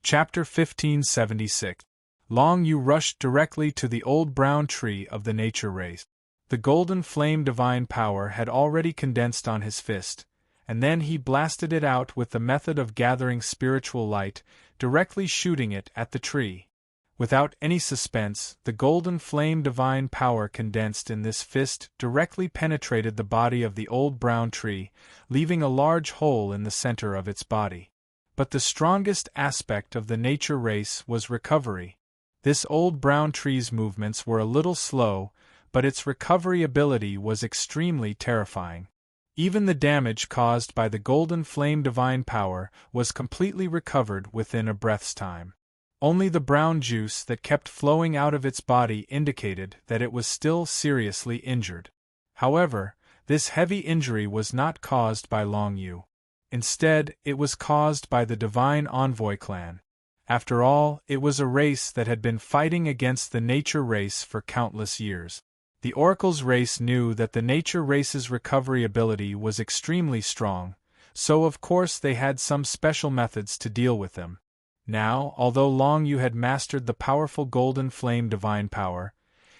Chapter 1576. Long Yu rushed directly to the old brown tree of the nature race. The golden flame divine power had already condensed on his fist, and then he blasted it out with the method of gathering spiritual light, directly shooting it at the tree. Without any suspense, the golden flame divine power condensed in this fist directly penetrated the body of the old brown tree, leaving a large hole in the center of its body. But the strongest aspect of the nature race was recovery. This old brown tree's movements were a little slow, but its recovery ability was extremely terrifying. Even the damage caused by the golden flame divine power was completely recovered within a breath's time. Only the brown juice that kept flowing out of its body indicated that it was still seriously injured. However, this heavy injury was not caused by Long Yu. Instead, it was caused by the Divine Envoy clan. After all, it was a race that had been fighting against the nature race for countless years. The Oracle's race knew that the nature race's recovery ability was extremely strong, so of course they had some special methods to deal with them. Now, although Long Yu had mastered the powerful golden flame divine power,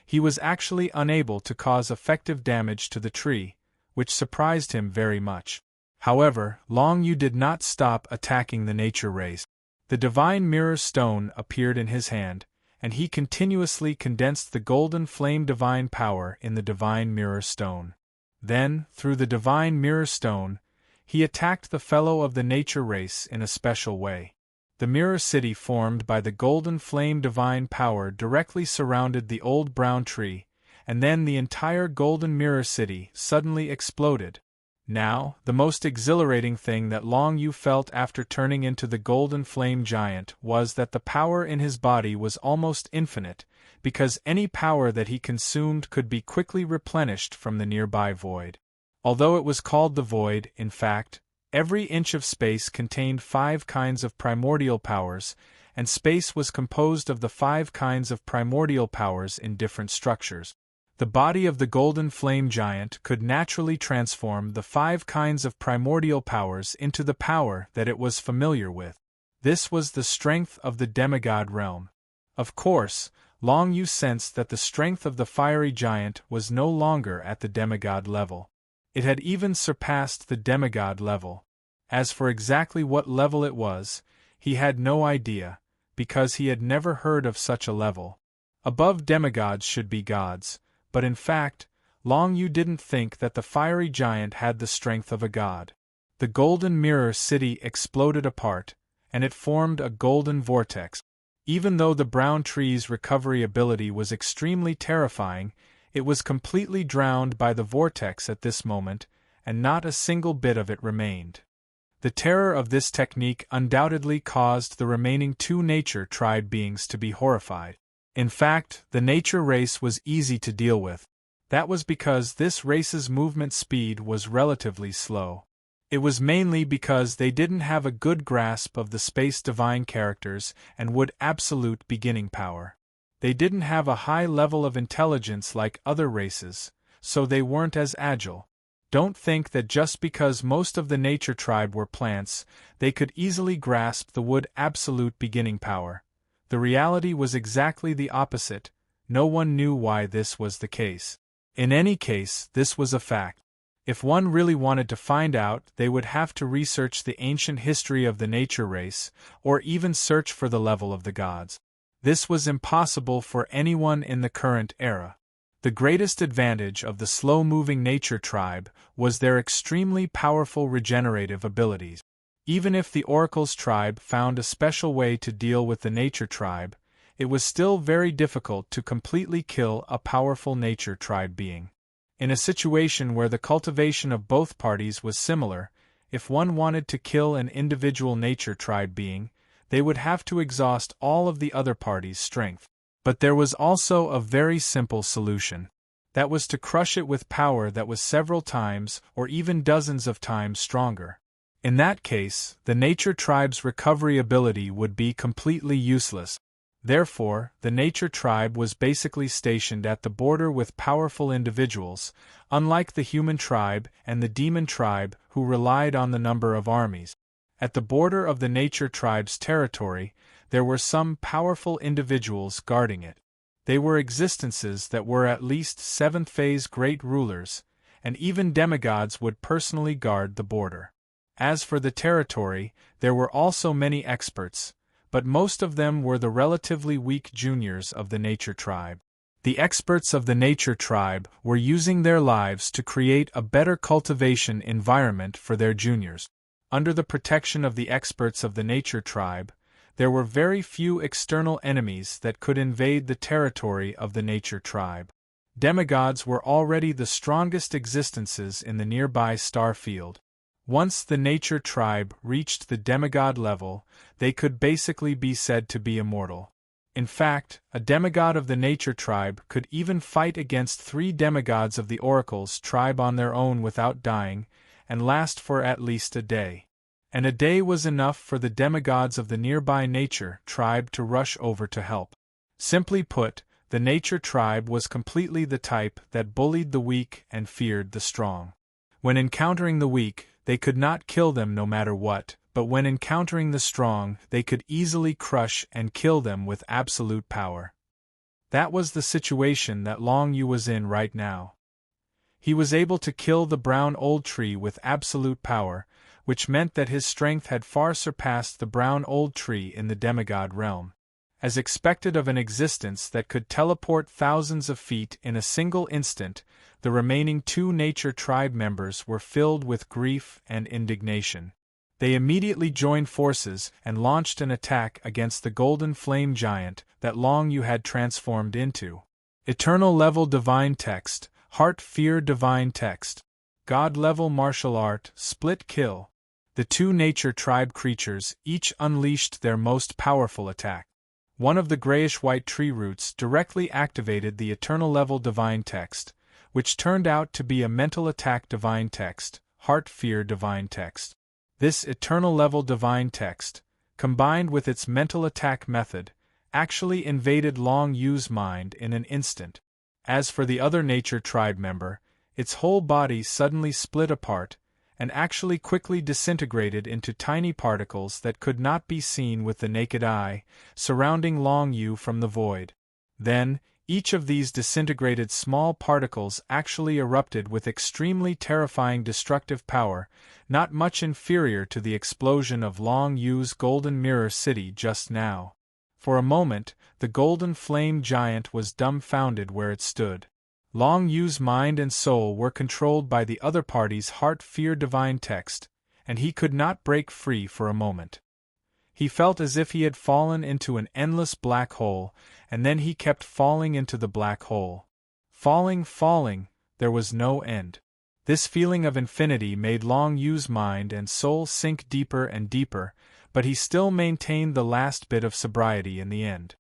he was actually unable to cause effective damage to the tree, which surprised him very much. However, Long Yu did not stop attacking the nature race. The divine mirror stone appeared in his hand, and he continuously condensed the golden flame divine power in the divine mirror stone. Then, through the divine mirror stone, he attacked the fellow of the nature race in a special way. The mirror city formed by the golden flame divine power directly surrounded the old brown tree, and then the entire golden mirror city suddenly exploded. Now, the most exhilarating thing that Long Yu felt after turning into the golden flame giant was that the power in his body was almost infinite, because any power that he consumed could be quickly replenished from the nearby void. Although it was called the void, in fact, every inch of space contained 5 kinds of primordial powers, and space was composed of the 5 kinds of primordial powers in different structures. The body of the golden flame giant could naturally transform the 5 kinds of primordial powers into the power that it was familiar with. This was the strength of the demigod realm. Of course, Long Yu sensed that the strength of the fiery giant was no longer at the demigod level. It had even surpassed the demigod level. As for exactly what level it was, he had no idea, because he had never heard of such a level. Above demigods should be gods, but in fact, Long Yu didn't think that the fiery giant had the strength of a god. The golden mirror city exploded apart, and it formed a golden vortex. Even though the brown tree's recovery ability was extremely terrifying, it was completely drowned by the vortex at this moment, and not a single bit of it remained. The terror of this technique undoubtedly caused the remaining 2 nature tribe beings to be horrified. In fact, the nature race was easy to deal with. That was because this race's movement speed was relatively slow. It was mainly because they didn't have a good grasp of the space divine characters and wood absolute beginning power. They didn't have a high level of intelligence like other races, so they weren't as agile. Don't think that just because most of the nature tribe were plants, they could easily grasp the wood absolute beginning power. The reality was exactly the opposite. No one knew why this was the case. In any case, this was a fact. If one really wanted to find out, they would have to research the ancient history of the nature race, or even search for the level of the gods. This was impossible for anyone in the current era. The greatest advantage of the slow-moving nature tribe was their extremely powerful regenerative abilities. Even if the Oracle's tribe found a special way to deal with the nature tribe, it was still very difficult to completely kill a powerful nature tribe being. In a situation where the cultivation of both parties was similar, if one wanted to kill an individual nature tribe being, they would have to exhaust all of the other party's strength. But there was also a very simple solution. That was to crush it with power that was several times or even dozens of times stronger. In that case, the nature tribe's recovery ability would be completely useless. Therefore, the nature tribe was basically stationed at the border with powerful individuals, unlike the human tribe and the demon tribe who relied on the number of armies. At the border of the Nature Tribe's territory, there were some powerful individuals guarding it. They were existences that were at least seventh phase great rulers, and even demigods would personally guard the border. As for the territory, there were also many experts, but most of them were the relatively weak juniors of the Nature Tribe. The experts of the Nature Tribe were using their lives to create a better cultivation environment for their juniors. Under the protection of the experts of the Nature Tribe, there were very few external enemies that could invade the territory of the Nature Tribe. Demigods were already the strongest existences in the nearby star field. Once the Nature Tribe reached the demigod level, they could basically be said to be immortal. In fact, a demigod of the Nature Tribe could even fight against 3 demigods of the Oracle's tribe on their own without dying, and last for at least a day. And a day was enough for the demigods of the nearby Nature Tribe to rush over to help. Simply put, the Nature Tribe was completely the type that bullied the weak and feared the strong. When encountering the weak, they could not kill them no matter what, but when encountering the strong, they could easily crush and kill them with absolute power. That was the situation that Long Yu was in right now. He was able to kill the brown old tree with absolute power, which meant that his strength had far surpassed the brown old tree in the demigod realm. As expected of an existence that could teleport thousands of feet in a single instant, the remaining 2 Nature Tribe members were filled with grief and indignation. They immediately joined forces and launched an attack against the golden flame giant that Long Yu had transformed into. Eternal level divine text, heart fear divine text. God level martial art, split kill. The 2 Nature Tribe creatures each unleashed their most powerful attack. One of the grayish-white tree roots directly activated the eternal level divine text, which turned out to be a mental attack divine text, heart fear divine text. This eternal level divine text, combined with its mental attack method, actually invaded Long Yu's mind in an instant. As for the other Nature Tribe member, its whole body suddenly split apart, and actually quickly disintegrated into tiny particles that could not be seen with the naked eye, surrounding Long Yu from the void. Then, each of these disintegrated small particles actually erupted with extremely terrifying destructive power, not much inferior to the explosion of Long Yu's Golden Mirror City just now. For a moment, the golden flame giant was dumbfounded where it stood. Long Yu's mind and soul were controlled by the other party's heart fear divine text, and he could not break free for a moment. He felt as if he had fallen into an endless black hole, and then he kept falling into the black hole. Falling, there was no end. This feeling of infinity made Long Yu's mind and soul sink deeper and deeper, but he still maintained the last bit of sobriety in the end.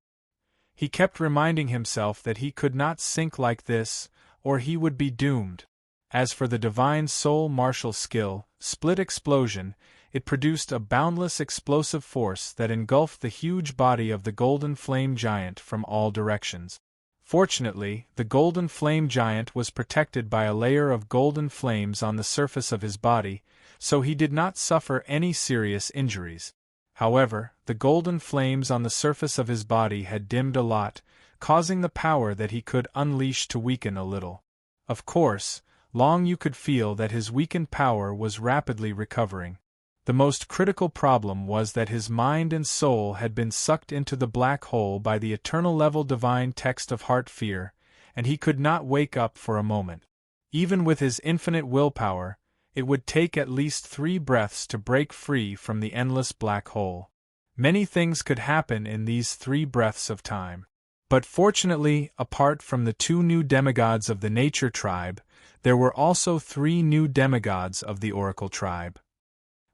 He kept reminding himself that he could not sink like this, or he would be doomed. As for the divine soul martial skill, split explosion, it produced a boundless explosive force that engulfed the huge body of the golden flame giant from all directions. Fortunately, the golden flame giant was protected by a layer of golden flames on the surface of his body, so he did not suffer any serious injuries. However, the golden flames on the surface of his body had dimmed a lot, causing the power that he could unleash to weaken a little. Of course, Long Yu could feel that his weakened power was rapidly recovering. The most critical problem was that his mind and soul had been sucked into the black hole by the eternal level divine text of heart fear, and he could not wake up for a moment. Even with his infinite willpower, it would take at least 3 breaths to break free from the endless black hole. Many things could happen in these 3 breaths of time. But fortunately, apart from the 2 new demigods of the Nature Tribe, there were also 3 new demigods of the Oracle Tribe.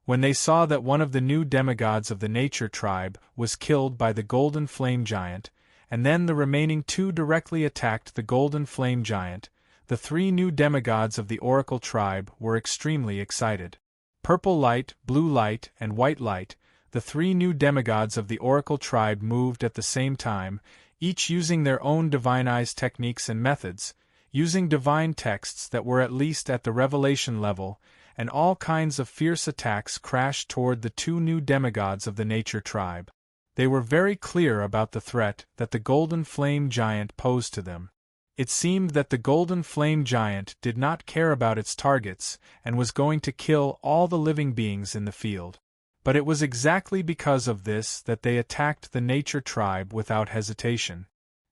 When they saw that one of the new demigods of the Nature Tribe was killed by the Golden Flame Giant, and then the remaining 2 directly attacked the Golden Flame Giant, the 3 new demigods of the Oracle Tribe were extremely excited. Purple light, blue light, and white light, the 3 new demigods of the Oracle Tribe moved at the same time, each using their own divinized techniques and methods, using divine texts that were at least at the revelation level, and all kinds of fierce attacks crashed toward the two new demigods of the nature tribe. They were very clear about the threat that the Golden Flame Giant posed to them. It seemed that the Golden Flame Giant did not care about its targets and was going to kill all the living beings in the field. But it was exactly because of this that they attacked the nature tribe without hesitation.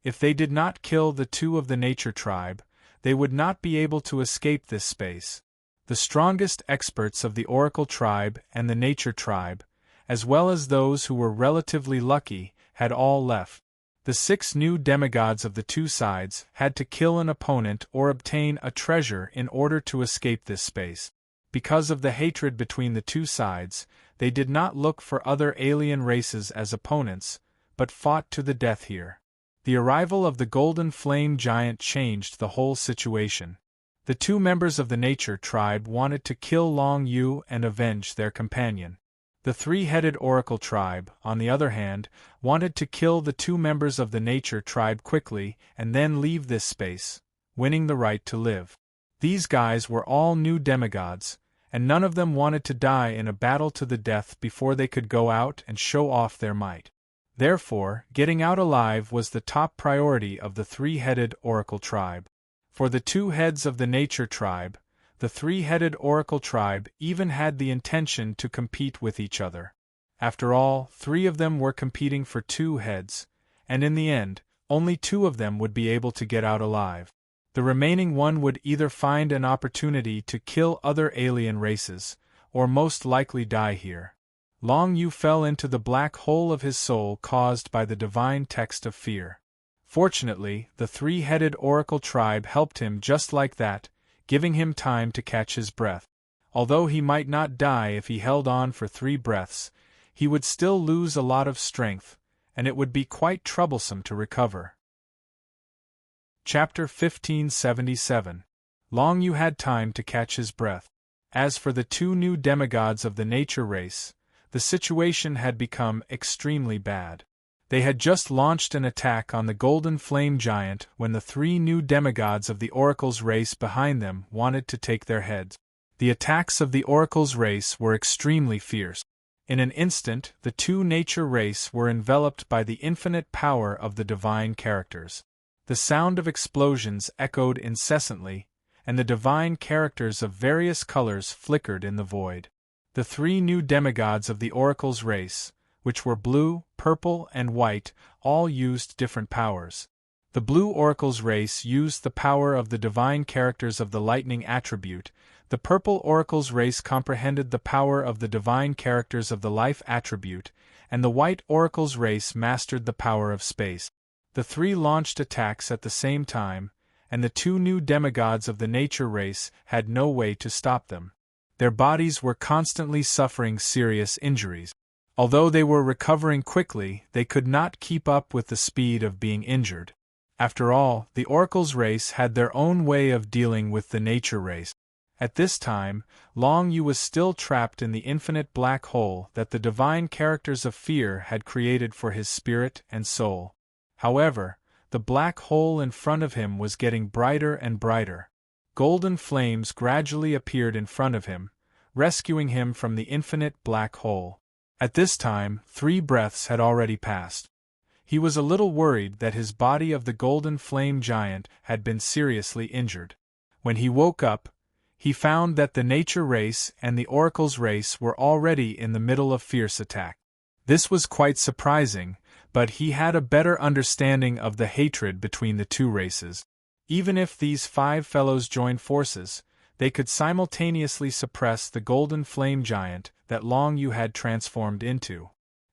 If they did not kill the two of the nature tribe, they would not be able to escape this space. The strongest experts of the Oracle tribe and the nature tribe, as well as those who were relatively lucky, had all left. The 6 new demigods of the two sides had to kill an opponent or obtain a treasure in order to escape this space. Because of the hatred between the two sides, they did not look for other alien races as opponents, but fought to the death here. The arrival of the Golden Flame Giant changed the whole situation. The 2 members of the nature tribe wanted to kill Long Yu and avenge their companion. The 3-headed Oracle tribe, on the other hand, wanted to kill the 2 members of the nature tribe quickly and then leave this space, winning the right to live. These guys were all new demigods, and none of them wanted to die in a battle to the death before they could go out and show off their might. Therefore, getting out alive was the top priority of the 3-headed Oracle tribe. For the 2 heads of the nature tribe, the 3-headed Oracle tribe even had the intention to compete with each other. After all, 3 of them were competing for 2 heads, and in the end, only 2 of them would be able to get out alive. The remaining one would either find an opportunity to kill other alien races, or most likely die here. Long Yu fell into the black hole of his soul caused by the divine text of fear. Fortunately, the 3-headed Oracle tribe helped him just like that, giving him time to catch his breath. Although he might not die if he held on for 3 breaths, he would still lose a lot of strength, and it would be quite troublesome to recover. Chapter 1577. Long Yu had time to catch his breath. As for the 2 new demigods of the nature race, the situation had become extremely bad. They had just launched an attack on the Golden Flame Giant when the 3 new demigods of the Oracle's race behind them wanted to take their heads. The attacks of the Oracle's race were extremely fierce. In an instant, the 2 nature race were enveloped by the infinite power of the divine characters. The sound of explosions echoed incessantly, and the divine characters of various colors flickered in the void. The 3 new demigods of the Oracle's race, which were blue, purple, and white, all used different powers. The blue Oracle's race used the power of the divine characters of the lightning attribute, the purple Oracle's race comprehended the power of the divine characters of the life attribute, and the white Oracle's race mastered the power of space. The 3 launched attacks at the same time, and the 2 new demigods of the nature race had no way to stop them. Their bodies were constantly suffering serious injuries. Although they were recovering quickly, they could not keep up with the speed of being injured. After all, the Oracle's race had their own way of dealing with the nature race. At this time, Long Yu was still trapped in the infinite black hole that the divine characters of fear had created for his spirit and soul. However, the black hole in front of him was getting brighter and brighter. Golden flames gradually appeared in front of him, rescuing him from the infinite black hole. At this time, 3 breaths had already passed. He was a little worried that his body of the Golden Flame Giant had been seriously injured. When he woke up, he found that the nature race and the Oracle's race were already in the middle of fierce attack. This was quite surprising, but he had a better understanding of the hatred between the 2 races. Even if these 5 fellows joined forces, they could simultaneously suppress the Golden Flame Giant that Long Yu had transformed into.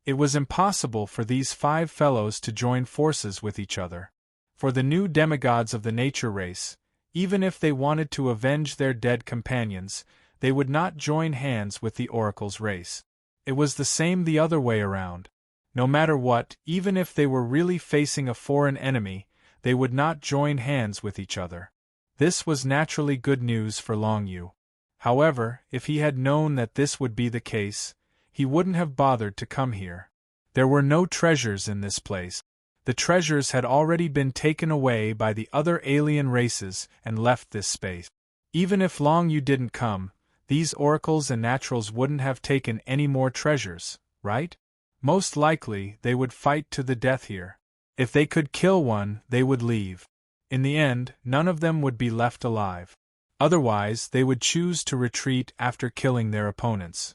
It was impossible for these 5 fellows to join forces with each other. For the new demigods of the nature race, even if they wanted to avenge their dead companions, they would not join hands with the Oracle's race. It was the same the other way around. No matter what, even if they were really facing a foreign enemy, they would not join hands with each other. This was naturally good news for Long Yu. However, if he had known that this would be the case, he wouldn't have bothered to come here. There were no treasures in this place. The treasures had already been taken away by the other alien races and left this space. Even if Long Yu didn't come, these oracles and naturals wouldn't have taken any more treasures, right? Most likely, they would fight to the death here. If they could kill one, they would leave. In the end, none of them would be left alive. Otherwise, they would choose to retreat after killing their opponents.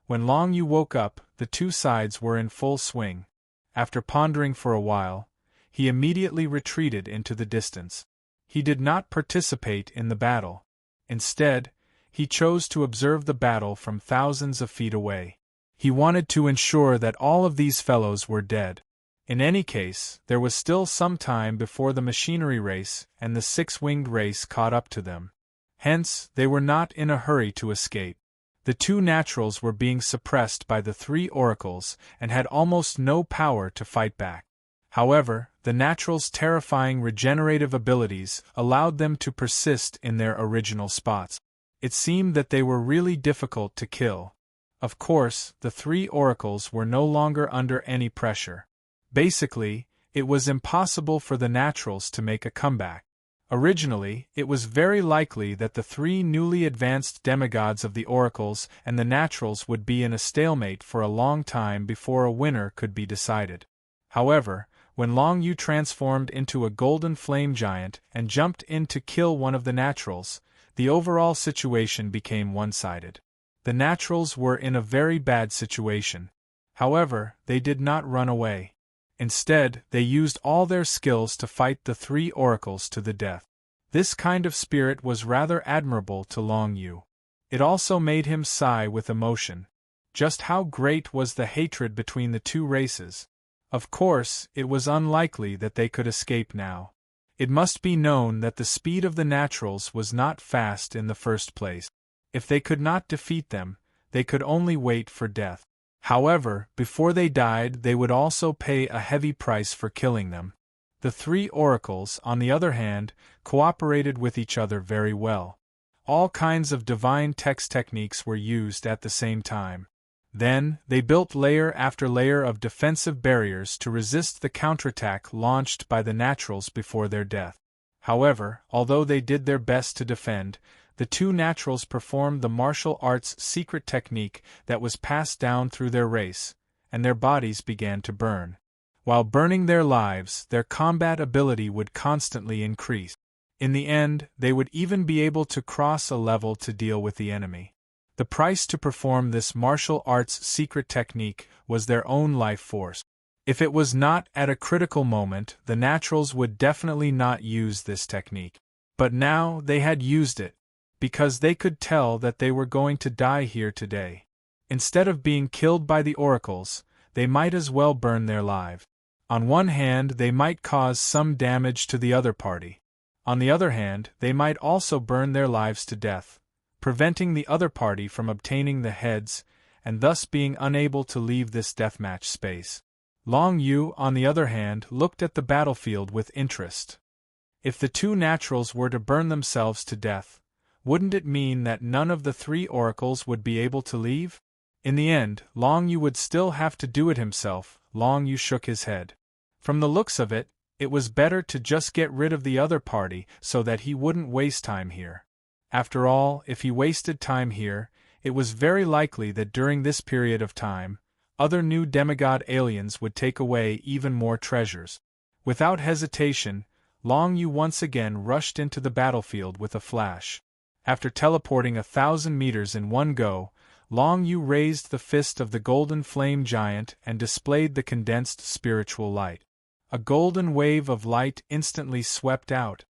When Long Yu woke up, the two sides were in full swing. After pondering for a while, he immediately retreated into the distance. He did not participate in the battle. Instead, he chose to observe the battle from thousands of feet away. He wanted to ensure that all of these fellows were dead. In any case, there was still some time before the machinery race and the six-winged race caught up to them. Hence, they were not in a hurry to escape. The two naturals were being suppressed by the three oracles and had almost no power to fight back. However, the naturals' terrifying regenerative abilities allowed them to persist in their original spots. It seemed that they were really difficult to kill. Of course, the three oracles were no longer under any pressure. Basically, it was impossible for the naturals to make a comeback. Originally, it was very likely that the three newly advanced demigods of the oracles and the naturals would be in a stalemate for a long time before a winner could be decided. However, when Long Yu transformed into a golden flame giant and jumped in to kill one of the naturals, the overall situation became one-sided. The naturals were in a very bad situation. However, they did not run away. Instead, they used all their skills to fight the three oracles to the death. This kind of spirit was rather admirable to Long Yu. It also made him sigh with emotion. Just how great was the hatred between the two races? Of course, it was unlikely that they could escape now. It must be known that the speed of the naturals was not fast in the first place. If they could not defeat them, they could only wait for death. However, before they died, they would also pay a heavy price for killing them. The three oracles, on the other hand, cooperated with each other very well. All kinds of divine text techniques were used at the same time. Then, they built layer after layer of defensive barriers to resist the counterattack launched by the naturals before their death. However, although they did their best to defend, the two naturals performed the martial arts secret technique that was passed down through their race, and their bodies began to burn. While burning their lives, their combat ability would constantly increase. In the end, they would even be able to cross a level to deal with the enemy. The price to perform this martial arts secret technique was their own life force. If it was not at a critical moment, the naturals would definitely not use this technique. But now they had used it, because they could tell that they were going to die here today. Instead of being killed by the oracles, they might as well burn their lives. On one hand, they might cause some damage to the other party. On the other hand, they might also burn their lives to death, preventing the other party from obtaining the heads, and thus being unable to leave this deathmatch space. Long Yu, on the other hand, looked at the battlefield with interest. If the two naturals were to burn themselves to death, wouldn't it mean that none of the three oracles would be able to leave? In the end, Long Yu would still have to do it himself. Long Yu shook his head. From the looks of it, it was better to just get rid of the other party so that he wouldn't waste time here. After all, if he wasted time here, it was very likely that during this period of time, other new demigod aliens would take away even more treasures. Without hesitation, Long Yu once again rushed into the battlefield with a flash. After teleporting 1,000 meters in one go, Long Yu raised the fist of the golden flame giant and displayed the condensed spiritual light. A golden wave of light instantly swept out.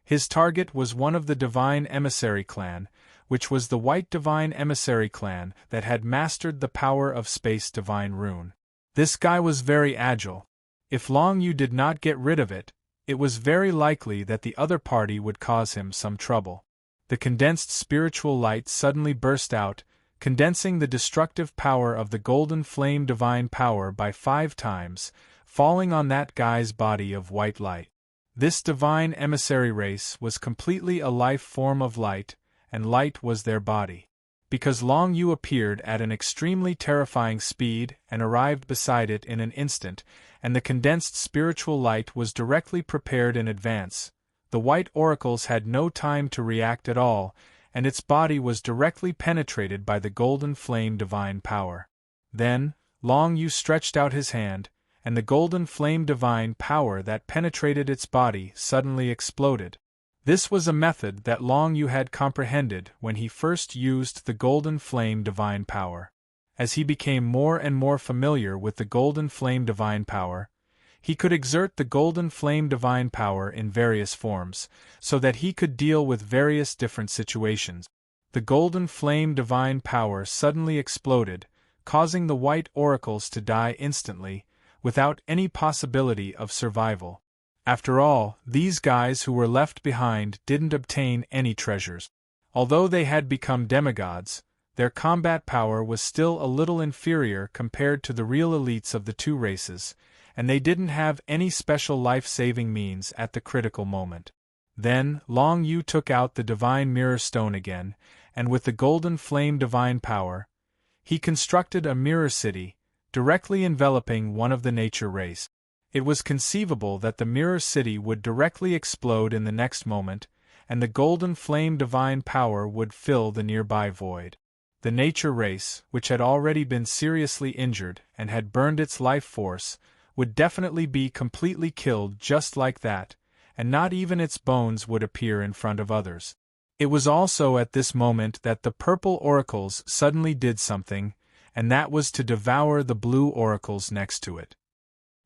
His target was one of the Divine Emissary clan, which was the White Divine Emissary clan that had mastered the power of Space Divine Rune. This guy was very agile. If Long Yu did not get rid of it, it was very likely that the other party would cause him some trouble. The condensed spiritual light suddenly burst out, condensing the destructive power of the golden flame divine power by 5 times, falling on that guy's body of white light. This divine emissary race was completely a life form of light, and light was their body. Because Long Yu appeared at an extremely terrifying speed and arrived beside it in an instant, and the condensed spiritual light was directly prepared in advance, the white oracles had no time to react at all, and its body was directly penetrated by the golden flame divine power. Then, Long Yu stretched out his hand, and the golden flame divine power that penetrated its body suddenly exploded. This was a method that Long Yu had comprehended when he first used the golden flame divine power. As he became more and more familiar with the golden flame divine power, he could exert the golden flame divine power in various forms, so that he could deal with various different situations. The golden flame divine power suddenly exploded, causing the white oracles to die instantly, without any possibility of survival. After all, these guys who were left behind didn't obtain any treasures. Although they had become demigods, their combat power was still a little inferior compared to the real elites of the two races, and they didn't have any special life-saving means at the critical moment. Then, Long Yu took out the divine mirror stone again, and with the golden flame divine power, he constructed a mirror city, directly enveloping one of the nature race. It was conceivable that the mirror city would directly explode in the next moment, and the golden flame divine power would fill the nearby void. The nature race, which had already been seriously injured and had burned its life force, would definitely be completely killed just like that, and not even its bones would appear in front of others. It was also at this moment that the purple oracles suddenly did something, and that was to devour the blue oracles next to it.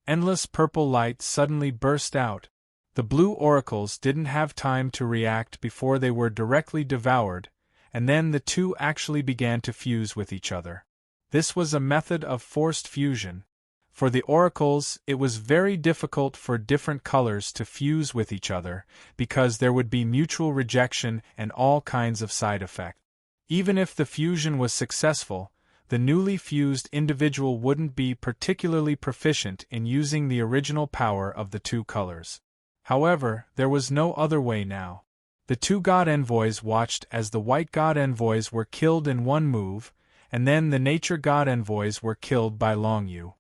Endless purple light suddenly burst out. The blue oracles didn't have time to react before they were directly devoured, and then the two actually began to fuse with each other. This was a method of forced fusion. For the oracles, it was very difficult for different colors to fuse with each other, because there would be mutual rejection and all kinds of side effects. Even if the fusion was successful, the newly fused individual wouldn't be particularly proficient in using the original power of the two colors. However, there was no other way now. The two god envoys watched as the white god envoys were killed in one move, and then the nature god envoys were killed by Long Yu.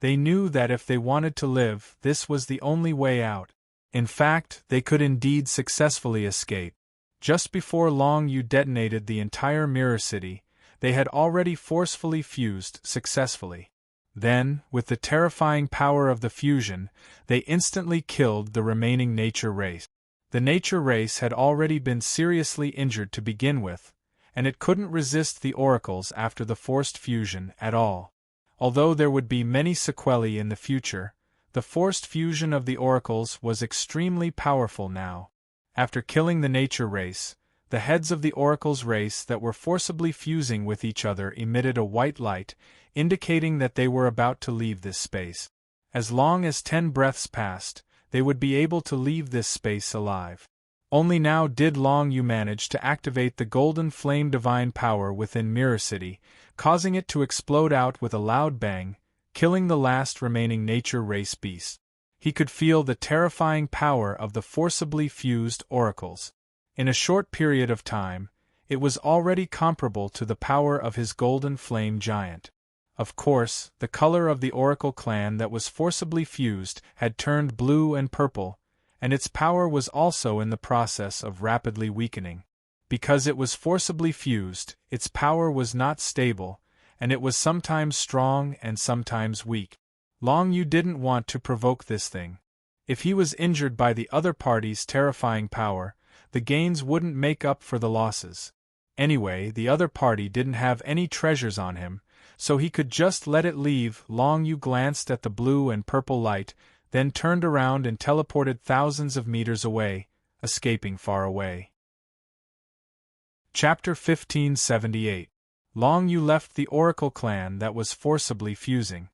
They knew that if they wanted to live, this was the only way out. In fact, they could indeed successfully escape. Just before Long Yu detonated the entire mirror city, they had already forcefully fused successfully. Then, with the terrifying power of the fusion, they instantly killed the remaining nature race. The nature race had already been seriously injured to begin with, and it couldn't resist the oracles after the forced fusion at all. Although there would be many sequelae in the future, the forced fusion of the oracles was extremely powerful now. After killing the nature race, the heads of the oracles race that were forcibly fusing with each other emitted a white light, indicating that they were about to leave this space. As long as 10 breaths passed, they would be able to leave this space alive. Only now did Long Yu manage to activate the golden flame divine power within Mirror City, causing it to explode out with a loud bang, killing the last remaining nature race beast. He could feel the terrifying power of the forcibly fused oracles. In a short period of time, it was already comparable to the power of his golden flame giant. Of course, the color of the oracle clan that was forcibly fused had turned blue and purple, and its power was also in the process of rapidly weakening. Because it was forcibly fused, its power was not stable, and it was sometimes strong and sometimes weak. Long Yu didn't want to provoke this thing. If he was injured by the other party's terrifying power, the gains wouldn't make up for the losses. Anyway, the other party didn't have any treasures on him, so he could just let it leave. Long Yu glanced at the blue and purple light, then turned around and teleported thousands of meters away, escaping far away. Chapter 1578. Long Yu left the Oracle clan that was forcibly fusing.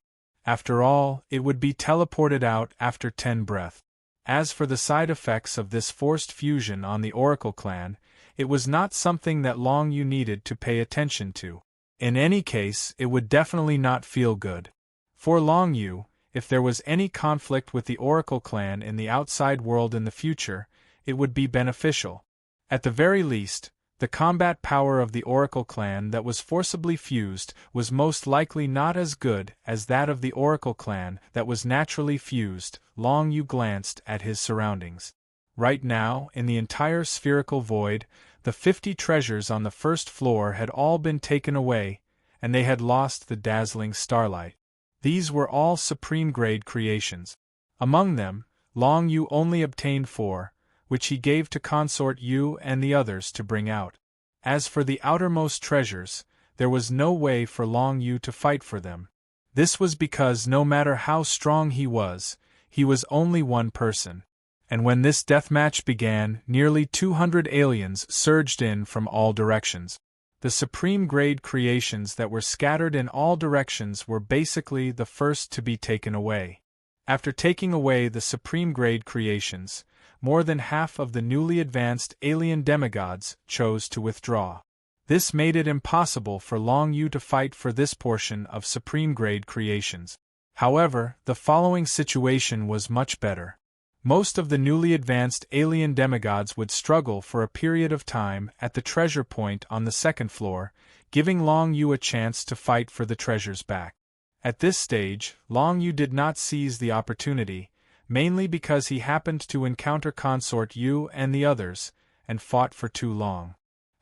After all, it would be teleported out after 10 breaths. As for the side effects of this forced fusion on the Oracle clan, it was not something that Long Yu needed to pay attention to. In any case, it would definitely not feel good. For Long Yu, if there was any conflict with the Oracle clan in the outside world in the future, it would be beneficial. At the very least, the combat power of the Oracle clan that was forcibly fused was most likely not as good as that of the Oracle clan that was naturally fused. Long Yu glanced at his surroundings. Right now, in the entire spherical void, The 50 treasures on the first floor had all been taken away, and they had lost the dazzling starlight. These were all supreme-grade creations. Among them, Long Yu only obtained 4, which he gave to Consort Yu and the others to bring out. As for the outermost treasures, there was no way for Long Yu to fight for them. This was because no matter how strong he was only one person. And when this deathmatch began, nearly 200 aliens surged in from all directions. The supreme-grade creations that were scattered in all directions were basically the first to be taken away. After taking away the supreme-grade creations, more than half of the newly advanced alien demigods chose to withdraw. This made it impossible for Long Yu to fight for this portion of supreme-grade creations. However, the following situation was much better. Most of the newly advanced alien demigods would struggle for a period of time at the treasure point on the second floor, giving Long Yu a chance to fight for the treasures back. At this stage, Long Yu did not seize the opportunity, mainly because he happened to encounter Consort Yu and the others, and fought for too long.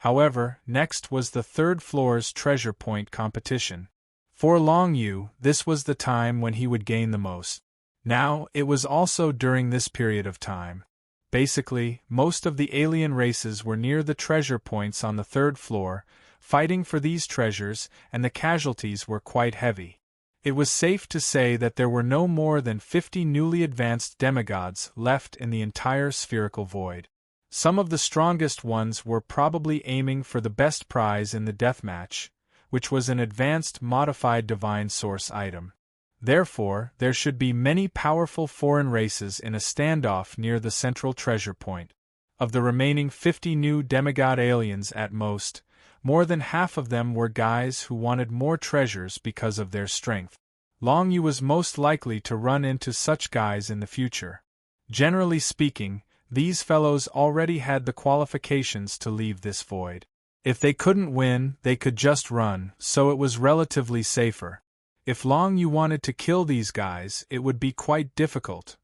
However, next was the third floor's treasure point competition. For Long Yu, this was the time when he would gain the most. Now, it was also during this period of time. Basically, most of the alien races were near the treasure points on the third floor, fighting for these treasures, and the casualties were quite heavy. It was safe to say that there were no more than 50 newly advanced demigods left in the entire spherical void. Some of the strongest ones were probably aiming for the best prize in the deathmatch, which was an advanced modified divine source item. Therefore, there should be many powerful foreign races in a standoff near the central treasure point. Of the remaining 50 new demigod aliens at most, more than half of them were guys who wanted more treasures because of their strength. Long Yu was most likely to run into such guys in the future. Generally speaking, these fellows already had the qualifications to leave this void. If they couldn't win, they could just run, so it was relatively safer. If Long Yu wanted to kill these guys, it would be quite difficult.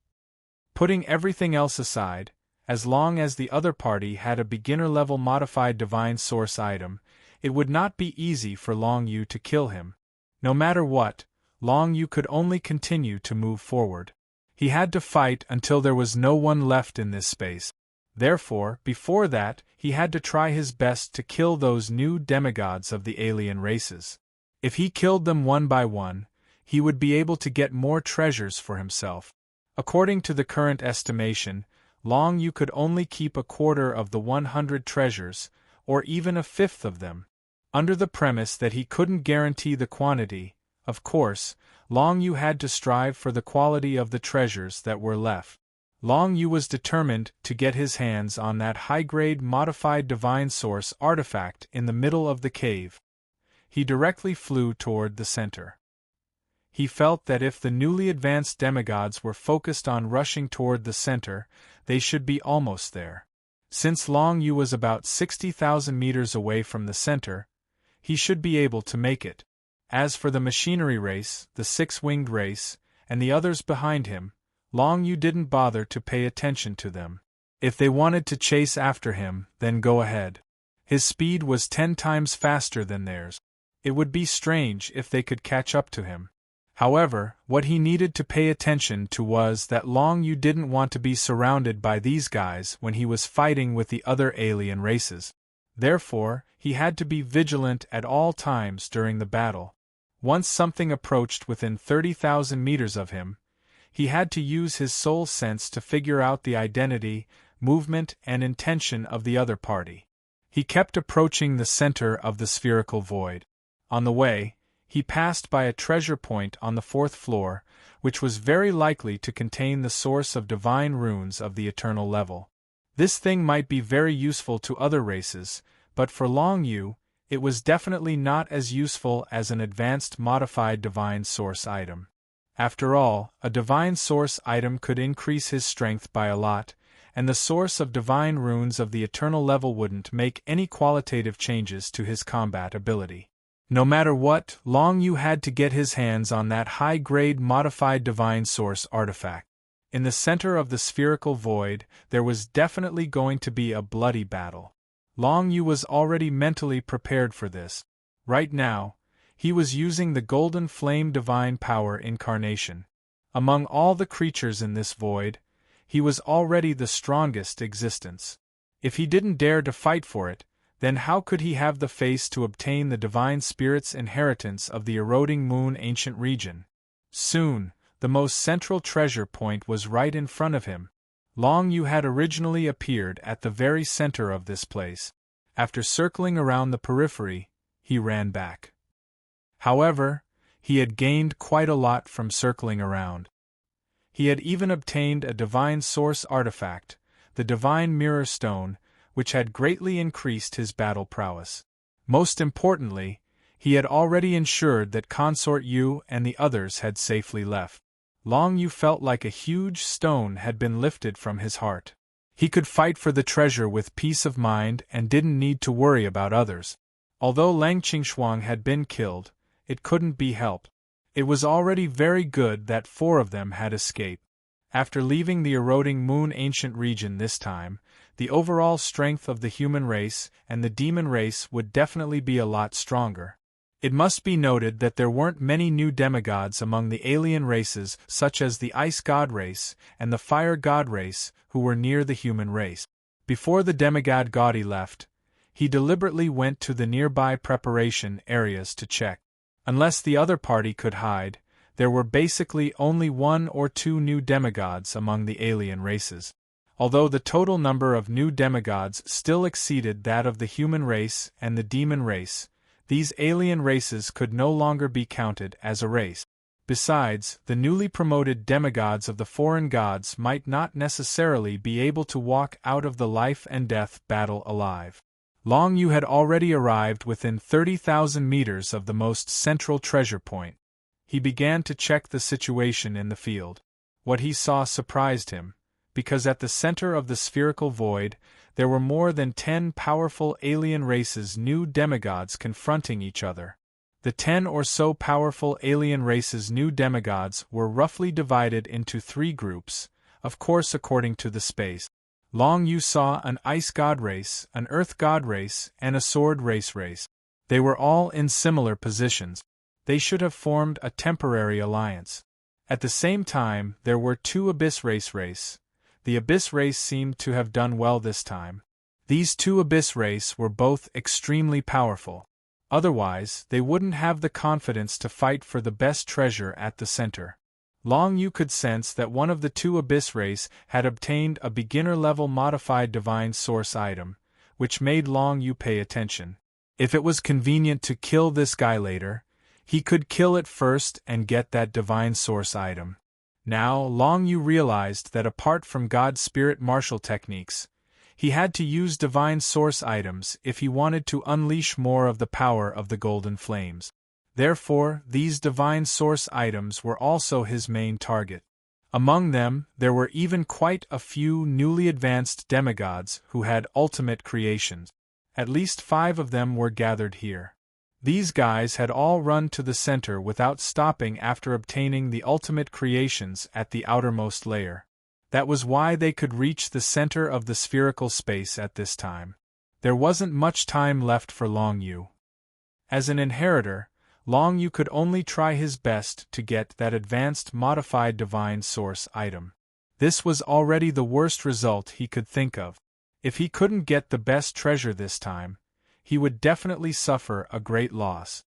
Putting everything else aside, as long as the other party had a beginner-level modified divine source item, it would not be easy for Long Yu to kill him. No matter what, Long Yu could only continue to move forward. He had to fight until there was no one left in this space. Therefore, before that, he had to try his best to kill those new demigods of the alien races. If he killed them one by one, he would be able to get more treasures for himself. According to the current estimation, Long Yu could only keep a quarter of the 100 treasures, or even a fifth of them. Under the premise that he couldn't guarantee the quantity, of course, Long Yu had to strive for the quality of the treasures that were left. Long Yu was determined to get his hands on that high-grade modified divine source artifact in the middle of the cave. He directly flew toward the center. He felt that if the newly advanced demigods were focused on rushing toward the center, they should be almost there. Since Long Yu was about 60,000 meters away from the center, he should be able to make it. As for the machinery race, the six-winged race, and the others behind him, Long Yu didn't bother to pay attention to them. If they wanted to chase after him, then go ahead. His speed was 10 times faster than theirs. It would be strange if they could catch up to him. However, what he needed to pay attention to was that Long Yu didn't want to be surrounded by these guys when he was fighting with the other alien races. Therefore, he had to be vigilant at all times during the battle. Once something approached within 30,000 meters of him, he had to use his soul sense to figure out the identity, movement, and intention of the other party. He kept approaching the center of the spherical void. On the way, he passed by a treasure point on the 4th floor, which was very likely to contain the source of divine runes of the eternal level. This thing might be very useful to other races, but for Long Yu, it was definitely not as useful as an advanced modified divine source item. After all, a divine source item could increase his strength by a lot, and the source of divine runes of the eternal level wouldn't make any qualitative changes to his combat ability. No matter what, Long Yu had to get his hands on that high-grade modified divine source artifact. In the center of the spherical void, there was definitely going to be a bloody battle. Long Yu was already mentally prepared for this. Right now, he was using the golden flame divine power incarnation. Among all the creatures in this void, he was already the strongest existence. If he didn't dare to fight for it, then how could he have the face to obtain the divine spirit's inheritance of the eroding moon ancient region? Soon, the most central treasure point was right in front of him. Long Yu had originally appeared at the very center of this place. After circling around the periphery, he ran back. However, he had gained quite a lot from circling around. He had even obtained a divine source artifact, the divine mirror stone, which had greatly increased his battle prowess. Most importantly, he had already ensured that Consort Yu and the others had safely left. Long Yu felt like a huge stone had been lifted from his heart. He could fight for the treasure with peace of mind and didn't need to worry about others. Although Lang Qingshuang had been killed, it couldn't be helped. It was already very good that 4 of them had escaped. After leaving the eroding moon ancient region this time, the overall strength of the human race and the demon race would definitely be a lot stronger. It must be noted that there weren't many new demigods among the alien races such as the Ice God race and the Fire God race who were near the human race. Before the demigod Gaudi left, he deliberately went to the nearby preparation areas to check. Unless the other party could hide, there were basically only 1 or 2 new demigods among the alien races. Although the total number of new demigods still exceeded that of the human race and the demon race, these alien races could no longer be counted as a race. Besides, the newly promoted demigods of the foreign gods might not necessarily be able to walk out of the life and death battle alive. Long Yu had already arrived within 30,000 meters of the most central treasure point. He began to check the situation in the field. What he saw surprised him, because at the center of the spherical void, there were more than 10 powerful alien races' new demigods confronting each other. The 10 or so powerful alien races' new demigods were roughly divided into 3 groups, of course according to the space. Long Yu saw an Ice God race, an Earth God race, and a Sword race. They were all in similar positions. They should have formed a temporary alliance. At the same time, there were 2 Abyss race. The Abyss race seemed to have done well this time. These 2 Abyss race were both extremely powerful. Otherwise, they wouldn't have the confidence to fight for the best treasure at the center. Long Yu could sense that one of the 2 Abyss race had obtained a beginner-level modified divine source item, which made Long Yu pay attention. If it was convenient to kill this guy later, he could kill it first and get that divine source item. Now, Long Yu realized that apart from God's spirit martial techniques, he had to use divine source items if he wanted to unleash more of the power of the golden flames. Therefore, these divine source items were also his main target. Among them, there were even quite a few newly advanced demigods who had ultimate creations. At least 5 of them were gathered here. These guys had all run to the center without stopping after obtaining the ultimate creations at the outermost layer. That was why they could reach the center of the spherical space at this time. There wasn't much time left for Long Yu. As an inheritor, Long Yu could only try his best to get that advanced modified divine source item. This was already the worst result he could think of. If he couldn't get the best treasure this time, he would definitely suffer a great loss.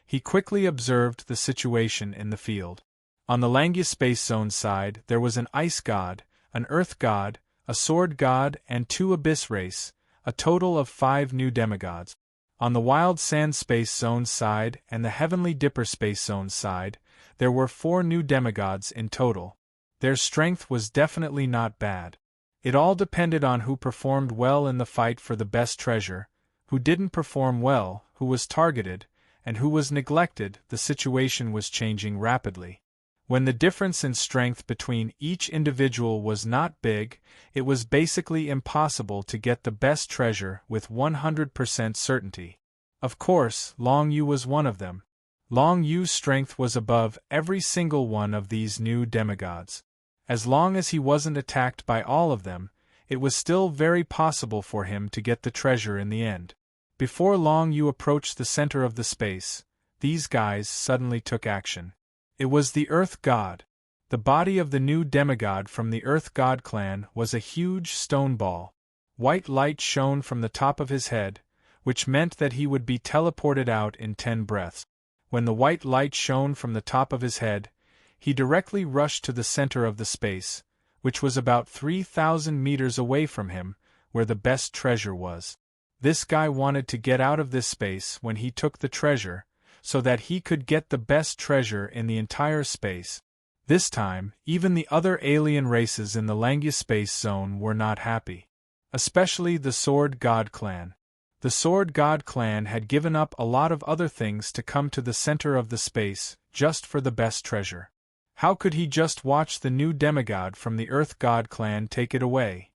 He quickly observed the situation in the field. On the Langya Space Zone side there was an Ice God, an Earth God, a Sword God and 2 Abyss race, a total of 5 new demigods. On the Wild Sand Space Zone side and the Heavenly Dipper Space Zone side, there were 4 new demigods in total. Their strength was definitely not bad. It all depended on who performed well in the fight for the best treasure, who didn't perform well, who was targeted, and who was neglected. The situation was changing rapidly. When the difference in strength between each individual was not big, it was basically impossible to get the best treasure with 100% certainty. Of course, Long Yu was one of them. Long Yu's strength was above every single one of these new demigods. As long as he wasn't attacked by all of them, it was still very possible for him to get the treasure in the end. Before long you approached the center of the space, these guys suddenly took action. It was the Earth God. The body of the new demigod from the Earth God clan was a huge stone ball. White light shone from the top of his head, which meant that he would be teleported out in 10 breaths. When the white light shone from the top of his head, he directly rushed to the center of the space, which was about 3,000 meters away from him, where the best treasure was. This guy wanted to get out of this space when he took the treasure, so that he could get the best treasure in the entire space. This time, even the other alien races in the Langia space zone were not happy. Especially the Sword God clan. The Sword God clan had given up a lot of other things to come to the center of the space, just for the best treasure. How could he just watch the new demigod from the Earth God clan take it away?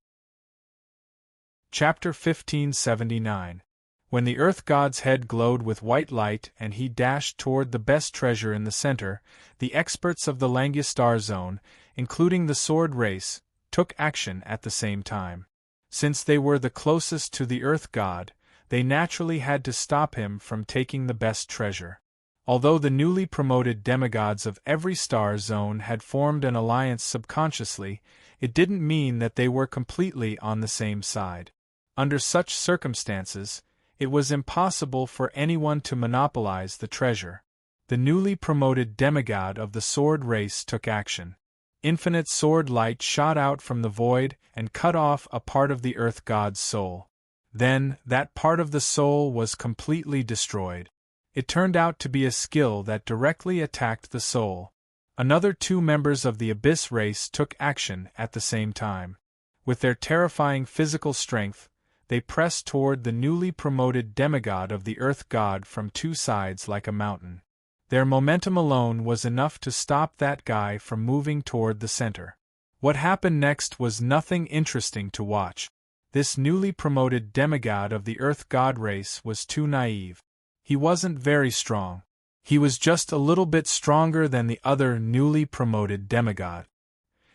Chapter 1579. When the Earth God's head glowed with white light and he dashed toward the best treasure in the center, the experts of the Langia Star Zone, including the Sword Race, took action at the same time. Since they were the closest to the Earth God, they naturally had to stop him from taking the best treasure. Although the newly promoted demigods of every star zone had formed an alliance subconsciously, it didn't mean that they were completely on the same side. Under such circumstances, it was impossible for anyone to monopolize the treasure. The newly promoted demigod of the Sword Race took action. Infinite sword light shot out from the void and cut off a part of the Earth God's soul. Then, that part of the soul was completely destroyed. It turned out to be a skill that directly attacked the soul. Another 2 members of the Abyss race took action at the same time. With their terrifying physical strength, they pressed toward the newly promoted demigod of the Earth God from 2 sides like a mountain. Their momentum alone was enough to stop that guy from moving toward the center. What happened next was nothing interesting to watch. This newly promoted demigod of the Earth God race was too naive. He wasn't very strong. He was just a little bit stronger than the other newly promoted demigod.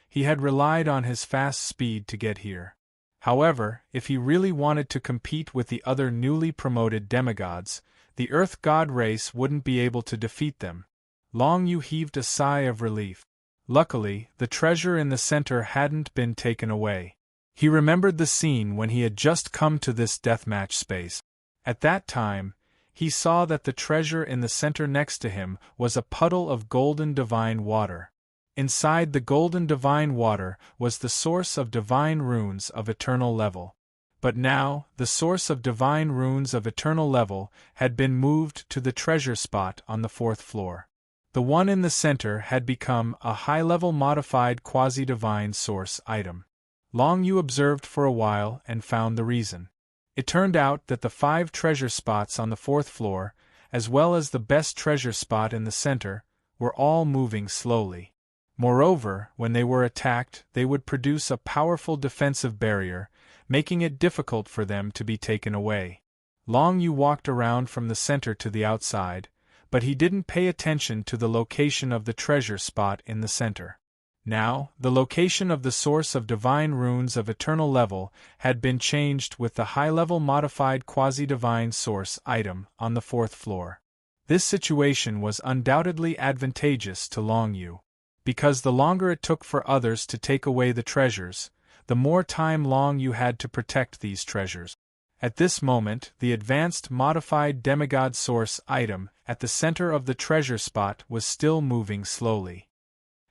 He had relied on his fast speed to get here. However, if he really wanted to compete with the other newly promoted demigods, the Earth God race wouldn't be able to defeat them. Long Yu heaved a sigh of relief. Luckily, the treasure in the center hadn't been taken away. He remembered the scene when he had just come to this deathmatch space. At that time, he saw that the treasure in the center next to him was a puddle of golden divine water. Inside the golden divine water was the source of divine runes of eternal level. But now, the source of divine runes of eternal level had been moved to the treasure spot on the 4th floor. The one in the center had become a high-level modified quasi-divine source item. Long Yu observed for a while and found the reason. It turned out that the 5 treasure spots on the 4th floor, as well as the best treasure spot in the center, were all moving slowly. Moreover, when they were attacked, they would produce a powerful defensive barrier, making it difficult for them to be taken away. Long Yu walked around from the center to the outside, but he didn't pay attention to the location of the treasure spot in the center. Now, the location of the source of divine runes of eternal level had been changed with the high-level modified quasi-divine source item on the 4th floor. This situation was undoubtedly advantageous to Long Yu. Because the longer it took for others to take away the treasures, the more time Long Yu had to protect these treasures. At this moment, the advanced modified demigod source item at the center of the treasure spot was still moving slowly.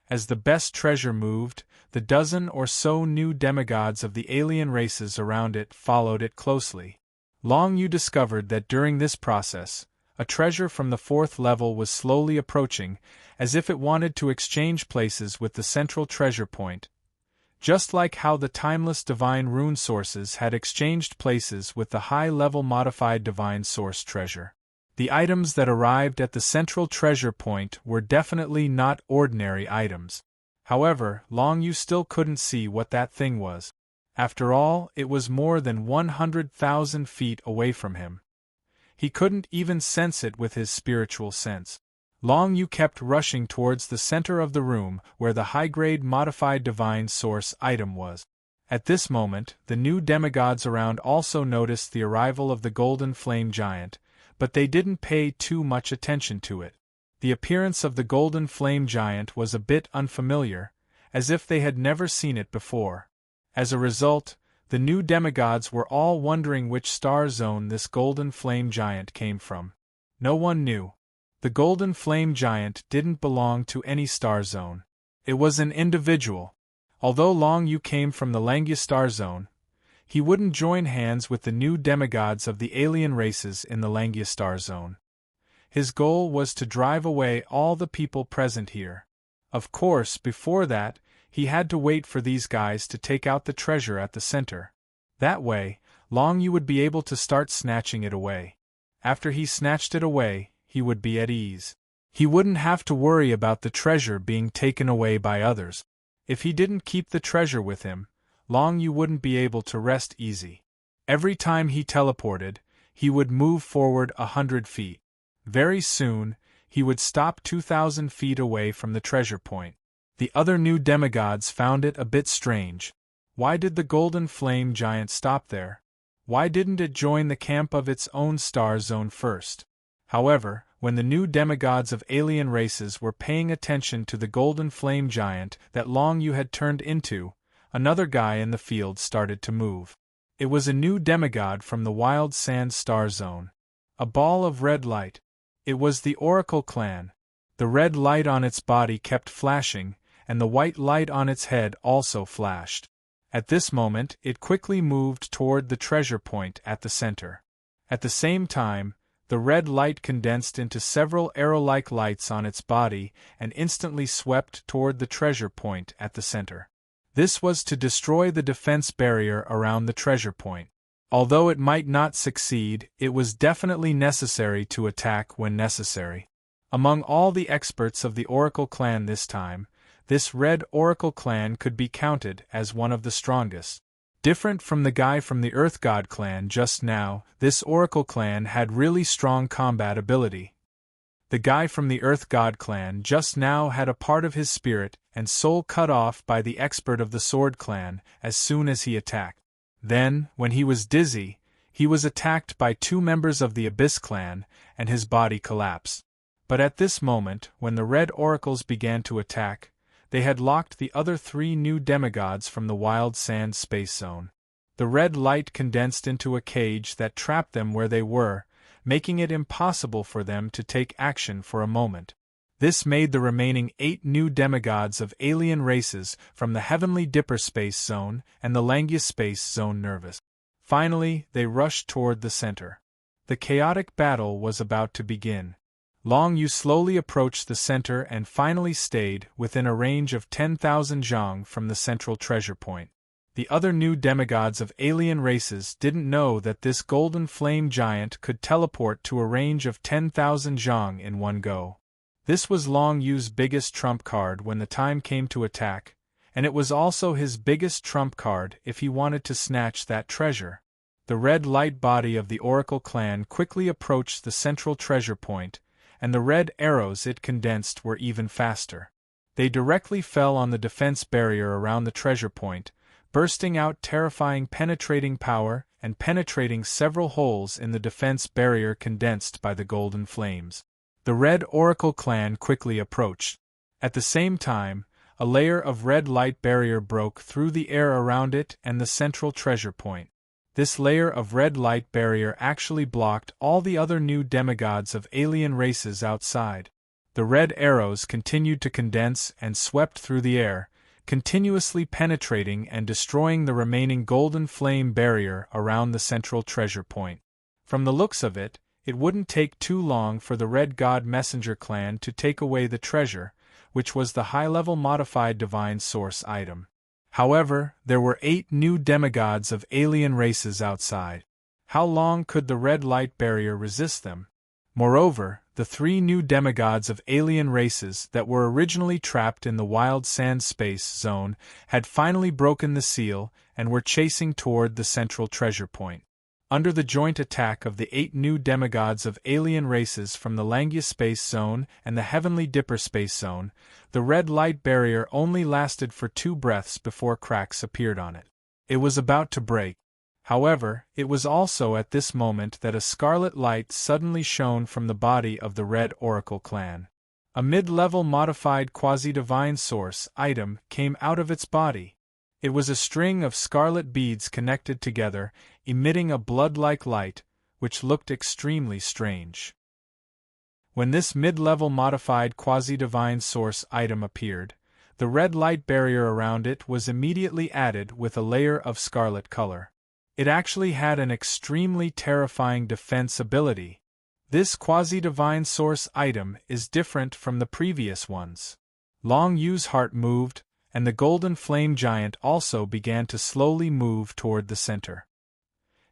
As the best treasure moved, the dozen or so new demigods of the alien races around it followed it closely. Long Yu discovered that during this process, a treasure from the 4th level was slowly approaching, as if it wanted to exchange places with the central treasure point, just like how the timeless divine rune sources had exchanged places with the high-level modified divine source treasure. The items that arrived at the central treasure point were definitely not ordinary items. However, Long Yu still couldn't see what that thing was. After all, it was more than 100,000 feet away from him. He couldn't even sense it with his spiritual sense. Long Yu kept rushing towards the center of the room where the high-grade modified divine source item was. At this moment, the new demigods around also noticed the arrival of the golden flame giant, but they didn't pay too much attention to it. The appearance of the golden flame giant was a bit unfamiliar, as if they had never seen it before. As a result, the new demigods were all wondering which star zone this golden flame giant came from. No one knew. The golden flame giant didn't belong to any star zone. It was an individual. Although Long Yu came from the Langya star zone, he wouldn't join hands with the new demigods of the alien races in the Langya star zone. His goal was to drive away all the people present here. Of course, before that, he had to wait for these guys to take out the treasure at the center. That way, Long Yu would be able to start snatching it away. After he snatched it away, he would be at ease. He wouldn't have to worry about the treasure being taken away by others. If he didn't keep the treasure with him, Long Yu wouldn't be able to rest easy. Every time he teleported, he would move forward 100 feet. Very soon, he would stop 2,000 feet away from the treasure point. The other new demigods found it a bit strange. Why did the golden flame giant stop there? Why didn't it join the camp of its own star zone first? However, when the new demigods of alien races were paying attention to the golden flame giant that Long Yu had turned into, another guy in the field started to move. It was a new demigod from the Wild Sand Star Zone. A ball of red light. It was the Oracle clan. The red light on its body kept flashing, and the white light on its head also flashed. At this moment, it quickly moved toward the treasure point at the center. At the same time, the red light condensed into several arrow-like lights on its body and instantly swept toward the treasure point at the center. This was to destroy the defense barrier around the treasure point. Although it might not succeed, it was definitely necessary to attack when necessary. Among all the experts of the Oracle clan this time, this red Oracle clan could be counted as one of the strongest. Different from the guy from the Earth God clan just now, this Oracle clan had really strong combat ability. The guy from the Earth God clan just now had a part of his spirit and soul cut off by the expert of the Sword clan as soon as he attacked. Then, when he was dizzy, he was attacked by two members of the Abyss clan, and his body collapsed. But at this moment, when the red oracles began to attack, they had locked the other three new demigods from the Wild Sand Space Zone. The red light condensed into a cage that trapped them where they were, making it impossible for them to take action for a moment. This made the remaining 8 new demigods of alien races from the Heavenly Dipper Space Zone and the Langya Space Zone nervous. Finally, they rushed toward the center. The chaotic battle was about to begin. Long Yu slowly approached the center and finally stayed within a range of 10,000 zhang from the central treasure point. The other new demigods of alien races didn't know that this golden flame giant could teleport to a range of 10,000 zhang in one go. This was Long Yu's biggest trump card when the time came to attack, and it was also his biggest trump card if he wanted to snatch that treasure. The red light body of the Oracle clan quickly approached the central treasure point, and the red arrows it condensed were even faster. They directly fell on the defense barrier around the treasure point, bursting out terrifying penetrating power and penetrating several holes in the defense barrier condensed by the golden flames. The red Oracle clan quickly approached. At the same time, a layer of red light barrier broke through the air around it and the central treasure point. This layer of red light barrier actually blocked all the other new demigods of alien races outside. The red arrows continued to condense and swept through the air, continuously penetrating and destroying the remaining golden flame barrier around the central treasure point. From the looks of it, it wouldn't take too long for the Red God Messenger clan to take away the treasure, which was the high-level modified divine source item. However, there were 8 new demigods of alien races outside. How long could the red light barrier resist them? Moreover, the 3 new demigods of alien races that were originally trapped in the Wild Sand Space Zone had finally broken the seal and were chasing toward the central treasure point. Under the joint attack of the 8 new demigods of alien races from the Langya Space Zone and the Heavenly Dipper Space Zone, the red light barrier only lasted for 2 breaths before cracks appeared on it. It was about to break. However, it was also at this moment that a scarlet light suddenly shone from the body of the Red Oracle clan. A mid-level modified quasi-divine source item came out of its body. It was a string of scarlet beads connected together, emitting a blood-like light, which looked extremely strange. When this mid-level modified quasi-divine source item appeared, the red light barrier around it was immediately added with a layer of scarlet color. It actually had an extremely terrifying defense ability. This quasi-divine source item is different from the previous ones. Long Yu's heart moved, and the golden flame giant also began to slowly move toward the center.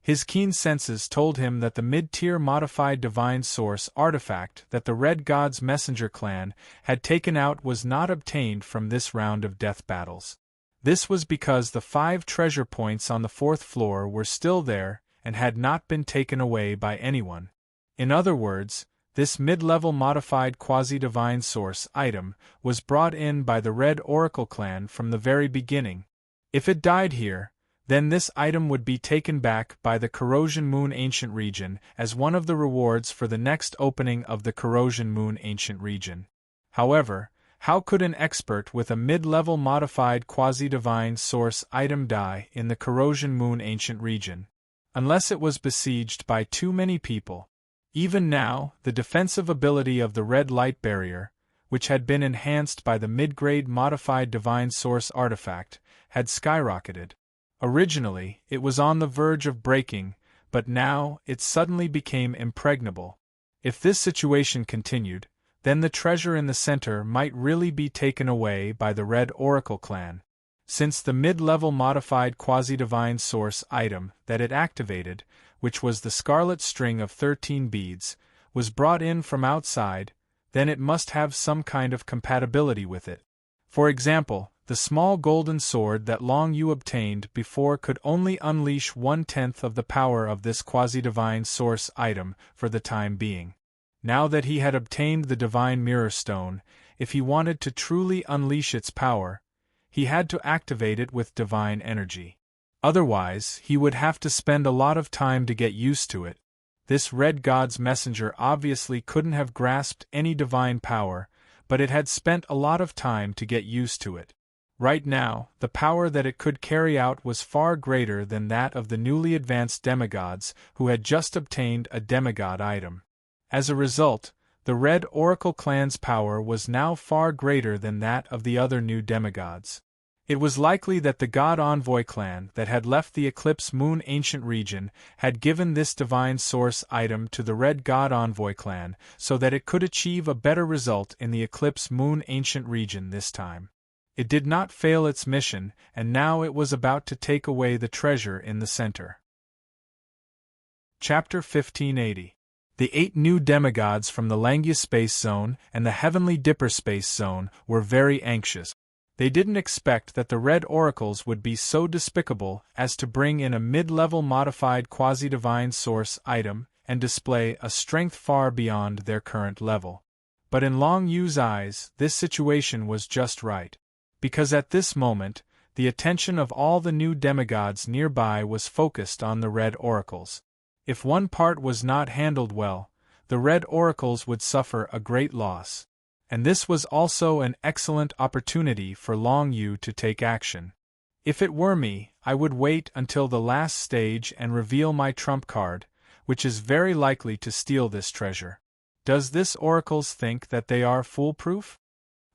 His keen senses told him that the mid-tier modified divine source artifact that the Red God's Messenger clan had taken out was not obtained from this round of death battles. This was because the 5 treasure points on the 4th floor were still there and had not been taken away by anyone. In other words, this mid-level modified quasi-divine source item was brought in by the Red Oracle clan from the very beginning. If it died here, then this item would be taken back by the Corrosion Moon Ancient Region as one of the rewards for the next opening of the Corrosion Moon Ancient Region. However, how could an expert with a mid-level modified quasi-divine source item die in the Corrosion Moon Ancient Region? Unless it was besieged by too many people. Even now, the defensive ability of the red light barrier, which had been enhanced by the mid-grade modified divine source artifact, had skyrocketed. Originally, it was on the verge of breaking, but now it suddenly became impregnable. If this situation continued, then the treasure in the center might really be taken away by the Red Oracle clan. Since the mid-level modified quasi-divine source item that it activated, which was the scarlet string of 13 beads, was brought in from outside, then it must have some kind of compatibility with it. For example, the small golden sword that Long Yu obtained before could only unleash 1/10 of the power of this quasi-divine source item for the time being. Now that he had obtained the Divine Mirror Stone, if he wanted to truly unleash its power, he had to activate it with divine energy. Otherwise, he would have to spend a lot of time to get used to it. This Red God's Messenger obviously couldn't have grasped any divine power, but it had spent a lot of time to get used to it. Right now, the power that it could carry out was far greater than that of the newly advanced demigods who had just obtained a demigod item. As a result, the Red Oracle clan's power was now far greater than that of the other new demigods. It was likely that the God Envoy clan that had left the Eclipse Moon Ancient Region had given this divine source item to the Red God Envoy clan so that it could achieve a better result in the Eclipse Moon Ancient Region this time. It did not fail its mission, and now it was about to take away the treasure in the center. Chapter 1580. The 8 new demigods from the Langia Space Zone and the Heavenly Dipper Space Zone were very anxious. They didn't expect that the Red Oracles would be so despicable as to bring in a mid-level modified quasi-divine source item and display a strength far beyond their current level. But in Long Yu's eyes, this situation was just right. Because at this moment, the attention of all the new demigods nearby was focused on the Red Oracles. If one part was not handled well, the Red Oracles would suffer a great loss. And this was also an excellent opportunity for Long Yu to take action. If it were me, I would wait until the last stage and reveal my trump card, which is very likely to steal this treasure. Does this Oracles think that they are foolproof?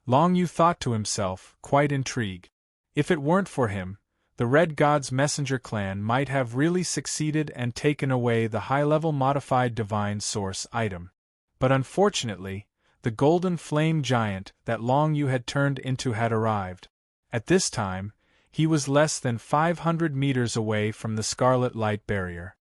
Long Yu thought to himself, quite intrigued. If it weren't for him, the Red God's Messenger clan might have really succeeded and taken away the high-level modified divine source item. But unfortunately, the golden flame giant that Long Yu had turned into had arrived. At this time, he was less than 500 meters away from the scarlet light barrier.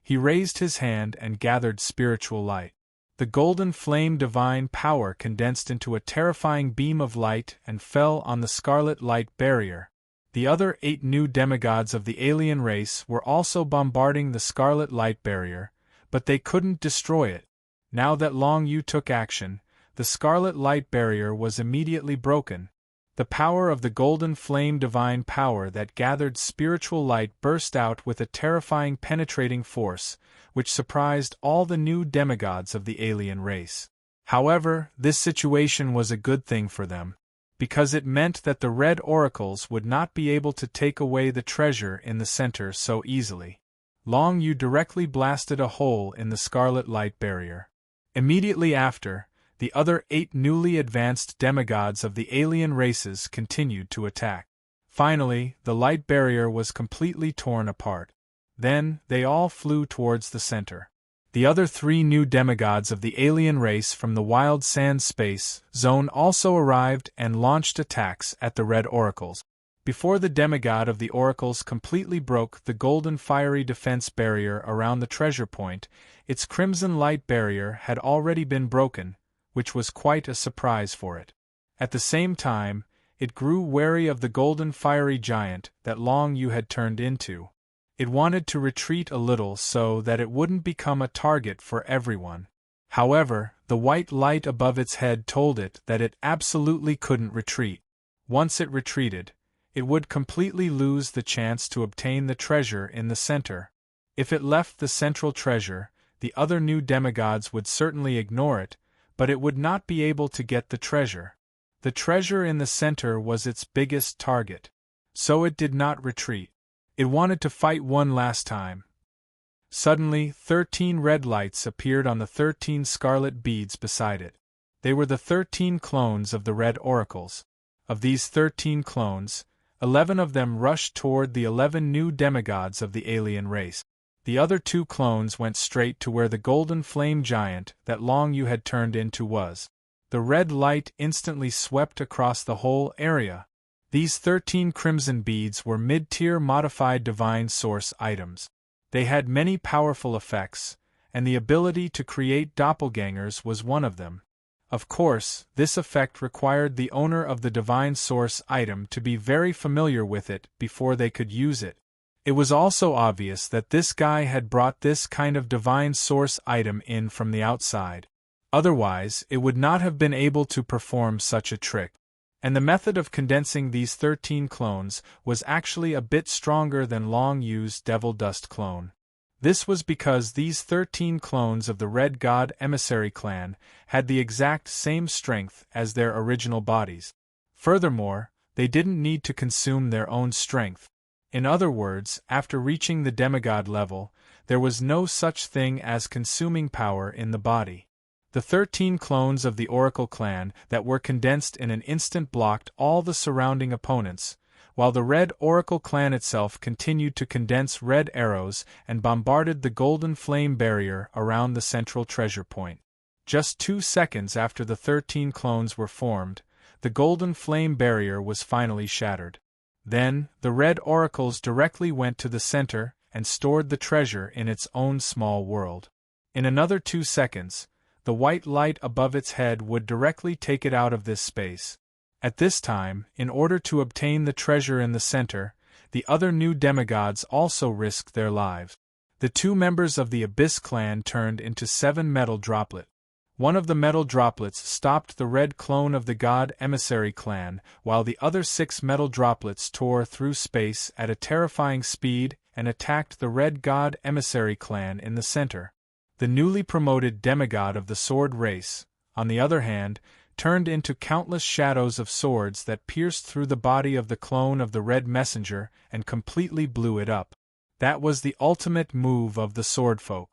He raised his hand and gathered spiritual light. The golden flame divine power condensed into a terrifying beam of light and fell on the scarlet light barrier. The other 8 new demigods of the alien race were also bombarding the scarlet light barrier, but they couldn't destroy it. Now that Long Yu took action, the scarlet light barrier was immediately broken. The power of the golden flame divine power that gathered spiritual light burst out with a terrifying penetrating force, which surprised all the new demigods of the alien race. However, this situation was a good thing for them, because it meant that the red oracles would not be able to take away the treasure in the center so easily. Long Yu directly blasted a hole in the scarlet light barrier. Immediately after, the other 8 newly advanced demigods of the alien races continued to attack. Finally, the light barrier was completely torn apart. Then, they all flew towards the center. The other 3 new demigods of the alien race from the wild sand space zone also arrived and launched attacks at the red oracles. Before the demigod of the oracles completely broke the golden fiery defense barrier around the treasure point, its crimson light barrier had already been broken, which was quite a surprise for it. At the same time, it grew wary of the golden fiery giant that Long Yu had turned into. It wanted to retreat a little so that it wouldn't become a target for everyone. However, the white light above its head told it that it absolutely couldn't retreat. Once it retreated, it would completely lose the chance to obtain the treasure in the center. If it left the central treasure, the other new demigods would certainly ignore it, but it would not be able to get the treasure. The treasure in the center was its biggest target. So it did not retreat. It wanted to fight one last time. Suddenly, 13 red lights appeared on the 13 scarlet beads beside it. They were the 13 clones of the red oracles. Of these 13 clones, 11 of them rushed toward the 11 new demigods of the alien race. The other 2 clones went straight to where the golden flame giant that Long Yu had turned into was. The red light instantly swept across the whole area. These 13 crimson beads were mid-tier modified divine source items. They had many powerful effects, and the ability to create doppelgangers was one of them. Of course, this effect required the owner of the divine source item to be very familiar with it before they could use it. It was also obvious that this guy had brought this kind of divine source item in from the outside. Otherwise, it would not have been able to perform such a trick. And the method of condensing these 13 clones was actually a bit stronger than Long Yu's Devil Dust clone. This was because these 13 clones of the Red God Emissary clan had the exact same strength as their original bodies. Furthermore, they didn't need to consume their own strength. In other words, after reaching the demigod level, there was no such thing as consuming power in the body. The 13 clones of the Oracle clan that were condensed in an instant blocked all the surrounding opponents, while the Red Oracle clan itself continued to condense red arrows and bombarded the golden flame barrier around the central treasure point. Just 2 seconds after the 13 clones were formed, the golden flame barrier was finally shattered. Then, the Red Oracles directly went to the center and stored the treasure in its own small world. In another 2 seconds, the white light above its head would directly take it out of this space. At this time, in order to obtain the treasure in the center, the other new demigods also risked their lives. The 2 members of the Abyss clan turned into 7 metal droplets. One of the metal droplets stopped the red clone of the God Emissary clan, while the other 6 metal droplets tore through space at a terrifying speed and attacked the red God Emissary clan in the center. The newly promoted demigod of the sword race, on the other hand, turned into countless shadows of swords that pierced through the body of the clone of the Red Messenger and completely blew it up. That was the ultimate move of the swordfolk.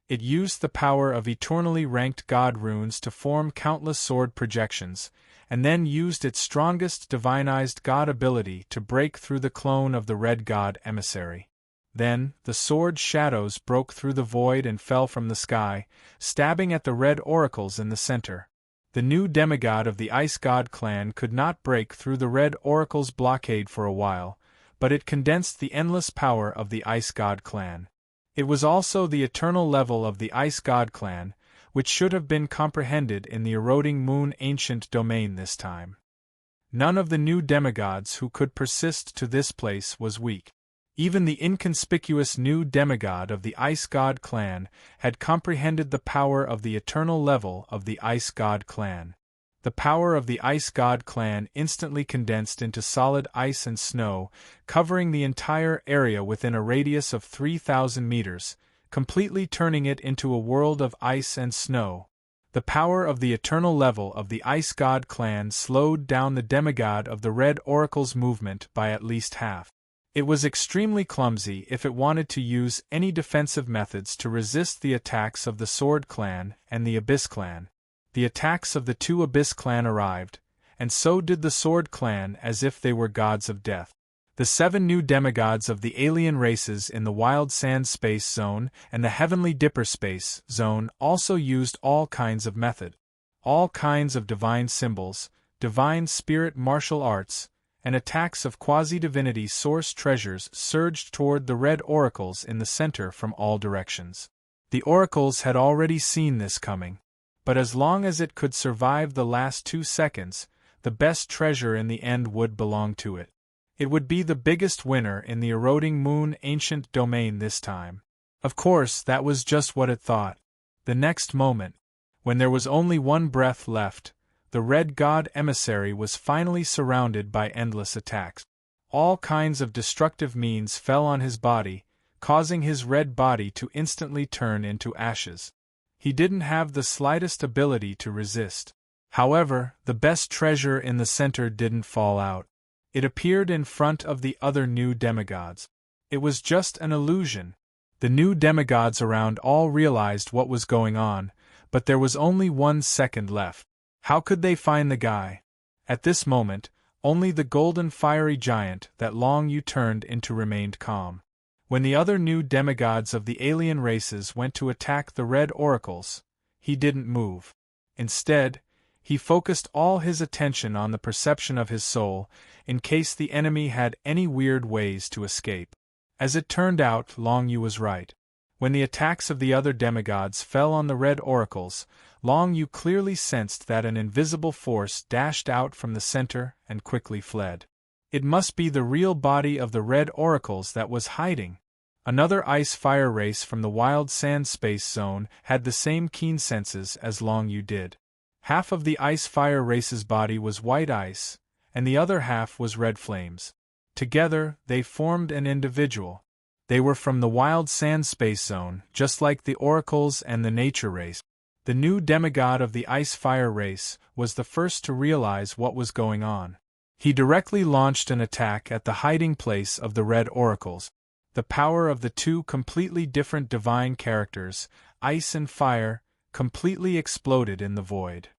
It used the power of eternally ranked god runes to form countless sword projections, and then used its strongest divinized god ability to break through the clone of the Red God Emissary. Then, the sword shadows broke through the void and fell from the sky, stabbing at the red oracles in the center. The new demigod of the Ice God clan could not break through the red oracle's blockade for a while, but it condensed the endless power of the Ice God clan. It was also the eternal level of the Ice God clan, which should have been comprehended in the eroding moon ancient domain this time. None of the new demigods who could persist to this place was weak. Even the inconspicuous new demigod of the Ice God clan had comprehended the power of the eternal level of the Ice God clan. The power of the Ice God clan instantly condensed into solid ice and snow, covering the entire area within a radius of 3,000 meters, completely turning it into a world of ice and snow. The power of the eternal level of the Ice God clan slowed down the demigod of the Red Oracle's movement by at least half. It was extremely clumsy if it wanted to use any defensive methods to resist the attacks of the Sword Clan and the Abyss Clan. The attacks of the two Abyss Clan arrived, and so did the Sword Clan as if they were gods of death. The 7 new demigods of the alien races in the Wild Sand Space Zone and the Heavenly Dipper Space Zone also used all kinds of method. All kinds of divine symbols, divine spirit martial arts, and attacks of quasi-divinity source treasures surged toward the Red Oracles in the center from all directions. The Oracles had already seen this coming, but as long as it could survive the last 2 seconds, the best treasure in the end would belong to it. It would be the biggest winner in the eroding moon ancient domain this time. Of course, that was just what it thought. The next moment, when there was only one breath left, the Red God emissary was finally surrounded by endless attacks. All kinds of destructive means fell on his body, causing his red body to instantly turn into ashes. He didn't have the slightest ability to resist. However, the best treasure in the center didn't fall out. It appeared in front of the other new demigods. It was just an illusion. The new demigods around all realized what was going on, but there was only 1 second left. How could they find the guy? At this moment, only the golden fiery giant that Long Yu turned into remained calm. When the other new demigods of the alien races went to attack the Red Oracles, he didn't move. Instead, he focused all his attention on the perception of his soul, in case the enemy had any weird ways to escape. As it turned out, Long Yu was right. When the attacks of the other demigods fell on the Red Oracles, Long Yu clearly sensed that an invisible force dashed out from the center and quickly fled. It must be the real body of the Red Oracles that was hiding. Another ice-fire race from the Wild Sand Space Zone had the same keen senses as Long Yu did. Half of the ice-fire race's body was white ice, and the other half was red flames. Together, they formed an individual. They were from the Wild Sand Space Zone, just like the Oracles and the Nature race. The new demigod of the ice-fire race was the first to realize what was going on. He directly launched an attack at the hiding place of the Red Oracles. The power of the two completely different divine characters, ice and fire, completely exploded in the void.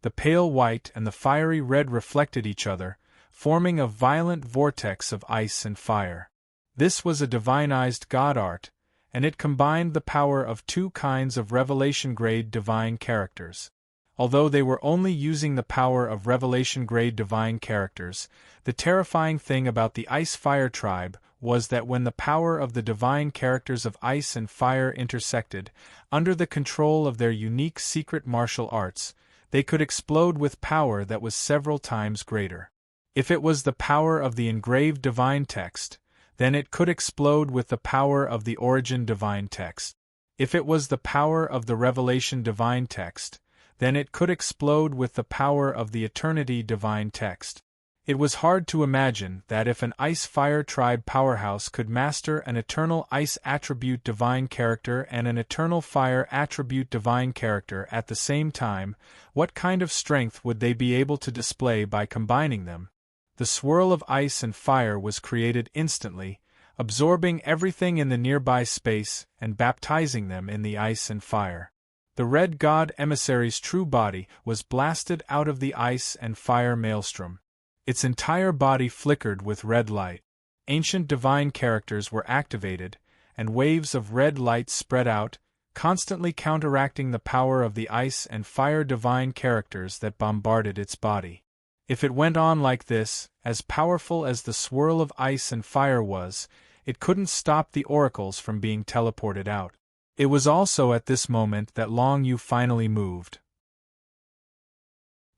The pale white and the fiery red reflected each other, forming a violent vortex of ice and fire. This was a divinized god art, and it combined the power of 2 kinds of revelation-grade divine characters. Although they were only using the power of revelation-grade divine characters, the terrifying thing about the Ice-Fire tribe was that when the power of the divine characters of ice and fire intersected, under the control of their unique secret martial arts, they could explode with power that was several times greater. If it was the power of the engraved divine text, then it could explode with the power of the origin divine text. If it was the power of the revelation divine text, then it could explode with the power of the eternity divine text. It was hard to imagine that if an ice-fire tribe powerhouse could master an eternal ice attribute divine character and an eternal fire attribute divine character at the same time, what kind of strength would they be able to display by combining them? The swirl of ice and fire was created instantly, absorbing everything in the nearby space and baptizing them in the ice and fire. The Red God emissary's true body was blasted out of the ice and fire maelstrom. Its entire body flickered with red light. Ancient divine characters were activated, and waves of red light spread out, constantly counteracting the power of the ice and fire divine characters that bombarded its body. If it went on like this, as powerful as the swirl of ice and fire was, it couldn't stop the oracles from being teleported out. It was also at this moment that Long Yu finally moved.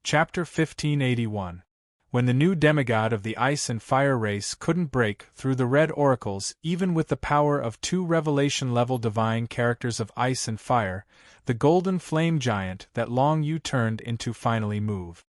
Chapter 1581. When the new demigod of the ice and fire race couldn't break through the red oracles even with the power of 2 revelation-level divine characters of ice and fire, the golden flame giant that Long Yu turned into finally moved.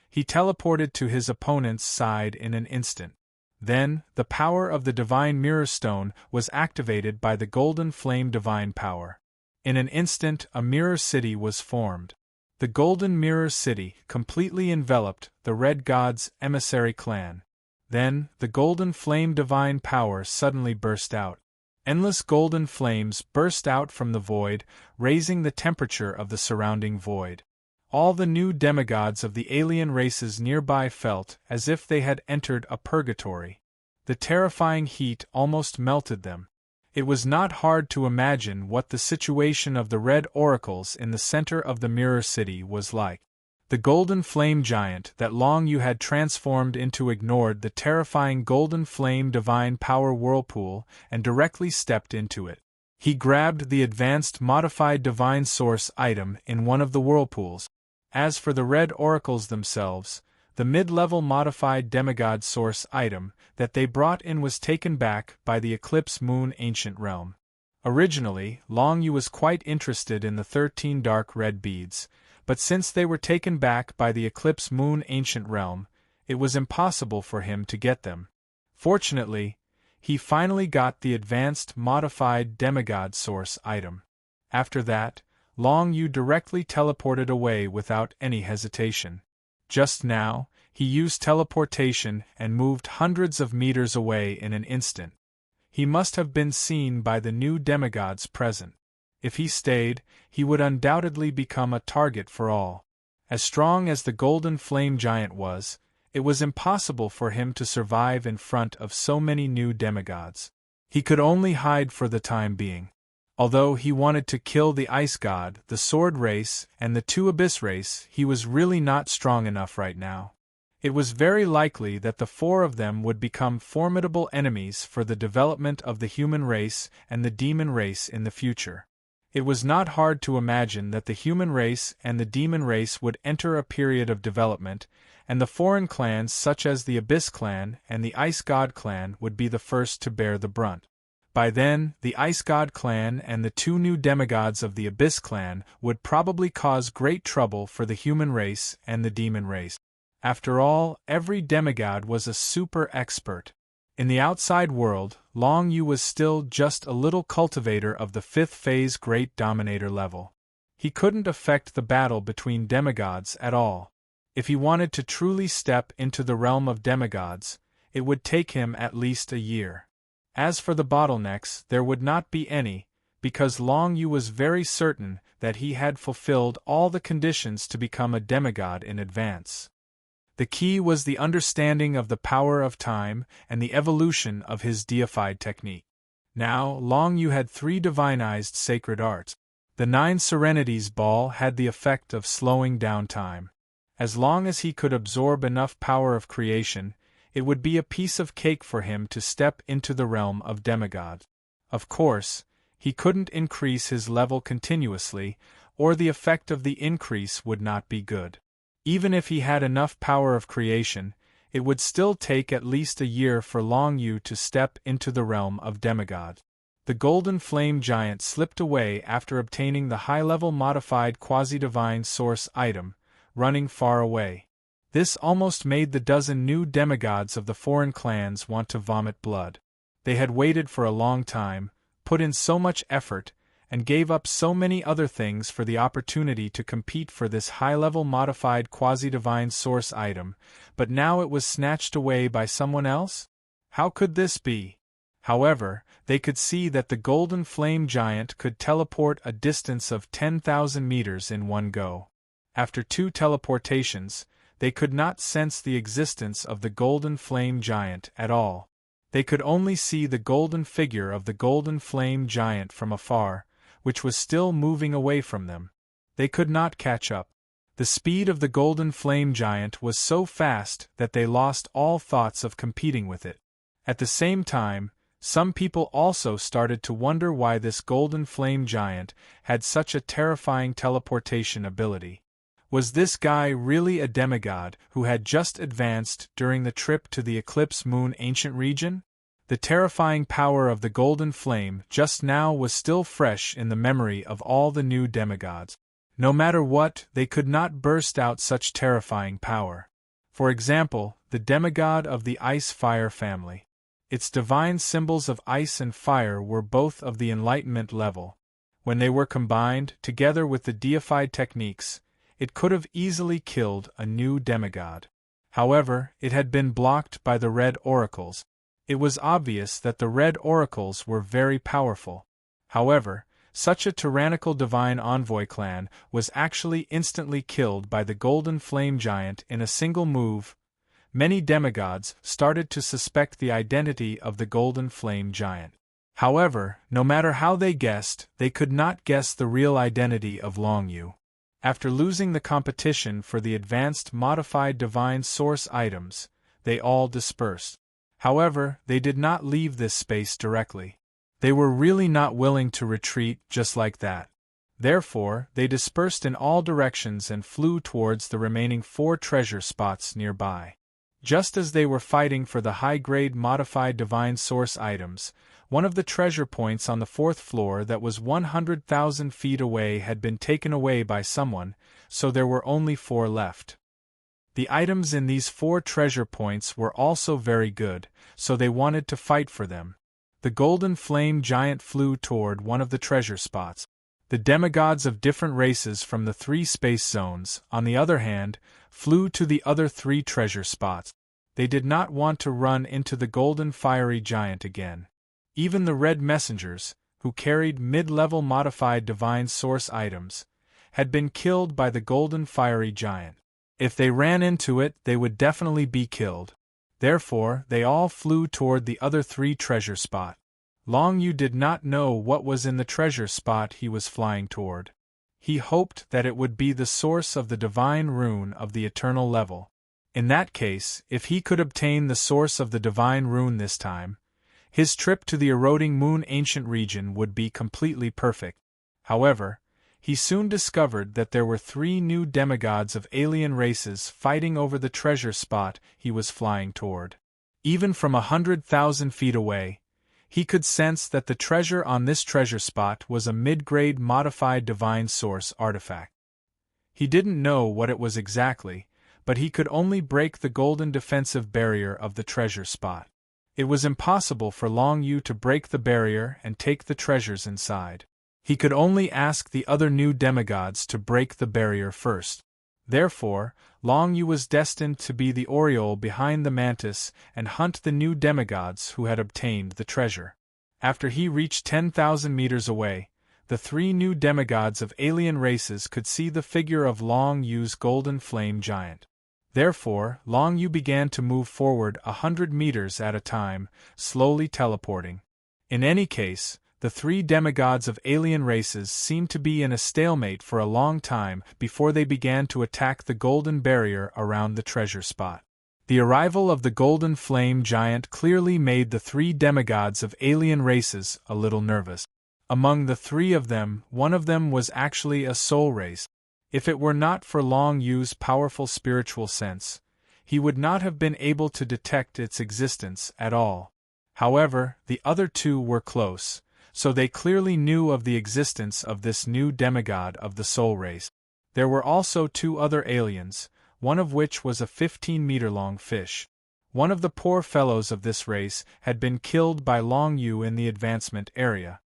He teleported to his opponent's side in an instant. Then, the power of the divine mirror stone was activated by the golden flame divine power. In an instant, a mirror city was formed. The Golden Mirror City completely enveloped the Red God's emissary clan. Then, the golden flame divine power suddenly burst out. Endless golden flames burst out from the void, raising the temperature of the surrounding void. All the new demigods of the alien races nearby felt as if they had entered a purgatory. The terrifying heat almost melted them. It was not hard to imagine what the situation of the red oracles in the center of the Mirror City was like. The golden flame giant that Long Yu had transformed into ignored the terrifying golden flame divine power whirlpool and directly stepped into it. He grabbed the advanced modified divine source item in one of the whirlpools. As for the red oracles themselves, the mid-level modified demigod source item that they brought in was taken back by the Eclipse Moon Ancient Realm. Originally, Long Yu was quite interested in the 13 dark red beads, but since they were taken back by the Eclipse Moon Ancient Realm, it was impossible for him to get them. Fortunately, he finally got the advanced modified demigod source item. After that, Long Yu directly teleported away without any hesitation. Just now, he used teleportation and moved hundreds of meters away in an instant. He must have been seen by the new demigods present. If he stayed, he would undoubtedly become a target for all. As strong as the golden flame giant was, it was impossible for him to survive in front of so many new demigods. He could only hide for the time being. Although he wanted to kill the Ice God, the Sword Race, and the 2 Abyss Race, he was really not strong enough right now. It was very likely that the 4 of them would become formidable enemies for the development of the human race and the demon race in the future. It was not hard to imagine that the human race and the demon race would enter a period of development, and the foreign clans such as the Abyss Clan and the Ice God Clan would be the first to bear the brunt. By then, the Ice God Clan and the 2 new demigods of the Abyss Clan would probably cause great trouble for the human race and the demon race. After all, every demigod was a super expert. In the outside world, Long Yu was still just a little cultivator of the 5th phase Great Dominator level. He couldn't affect the battle between demigods at all. If he wanted to truly step into the realm of demigods, it would take him at least a year. As for the bottlenecks, there would not be any, because Long Yu was very certain that he had fulfilled all the conditions to become a demigod in advance. The key was the understanding of the power of time and the evolution of his deified technique. Now, Long Yu had 3 divinized sacred arts. The 9 Serenities ball had the effect of slowing down time. As long as he could absorb enough power of creation, it would be a piece of cake for him to step into the realm of demigods. Of course, he couldn't increase his level continuously, or the effect of the increase would not be good. Even if he had enough power of creation, it would still take at least a year for Long Yu to step into the realm of demigods. The golden flame giant slipped away after obtaining the high-level modified quasi-divine source item, running far away. This almost made the dozen new demigods of the foreign clans want to vomit blood. They had waited for a long time, put in so much effort, and gave up so many other things for the opportunity to compete for this high-level modified quasi-divine source item, but now it was snatched away by someone else? How could this be? However, they could see that the golden flame giant could teleport a distance of 10,000 meters in one go. After 2 teleportations, they could not sense the existence of the golden flame giant at all. They could only see the golden figure of the golden flame giant from afar, which was still moving away from them. They could not catch up. The speed of the golden flame giant was so fast that they lost all thoughts of competing with it. At the same time, some people also started to wonder why this golden flame giant had such a terrifying teleportation ability. Was this guy really a demigod who had just advanced during the trip to the Eclipse Moon ancient region? The terrifying power of the golden flame just now was still fresh in the memory of all the new demigods. No matter what, they could not burst out such terrifying power. For example, the demigod of the ice-fire family. Its divine symbols of ice and fire were both of the enlightenment level. When they were combined, together with the deified techniques, it could have easily killed a new demigod. However, it had been blocked by the red oracles. It was obvious that the red oracles were very powerful. However, such a tyrannical divine envoy clan was actually instantly killed by the golden flame giant in a single move. Many demigods started to suspect the identity of the golden flame giant. However, no matter how they guessed, they could not guess the real identity of Long Yu. After losing the competition for the advanced modified divine source items, they all dispersed. However, they did not leave this space directly. They were really not willing to retreat just like that. Therefore, they dispersed in all directions and flew towards the remaining 4 treasure spots nearby. Just as they were fighting for the high-grade modified divine source items, one of the treasure points on the 4th floor that was 100,000 feet away had been taken away by someone, so there were only 4 left. The items in these 4 treasure points were also very good, so they wanted to fight for them. The golden flame giant flew toward one of the treasure spots. The demigods of different races from the 3 space zones, on the other hand, flew to the other 3 treasure spots. They did not want to run into the golden fiery giant again. Even the red messengers, who carried mid-level modified divine source items, had been killed by the golden fiery giant. If they ran into it, they would definitely be killed. Therefore, they all flew toward the other 3 treasure spot. Long Yu did not know what was in the treasure spot he was flying toward. He hoped that it would be the source of the divine rune of the eternal level. In that case, if he could obtain the source of the divine rune this time, his trip to the eroding moon ancient region would be completely perfect. However, he soon discovered that there were 3 new demigods of alien races fighting over the treasure spot he was flying toward. Even from 100,000 feet away, he could sense that the treasure on this treasure spot was a mid-grade modified divine source artifact. He didn't know what it was exactly, but he could only break the golden defensive barrier of the treasure spot. It was impossible for Long Yu to break the barrier and take the treasures inside. He could only ask the other new demigods to break the barrier first. Therefore, Long Yu was destined to be the Oriole behind the mantis and hunt the new demigods who had obtained the treasure. After he reached 10,000 meters away, the 3 new demigods of alien races could see the figure of Long Yu's golden flame giant. Therefore, Long Yu began to move forward 100 meters at a time, slowly teleporting. In any case, the 3 demigods of alien races seemed to be in a stalemate for a long time before they began to attack the golden barrier around the treasure spot. The arrival of the golden flame giant clearly made the 3 demigods of alien races a little nervous. Among the 3 of them, one of them was actually a soul race. If it were not for Long Yu's powerful spiritual sense, he would not have been able to detect its existence at all. However, the other 2 were close, so they clearly knew of the existence of this new demigod of the soul race. There were also 2 other aliens, one of which was a 15-meter-long fish. One of the poor fellows of this race had been killed by Long Yu in the advancement area.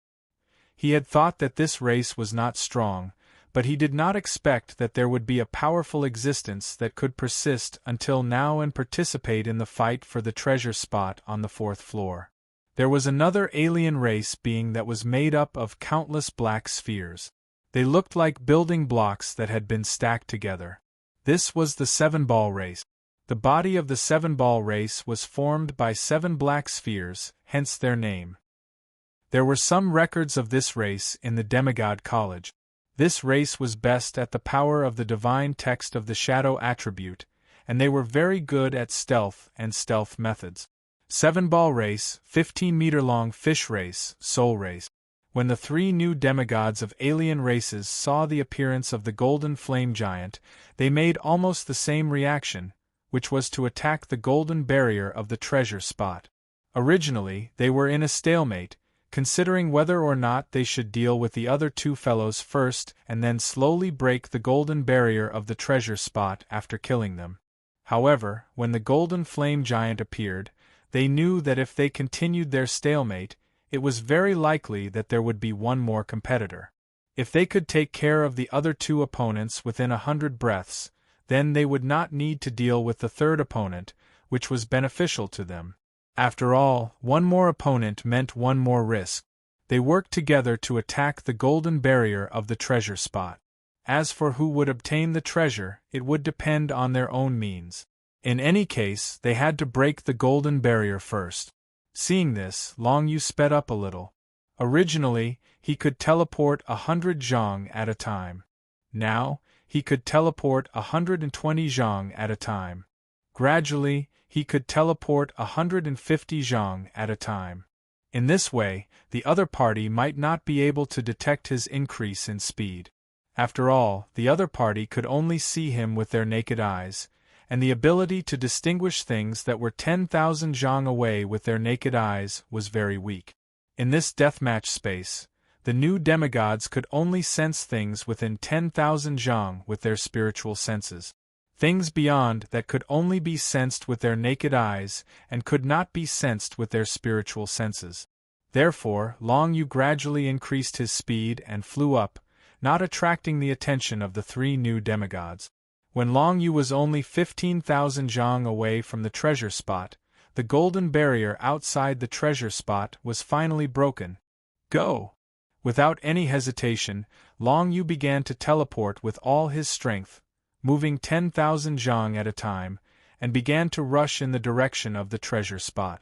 He had thought that this race was not strong, but he did not expect that there would be a powerful existence that could persist until now and participate in the fight for the treasure spot on the 4th floor. There was another alien race being that was made up of countless black spheres. They looked like building blocks that had been stacked together. This was the 7-ball race. The body of the 7-ball race was formed by 7 black spheres, hence their name. There were some records of this race in the Demigod College. This race was best at the power of the divine text of the shadow attribute, and they were very good at stealth and stealth methods. 7-ball race, 15-meter-long fish race, soul race. When the three new demigods of alien races saw the appearance of the golden flame giant, they made almost the same reaction, which was to attack the golden barrier of the treasure spot. Originally, they were in a stalemate, considering whether or not they should deal with the other two fellows first and then slowly break the golden barrier of the treasure spot after killing them. However, when the golden flame giant appeared, they knew that if they continued their stalemate, it was very likely that there would be one more competitor. If they could take care of the other two opponents within 100 breaths, then they would not need to deal with the third opponent, which was beneficial to them. After all, one more opponent meant one more risk. They worked together to attack the golden barrier of the treasure spot. As for who would obtain the treasure, it would depend on their own means. In any case, they had to break the golden barrier first. Seeing this, Long Yu sped up a little. Originally, he could teleport 100 zhang at a time. Now, he could teleport 120 zhang at a time. Gradually, he could teleport 150 zhang at a time. In this way, the other party might not be able to detect his increase in speed. After all, the other party could only see him with their naked eyes, and the ability to distinguish things that were 10,000 zhang away with their naked eyes was very weak. In this deathmatch space, the new demigods could only sense things within 10,000 zhang with their spiritual senses. Things beyond that could only be sensed with their naked eyes and could not be sensed with their spiritual senses. Therefore, Long Yu gradually increased his speed and flew up, not attracting the attention of the three new demigods. When Long Yu was only 15,000 zhang away from the treasure spot, the golden barrier outside the treasure spot was finally broken. Go! Without any hesitation, Long Yu began to teleport with all his strength, moving 10,000 zhang at a time, and began to rush in the direction of the treasure spot.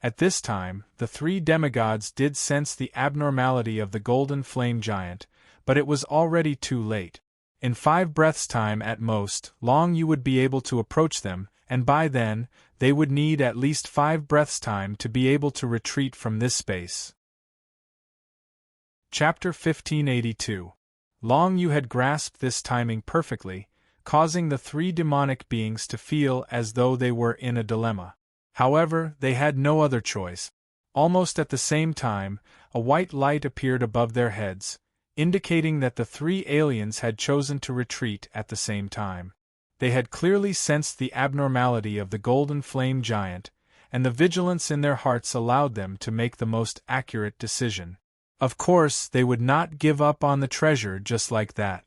At this time, the three demigods did sense the abnormality of the golden flame giant, but it was already too late. In 5 breaths' time at most, Long Yu would be able to approach them, and by then, they would need at least 5 breaths' time to be able to retreat from this space. Chapter 1582. Long Yu had grasped this timing perfectly, causing the three demonic beings to feel as though they were in a dilemma. However, they had no other choice. Almost at the same time, a white light appeared above their heads, indicating that the three aliens had chosen to retreat at the same time. They had clearly sensed the abnormality of the golden flame giant, and the vigilance in their hearts allowed them to make the most accurate decision. Of course, they would not give up on the treasure just like that.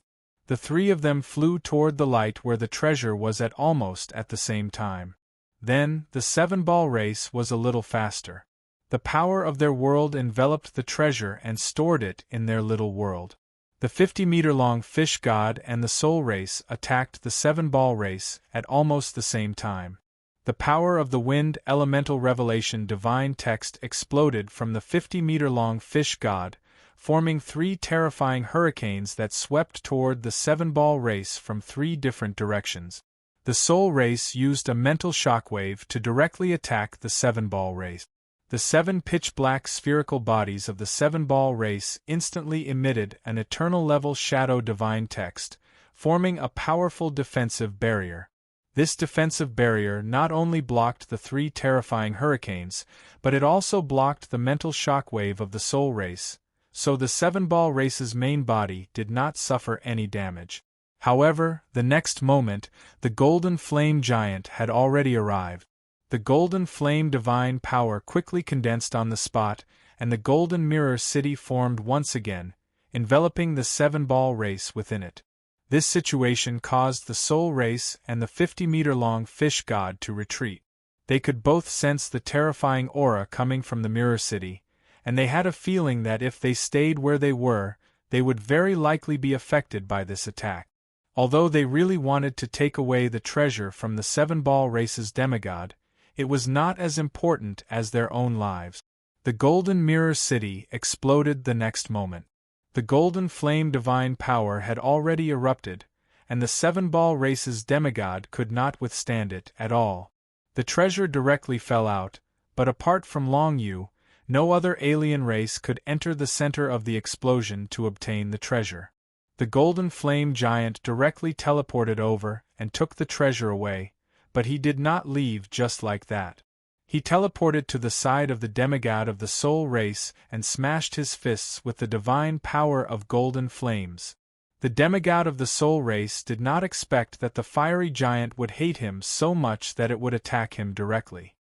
The three of them flew toward the light where the treasure was at almost at the same time. Then, the 7-ball race was a little faster. The power of their world enveloped the treasure and stored it in their little world. The 50-meter-long fish god and the soul race attacked the 7-ball race at almost the same time. The power of the wind elemental revelation divine text exploded from the 50-meter-long fish god, forming 3 terrifying hurricanes that swept toward the 7-ball race from 3 different directions. The soul race used a mental shockwave to directly attack the 7-ball race. The 7 pitch-black spherical bodies of the 7-ball race instantly emitted an eternal-level shadow divine text, forming a powerful defensive barrier. This defensive barrier not only blocked the 3 terrifying hurricanes, but it also blocked the mental shockwave of the soul race, so the 7-ball race's main body did not suffer any damage. However, the next moment, the golden flame giant had already arrived. The golden flame divine power quickly condensed on the spot, and the golden mirror city formed once again, enveloping the 7-ball race within it. This situation caused the soul race and the 50-meter-long fish god to retreat. They could both sense the terrifying aura coming from the mirror city, and they had a feeling that if they stayed where they were, they would very likely be affected by this attack. Although they really wanted to take away the treasure from the 7-ball race's demigod, it was not as important as their own lives. The golden mirror city exploded the next moment. The golden flame divine power had already erupted, and the 7-ball race's demigod could not withstand it at all. The treasure directly fell out, but apart from Long Yu, No other alien race could enter the center of the explosion to obtain the treasure. The golden flame giant directly teleported over and took the treasure away, but he did not leave just like that. He teleported to the side of the demigod of the soul race and smashed his fists with the divine power of golden flames. The demigod of the soul race did not expect that the fiery giant would hate him so much that it would attack him directly.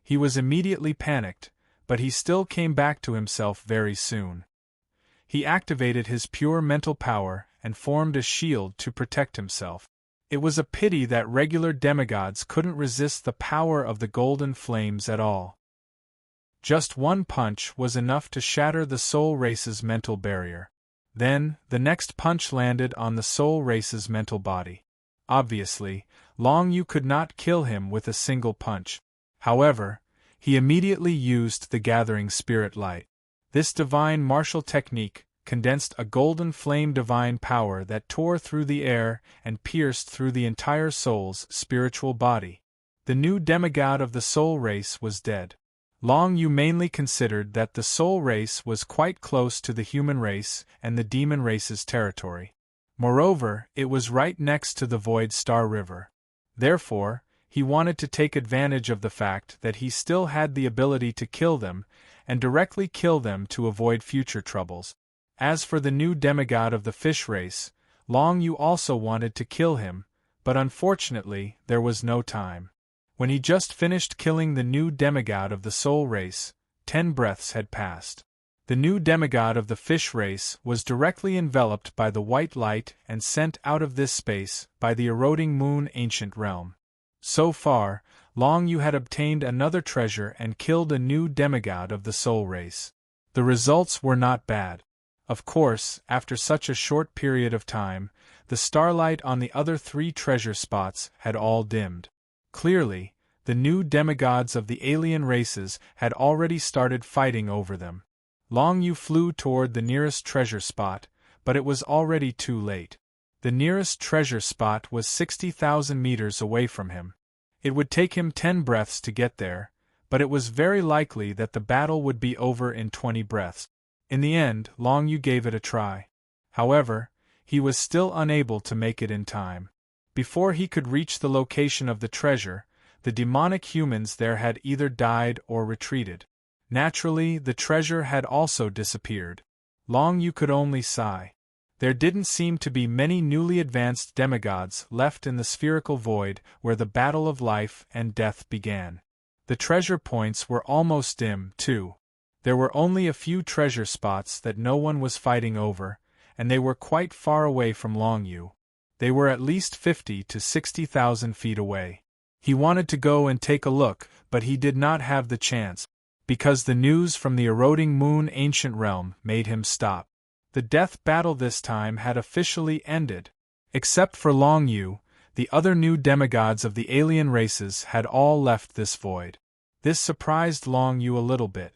He was immediately panicked, but he still came back to himself very soon. He activated his pure mental power and formed a shield to protect himself. It was a pity that regular demigods couldn't resist the power of the golden flames at all. Just one punch was enough to shatter the soul race's mental barrier. Then, the next punch landed on the soul race's mental body. Obviously, Long Yu could not kill him with a single punch. However, he immediately used the gathering spirit light. This divine martial technique condensed a golden flame divine power that tore through the air and pierced through the entire soul's spiritual body. The new demigod of the soul race was dead. Long Yu mainly considered that the soul race was quite close to the human race and the demon race's territory. Moreover, it was right next to the Void Star River. Therefore, he wanted to take advantage of the fact that he still had the ability to kill them and directly kill them to avoid future troubles. As for the new demigod of the fish race, Long Yu also wanted to kill him, but unfortunately there was no time. When he just finished killing the new demigod of the soul race, 10 breaths had passed. The new demigod of the fish race was directly enveloped by the white light and sent out of this space by the eroding moon ancient realm. So far, Long Yu had obtained another treasure and killed a new demigod of the soul race. The results were not bad. Of course, after such a short period of time, the starlight on the other 3 treasure spots had all dimmed. Clearly, the new demigods of the alien races had already started fighting over them. Long Yu flew toward the nearest treasure spot, but it was already too late. The nearest treasure spot was 60,000 meters away from him. It would take him 10 breaths to get there, but it was very likely that the battle would be over in 20 breaths. In the end, Long Yu gave it a try. However, he was still unable to make it in time. Before he could reach the location of the treasure, the demonic humans there had either died or retreated. Naturally, the treasure had also disappeared. Long Yu could only sigh. There didn't seem to be many newly advanced demigods left in the spherical void where the battle of life and death began. The treasure points were almost dim, too. There were only a few treasure spots that no one was fighting over, and they were quite far away from Long Yu. They were at least 50 to 60,000 feet away. He wanted to go and take a look, but he did not have the chance, because the news from the eroding moon ancient realm made him stop. The death battle this time had officially ended. Except for Long Yu, the other new demigods of the alien races had all left this void. This surprised Long Yu a little bit.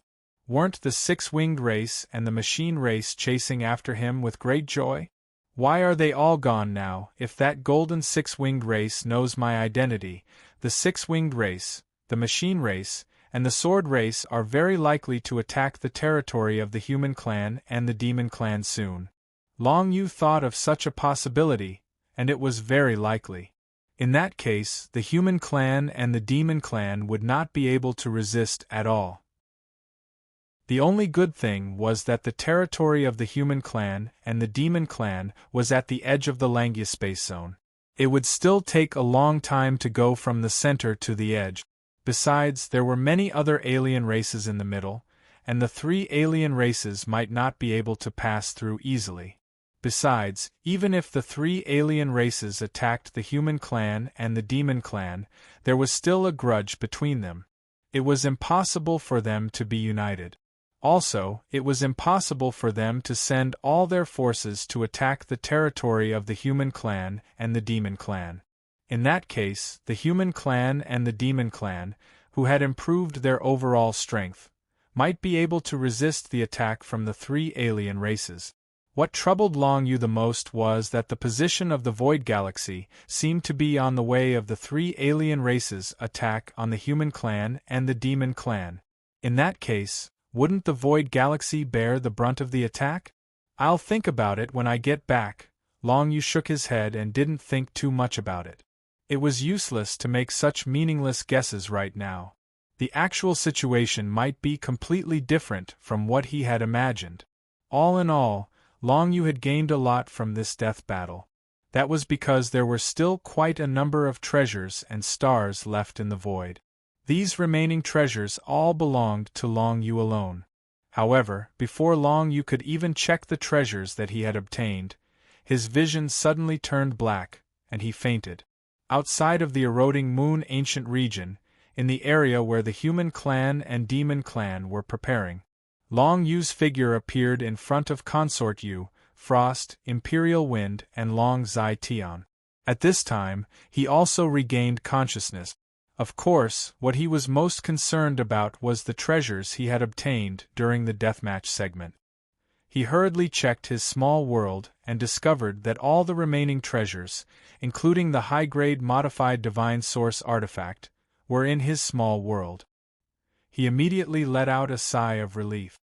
Weren't the 6-winged race and the machine race chasing after him with great joy? Why are they all gone now? If that golden 6-winged race knows my identity, the 6-winged race, the machine race, and the sword race are very likely to attack the territory of the human clan and the demon clan soon. Long Yu thought of such a possibility, and it was very likely. In that case, the human clan and the demon clan would not be able to resist at all. The only good thing was that the territory of the human clan and the demon clan was at the edge of the Langia space zone. It would still take a long time to go from the center to the edge. Besides, there were many other alien races in the middle, and the 3 alien races might not be able to pass through easily. Besides, even if the 3 alien races attacked the human clan and the demon clan, there was still a grudge between them. It was impossible for them to be united. Also, it was impossible for them to send all their forces to attack the territory of the human clan and the demon clan. In that case, the human clan and the demon clan, who had improved their overall strength, might be able to resist the attack from the 3 alien races. What troubled Long Yu the most was that the position of the Void Galaxy seemed to be on the way of the 3 alien races' attack on the human clan and the demon clan. In that case, Wouldn't the Void Galaxy bear the brunt of the attack? I'll think about it when I get back. Long Yu shook his head and didn't think too much about it. It was useless to make such meaningless guesses right now. The actual situation might be completely different from what he had imagined. All in all, Long Yu had gained a lot from this death battle. That was because there were still quite a number of treasures and stars left in the void. These remaining treasures all belonged to Long Yu alone. However, before Long Yu could even check the treasures that he had obtained, his vision suddenly turned black, and he fainted. Outside of the eroding moon ancient region, in the area where the human clan and demon clan were preparing, Long Yu's figure appeared in front of Consort Yu, Frost, Imperial Wind, and Long Zai Tian. At this time, he also regained consciousness. Of course, what he was most concerned about was the treasures he had obtained during the deathmatch segment. He hurriedly checked his small world and discovered that all the remaining treasures, including the high-grade modified divine source artifact, were in his small world. He immediately let out a sigh of relief.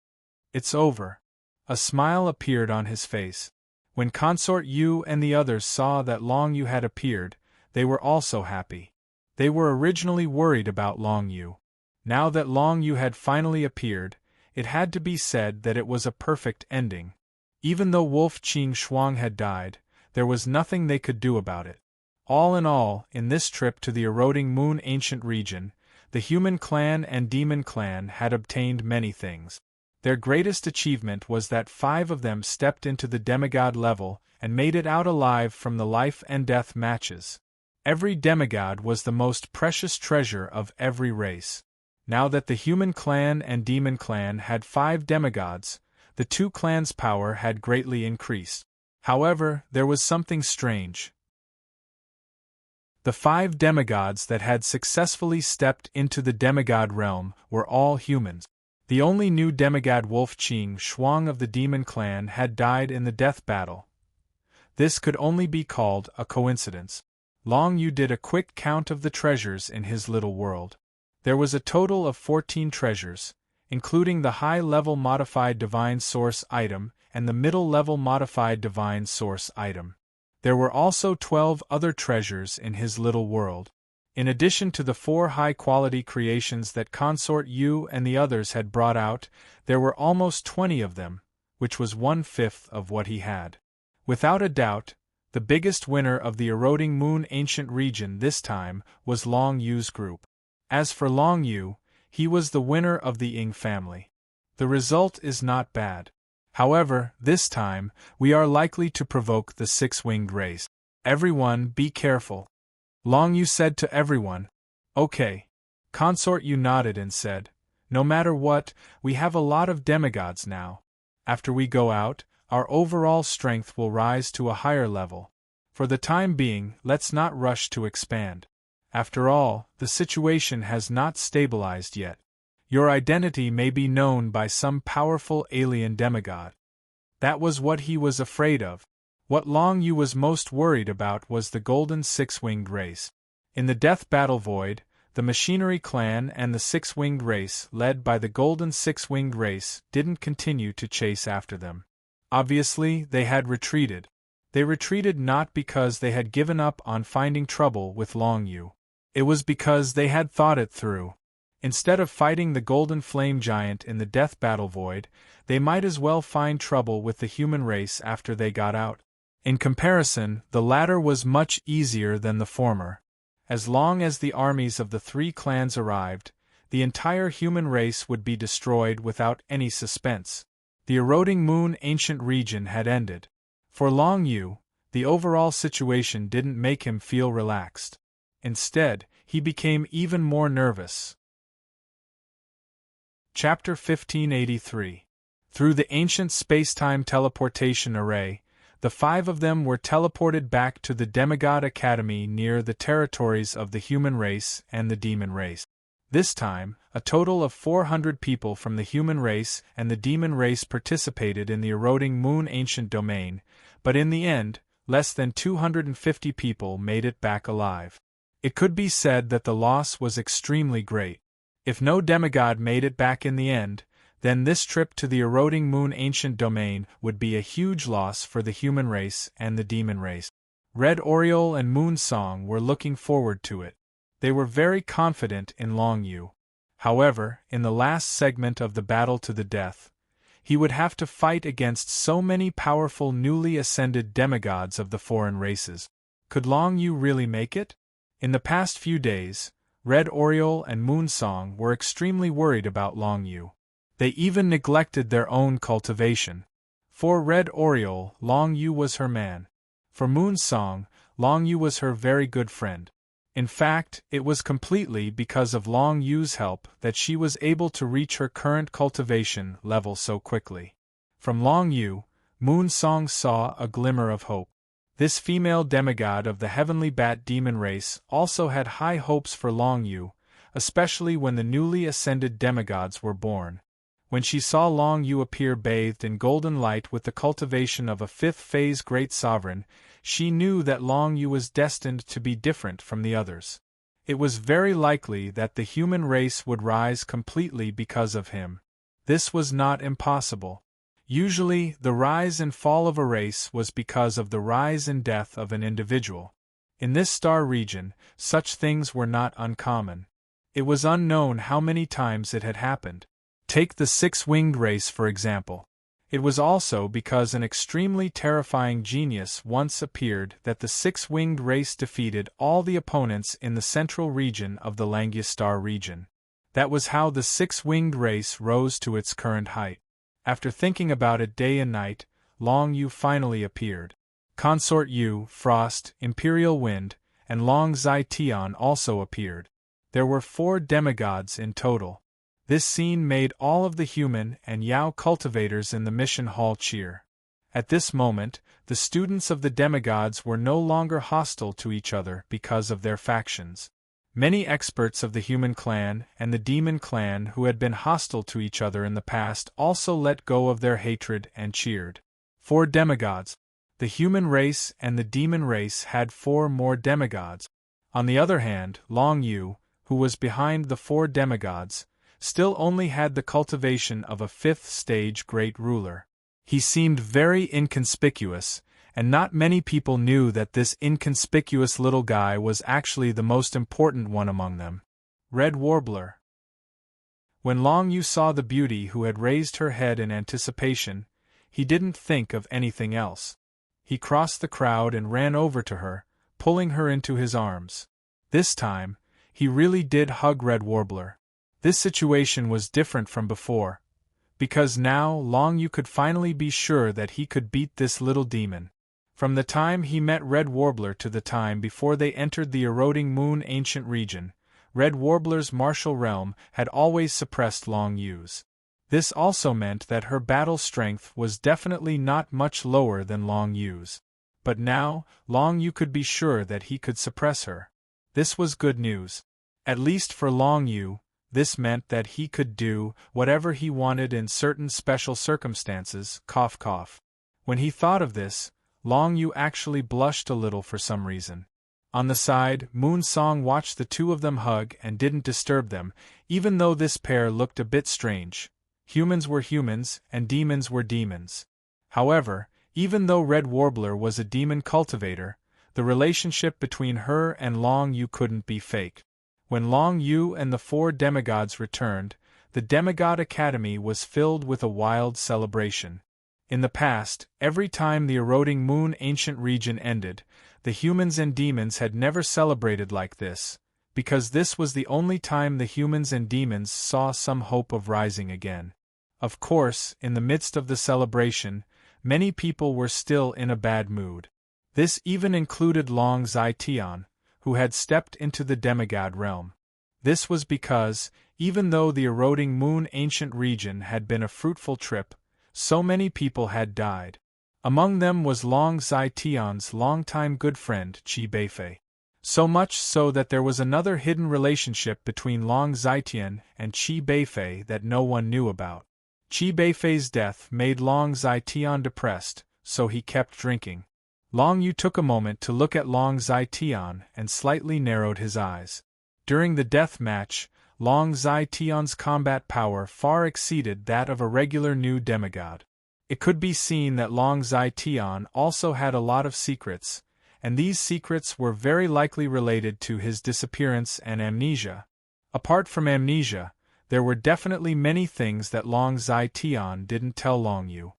It's over. A smile appeared on his face. When Consort Yu and the others saw that Long Yu had appeared, they were also happy. They were originally worried about Long Yu. Now that Long Yu had finally appeared, it had to be said that it was a perfect ending. Even though Wolf Qing Shuang had died, there was nothing they could do about it. All in all, in this trip to the eroding moon ancient region, the human clan and demon clan had obtained many things. Their greatest achievement was that 5 of them stepped into the demigod level and made it out alive from the life and death matches. Every demigod was the most precious treasure of every race. Now that the human clan and demon clan had 5 demigods, the 2 clans' power had greatly increased. However, there was something strange. The 5 demigods that had successfully stepped into the demigod realm were all humans. The only new demigod Wolf Qing Shuang of the demon clan had died in the death battle. This could only be called a coincidence. Long Yu did a quick count of the treasures in his little world. There was a total of 14 treasures, including the high-level modified divine source item and the middle-level modified divine source item. There were also 12 other treasures in his little world. In addition to the 4 high-quality creations that Consort Yu and the others had brought out, there were almost 20 of them, which was 1/5 of what he had. Without a doubt, the biggest winner of the eroding moon ancient region this time was Long Yu's group. As for Long Yu, he was the winner of the Ying family. The result is not bad. However, this time, we are likely to provoke the 6-winged race. Everyone be careful. Long Yu said to everyone. Okay. Consort Yu nodded and said, no matter what, we have a lot of demigods now. After we go out, our overall strength will rise to a higher level. For the time being, let's not rush to expand. After all, the situation has not stabilized yet. Your identity may be known by some powerful alien demigod. That was what he was afraid of. What Long Yu was most worried about was the golden 6-winged race. In the death battle void, the machinery clan and the 6-winged race led by the golden 6-winged race didn't continue to chase after them. Obviously, they had retreated. They retreated not because they had given up on finding trouble with Long Yu. It was because they had thought it through. Instead of fighting the golden flame giant in the death battle void, they might as well find trouble with the human race after they got out. In comparison, the latter was much easier than the former. As long as the armies of the 3 clans arrived, the entire human race would be destroyed without any suspense. The eroding moon ancient region had ended. For Long Yu, the overall situation didn't make him feel relaxed. Instead, he became even more nervous. Chapter 1583. Through the ancient space-time teleportation array, the 5 of them were teleported back to the Demigod Academy near the territories of the human race and the demon race. This time, a total of 400 people from the human race and the demon race participated in the eroding moon ancient domain, but in the end, less than 250 people made it back alive. It could be said that the loss was extremely great. If no demigod made it back in the end, then this trip to the eroding moon ancient domain would be a huge loss for the human race and the demon race. Red Oriole and Moon Song were looking forward to it. They were very confident in Long Yu. However, in the last segment of the battle to the death, he would have to fight against so many powerful newly ascended demigods of the foreign races. Could Long Yu really make it? In the past few days, Red Oriole and Moon Song were extremely worried about Long Yu. They even neglected their own cultivation. For Red Oriole, Long Yu was her man. For Moon Song, Long Yu was her very good friend. In fact, it was completely because of Long Yu's help that she was able to reach her current cultivation level so quickly. From Long Yu, Moon Song saw a glimmer of hope. This female demigod of the heavenly bat demon race also had high hopes for Long Yu, especially when the newly ascended demigods were born. When she saw Long Yu appear bathed in golden light with the cultivation of a fifth-phase great sovereign, she knew that Long Yu was destined to be different from the others. It was very likely that the human race would rise completely because of him. This was not impossible. Usually, the rise and fall of a race was because of the rise and death of an individual. In this star region, such things were not uncommon. It was unknown how many times it had happened. Take the six-winged race for example. It was also because an extremely terrifying genius once appeared that the six-winged race defeated all the opponents in the central region of the Langia star region. That was how the six-winged race rose to its current height. After thinking about it day and night, Long Yu finally appeared. Consort Yu, Frost, Imperial Wind, and Long Zai Tian also appeared. There were 4 demigods in total. This scene made all of the human and Yao cultivators in the mission hall cheer. At this moment, the students of the demigods were no longer hostile to each other because of their factions. Many experts of the human clan and the demon clan who had been hostile to each other in the past also let go of their hatred and cheered. 4 demigods. The human race and the demon race had 4 more demigods. On the other hand, Long Yu, who was behind the 4 demigods, still only had the cultivation of a 5th-stage great ruler. He seemed very inconspicuous, and not many people knew that this inconspicuous little guy was actually the most important one among them. Red Warbler. When Long Yu saw the beauty who had raised her head in anticipation, he didn't think of anything else. He crossed the crowd and ran over to her, pulling her into his arms. This time, he really did hug Red Warbler. This situation was different from before, because now Long Yu could finally be sure that he could beat this little demon. From the time he met Red Warbler to the time before they entered the eroding moon ancient region, Red Warbler's martial realm had always suppressed Long Yu's. This also meant that her battle strength was definitely not much lower than Long Yu's. But now, Long Yu could be sure that he could suppress her. This was good news. At least for Long Yu, this meant that he could do whatever he wanted in certain special circumstances, cough cough. When he thought of this, Long Yu actually blushed a little for some reason. On the side, Moon Song watched the two of them hug and didn't disturb them, even though this pair looked a bit strange. Humans were humans, and demons were demons. However, even though Red Warbler was a demon cultivator, the relationship between her and Long Yu couldn't be fake. When Long Yu and the 4 demigods returned, the Demigod Academy was filled with a wild celebration. In the past, every time the eroding moon ancient region ended, the humans and demons had never celebrated like this, because this was the only time the humans and demons saw some hope of rising again. Of course, in the midst of the celebration, many people were still in a bad mood. This even included Long Zai Tian, who had stepped into the demigod realm. This was because, even though the eroding moon ancient region had been a fruitful trip, so many people had died. Among them was Long Zai Tian's longtime good friend Qi Beifei. So much so that there was another hidden relationship between Long Zai Tian and Qi Beifei that no one knew about. Qi Beifei's death made Long Zai Tian depressed, so he kept drinking. Long Yu took a moment to look at Long Zai Tian and slightly narrowed his eyes. During the death match, Long Zai Tion's combat power far exceeded that of a regular new demigod. It could be seen that Long Zai Tian also had a lot of secrets, and these secrets were very likely related to his disappearance and amnesia. Apart from amnesia, there were definitely many things that Long Zai Tian didn't tell Long Yu.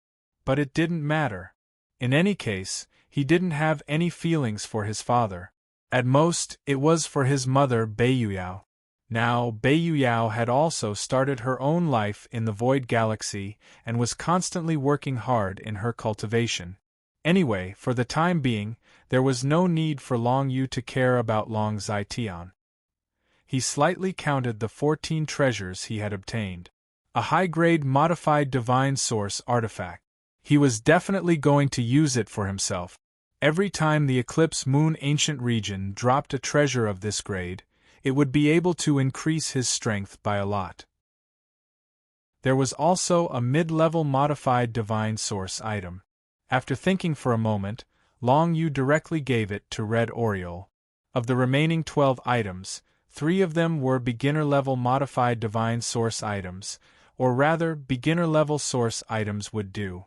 But it didn't matter. In any case, he didn't have any feelings for his father. At most, it was for his mother Beiyuyao. Now, Beiyuyao had also started her own life in the Void Galaxy and was constantly working hard in her cultivation. Anyway, for the time being, there was no need for Long Yu to care about Long Zai Tian. He slightly counted the 14 treasures he had obtained. A high-grade modified divine source artifact. He was definitely going to use it for himself. Every time the Eclipse Moon Ancient Region dropped a treasure of this grade, it would be able to increase his strength by a lot. There was also a mid-level modified divine source item. After thinking for a moment, Long Yu directly gave it to Red Oriole. Of the remaining 12 items, 3 of them were beginner-level modified divine source items, or rather, beginner-level source items would do.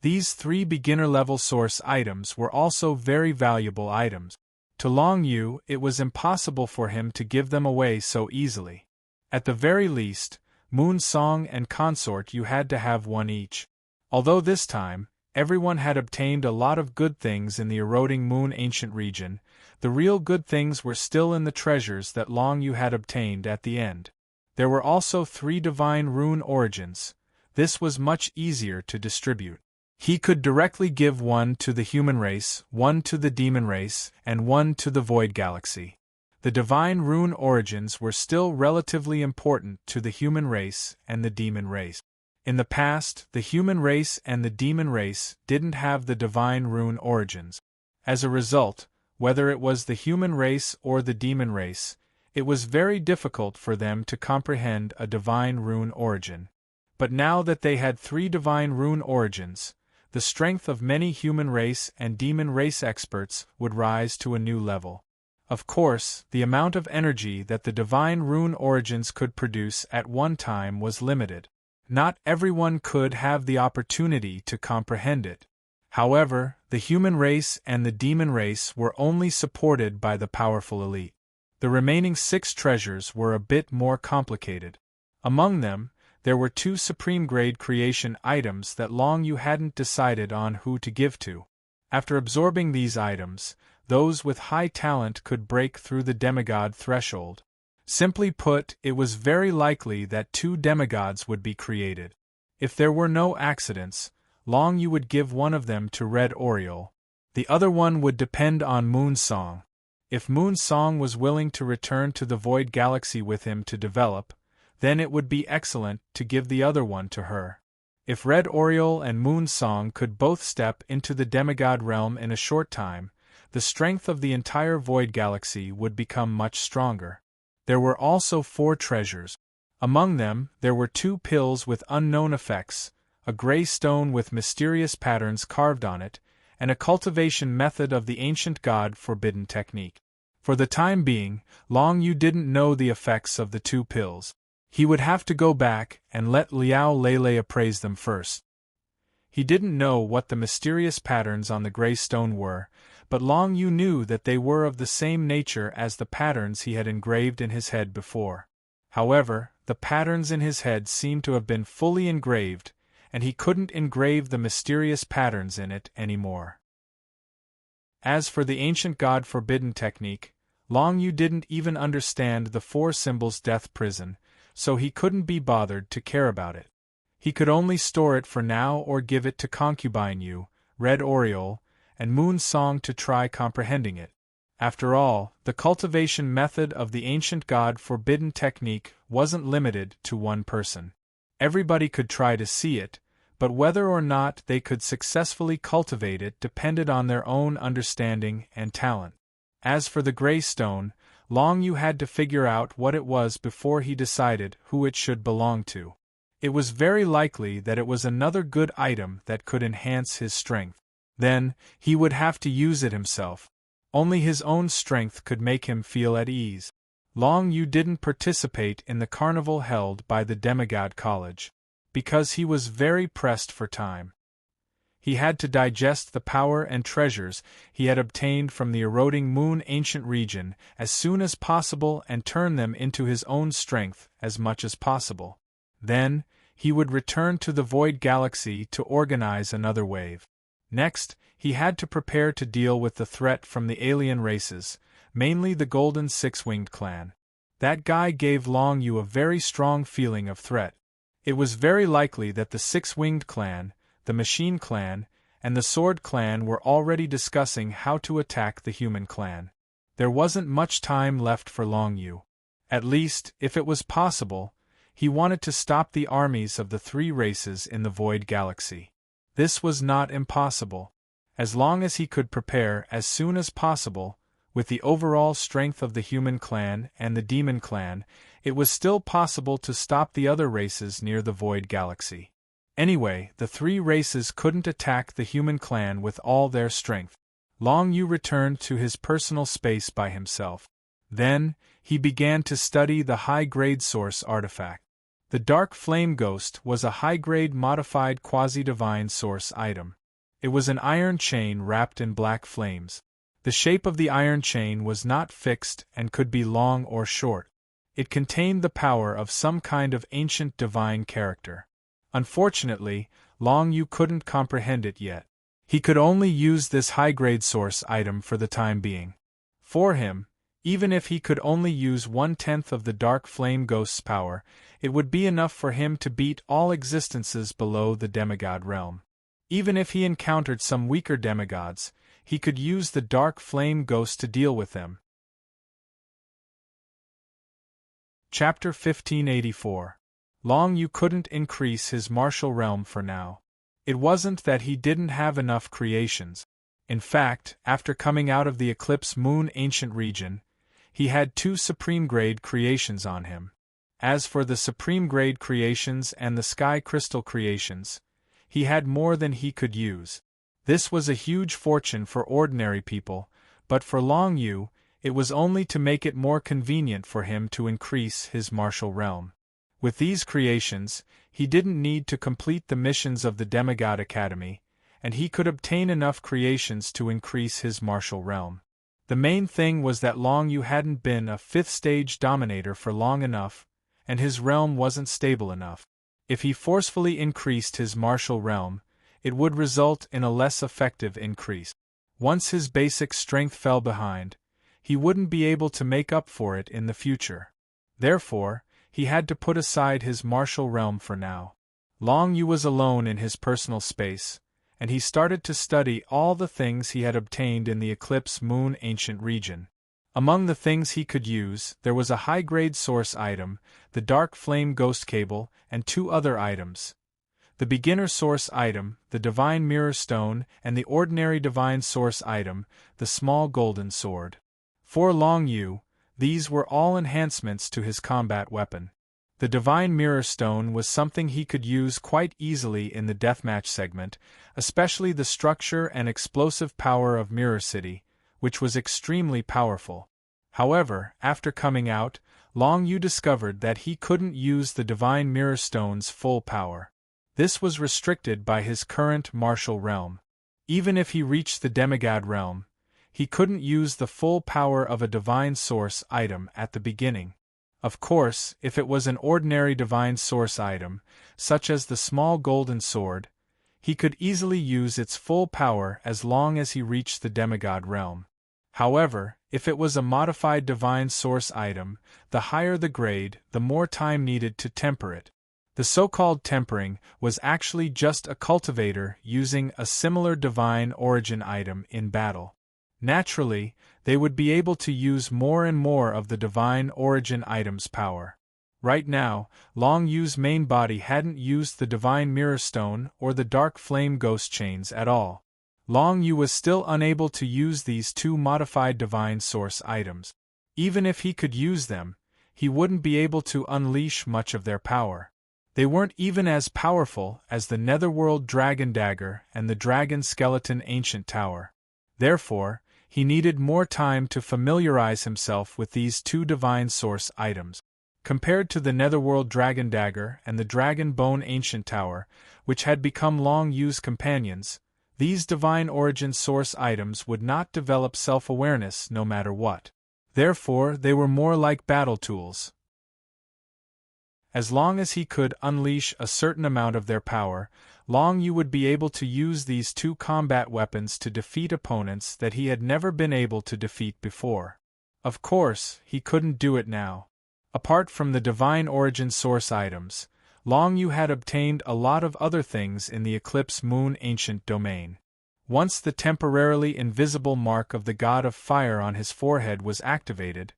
These 3 beginner-level source items were also very valuable items. To Long Yu, it was impossible for him to give them away so easily. At the very least, Moon Song and Consort you had to have one each. Although this time, everyone had obtained a lot of good things in the eroding Moon Ancient Region, the real good things were still in the treasures that Long Yu had obtained at the end. There were also 3 divine rune origins. This was much easier to distribute. He could directly give one to the human race, one to the demon race, and one to the Void Galaxy. The divine rune origins were still relatively important to the human race and the demon race. In the past, the human race and the demon race didn't have the divine rune origins. As a result, whether it was the human race or the demon race, it was very difficult for them to comprehend a divine rune origin. But now that they had 3 divine rune origins, the strength of many human race and demon race experts would rise to a new level. Of course, the amount of energy that the divine rune origins could produce at one time was limited. Not everyone could have the opportunity to comprehend it. However, the human race and the demon race were only supported by the powerful elite. The remaining 6 treasures were a bit more complicated. Among them, there were 2 supreme-grade creation items that Long Yu hadn't decided on who to give to. After absorbing these items, those with high talent could break through the demigod threshold. Simply put, it was very likely that 2 demigods would be created. If there were no accidents, Long Yu would give one of them to Red Oriole. The other one would depend on Moon Song. If Moon Song was willing to return to the Void Galaxy with him to develop, then it would be excellent to give the other one to her. If Red Oriole and Moon Song could both step into the demigod realm in a short time, the strength of the entire Void Galaxy would become much stronger. There were also 4 treasures. Among them, there were 2 pills with unknown effects, a gray stone with mysterious patterns carved on it, and a cultivation method of the ancient god forbidden technique. For the time being, Long Yu didn't know the effects of the 2 pills. He would have to go back and let Liao Lele appraise them first. He didn't know what the mysterious patterns on the gray stone were, but Long Yu knew that they were of the same nature as the patterns he had engraved in his head before. However, the patterns in his head seemed to have been fully engraved, and he couldn't engrave the mysterious patterns in it anymore. As for the ancient god forbidden technique, Long Yu didn't even understand the 4 symbols death prison, so he couldn't be bothered to care about it. He could only store it for now or give it to Concubine Yu, Red Oriole, and Moon Song to try comprehending it. After all, the cultivation method of the ancient god forbidden technique wasn't limited to one person. Everybody could try to see it, but whether or not they could successfully cultivate it depended on their own understanding and talent. As for the gray stone, Long Yu had to figure out what it was before he decided who it should belong to. It was very likely that it was another good item that could enhance his strength. Then, he would have to use it himself. Only his own strength could make him feel at ease. Long Yu didn't participate in the carnival held by the Demigod College, because he was very pressed for time. He had to digest the power and treasures he had obtained from the eroding moon ancient region as soon as possible and turn them into his own strength as much as possible. Then, he would return to the Void Galaxy to organize another wave. Next, he had to prepare to deal with the threat from the alien races, mainly the Golden Six-Winged Clan. That guy gave Long Yu a very strong feeling of threat. It was very likely that the Six-Winged Clan, the Machine Clan, and the Sword Clan were already discussing how to attack the Human Clan. There wasn't much time left for Long Yu. At least, if it was possible, he wanted to stop the armies of the three races in the Void Galaxy. This was not impossible. As long as he could prepare as soon as possible, with the overall strength of the Human Clan and the Demon Clan, it was still possible to stop the other races near the Void Galaxy. Anyway, the three races couldn't attack the Human Clan with all their strength. Long Yu returned to his personal space by himself. Then, he began to study the high-grade source artifact. The Dark Flame Ghost was a high-grade modified quasi-divine source item. It was an iron chain wrapped in black flames. The shape of the iron chain was not fixed and could be long or short. It contained the power of some kind of ancient divine character. Unfortunately, Long Yu couldn't comprehend it yet. He could only use this high-grade source item for the time being. For him, even if he could only use 1/10 of the Dark Flame Ghost's power, it would be enough for him to beat all existences below the demigod realm. Even if he encountered some weaker demigods, he could use the Dark Flame Ghost to deal with them. Chapter 1584. Long Yu couldn't increase his martial realm for now. It wasn't that he didn't have enough creations. In fact, after coming out of the Eclipse Moon ancient region, he had 2 supreme-grade creations on him. As for the supreme-grade creations and the Sky Crystal creations, he had more than he could use. This was a huge fortune for ordinary people, but for Long Yu, it was only to make it more convenient for him to increase his martial realm. With these creations, he didn't need to complete the missions of the Demigod Academy, and he could obtain enough creations to increase his martial realm. The main thing was that Long Yu hadn't been a 5th-stage dominator for long enough, and his realm wasn't stable enough. If he forcefully increased his martial realm, it would result in a less effective increase. Once his basic strength fell behind, he wouldn't be able to make up for it in the future. Therefore, he had to put aside his martial realm for now. Long Yu was alone in his personal space, and he started to study all the things he had obtained in the Eclipse Moon ancient region. Among the things he could use, there was a high-grade source item, the Dark Flame Ghost Cable, and 2 other items. The beginner source item, the Divine Mirror Stone, and the ordinary divine source item, the small golden sword. For Long Yu, these were all enhancements to his combat weapon. The Divine Mirror Stone was something he could use quite easily in the deathmatch segment, especially the structure and explosive power of Mirror City, which was extremely powerful. However, after coming out, Long Yu discovered that he couldn't use the Divine Mirror Stone's full power. This was restricted by his current martial realm. Even if he reached the demigod realm, he couldn't use the full power of a divine source item at the beginning. Of course, if it was an ordinary divine source item, such as the small golden sword, he could easily use its full power as long as he reached the demigod realm. However, if it was a modified divine source item, the higher the grade, the more time needed to temper it. The so-called tempering was actually just a cultivator using a similar divine origin item in battle. Naturally, they would be able to use more and more of the divine origin item's power. Right now, Long Yu's main body hadn't used the Divine Mirror Stone or the Dark Flame Ghost Chains at all. Long Yu was still unable to use these 2 modified divine source items. Even if he could use them, he wouldn't be able to unleash much of their power. They weren't even as powerful as the Netherworld Dragon Dagger and the Dragon Skeleton Ancient Tower. Therefore, he needed more time to familiarize himself with these two divine source items. Compared to the Netherworld Dragon Dagger and the Dragon Bone Ancient Tower, which had become long-used companions, these divine origin source items would not develop self-awareness no matter what. Therefore, they were more like battle tools. As long as he could unleash a certain amount of their power, Long Yu would be able to use these two combat weapons to defeat opponents that he had never been able to defeat before. Of course, he couldn't do it now. Apart from the divine origin source items, Long Yu had obtained a lot of other things in the Eclipse Moon Ancient Domain. Once the temporarily invisible mark of the God of Fire on his forehead was activated,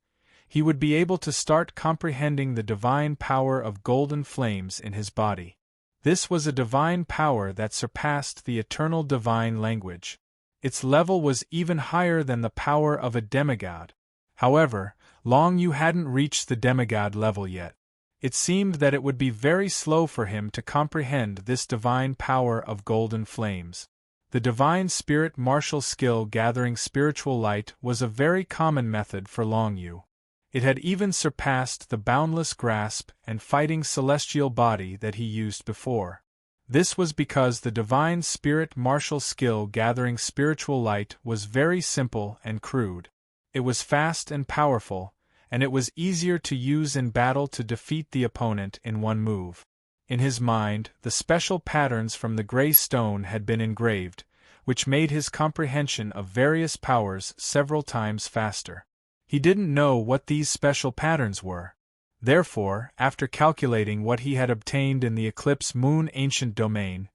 he would be able to start comprehending the divine power of golden flames in his body. This was a divine power that surpassed the eternal divine language. Its level was even higher than the power of a demigod. However, Long Yu hadn't reached the demigod level yet. It seemed that it would be very slow for him to comprehend this divine power of golden flames. The divine spirit martial skill gathering spiritual light was a very common method for Long Yu. It had even surpassed the boundless grasp and fighting celestial body that he used before. This was because the divine spirit martial skill gathering spiritual light was very simple and crude. It was fast and powerful, and it was easier to use in battle to defeat the opponent in one move. In his mind, the special patterns from the gray stone had been engraved, which made his comprehension of various powers several times faster. He didn't know what these special patterns were. Therefore, after calculating what he had obtained in the Eclipse Moon Ancient Domain,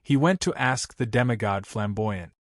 he went to ask the demigod Flamboyant.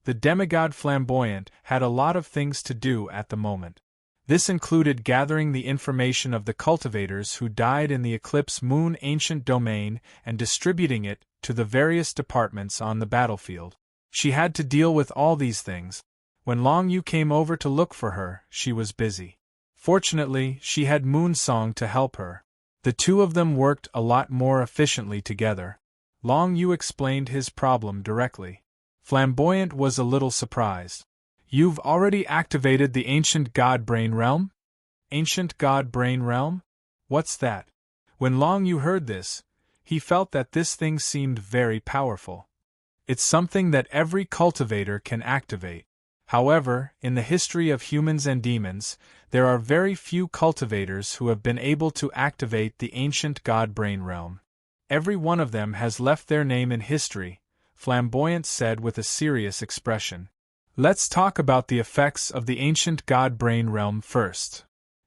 The demigod Flamboyant had a lot of things to do at the moment. This included gathering the information of the cultivators who died in the Eclipse Moon Ancient Domain and distributing it to the various departments on the battlefield. She had to deal with all these things. When Long Yu came over to look for her, she was busy. Fortunately, she had Moonsong to help her. The two of them worked a lot more efficiently together. Long Yu explained his problem directly. Flamboyant was a little surprised. "You've already activated the Ancient God Brain Realm?" "Ancient God Brain Realm? What's that?" When Long Yu heard this, he felt that this thing seemed very powerful. It's something that every cultivator can activate. However, in the history of humans and demons, there are very few cultivators who have been able to activate the Ancient God Brain Realm. Every one of them has left their name in history, Flamboyant said with a serious expression. Let's talk about the effects of the Ancient God Brain Realm first.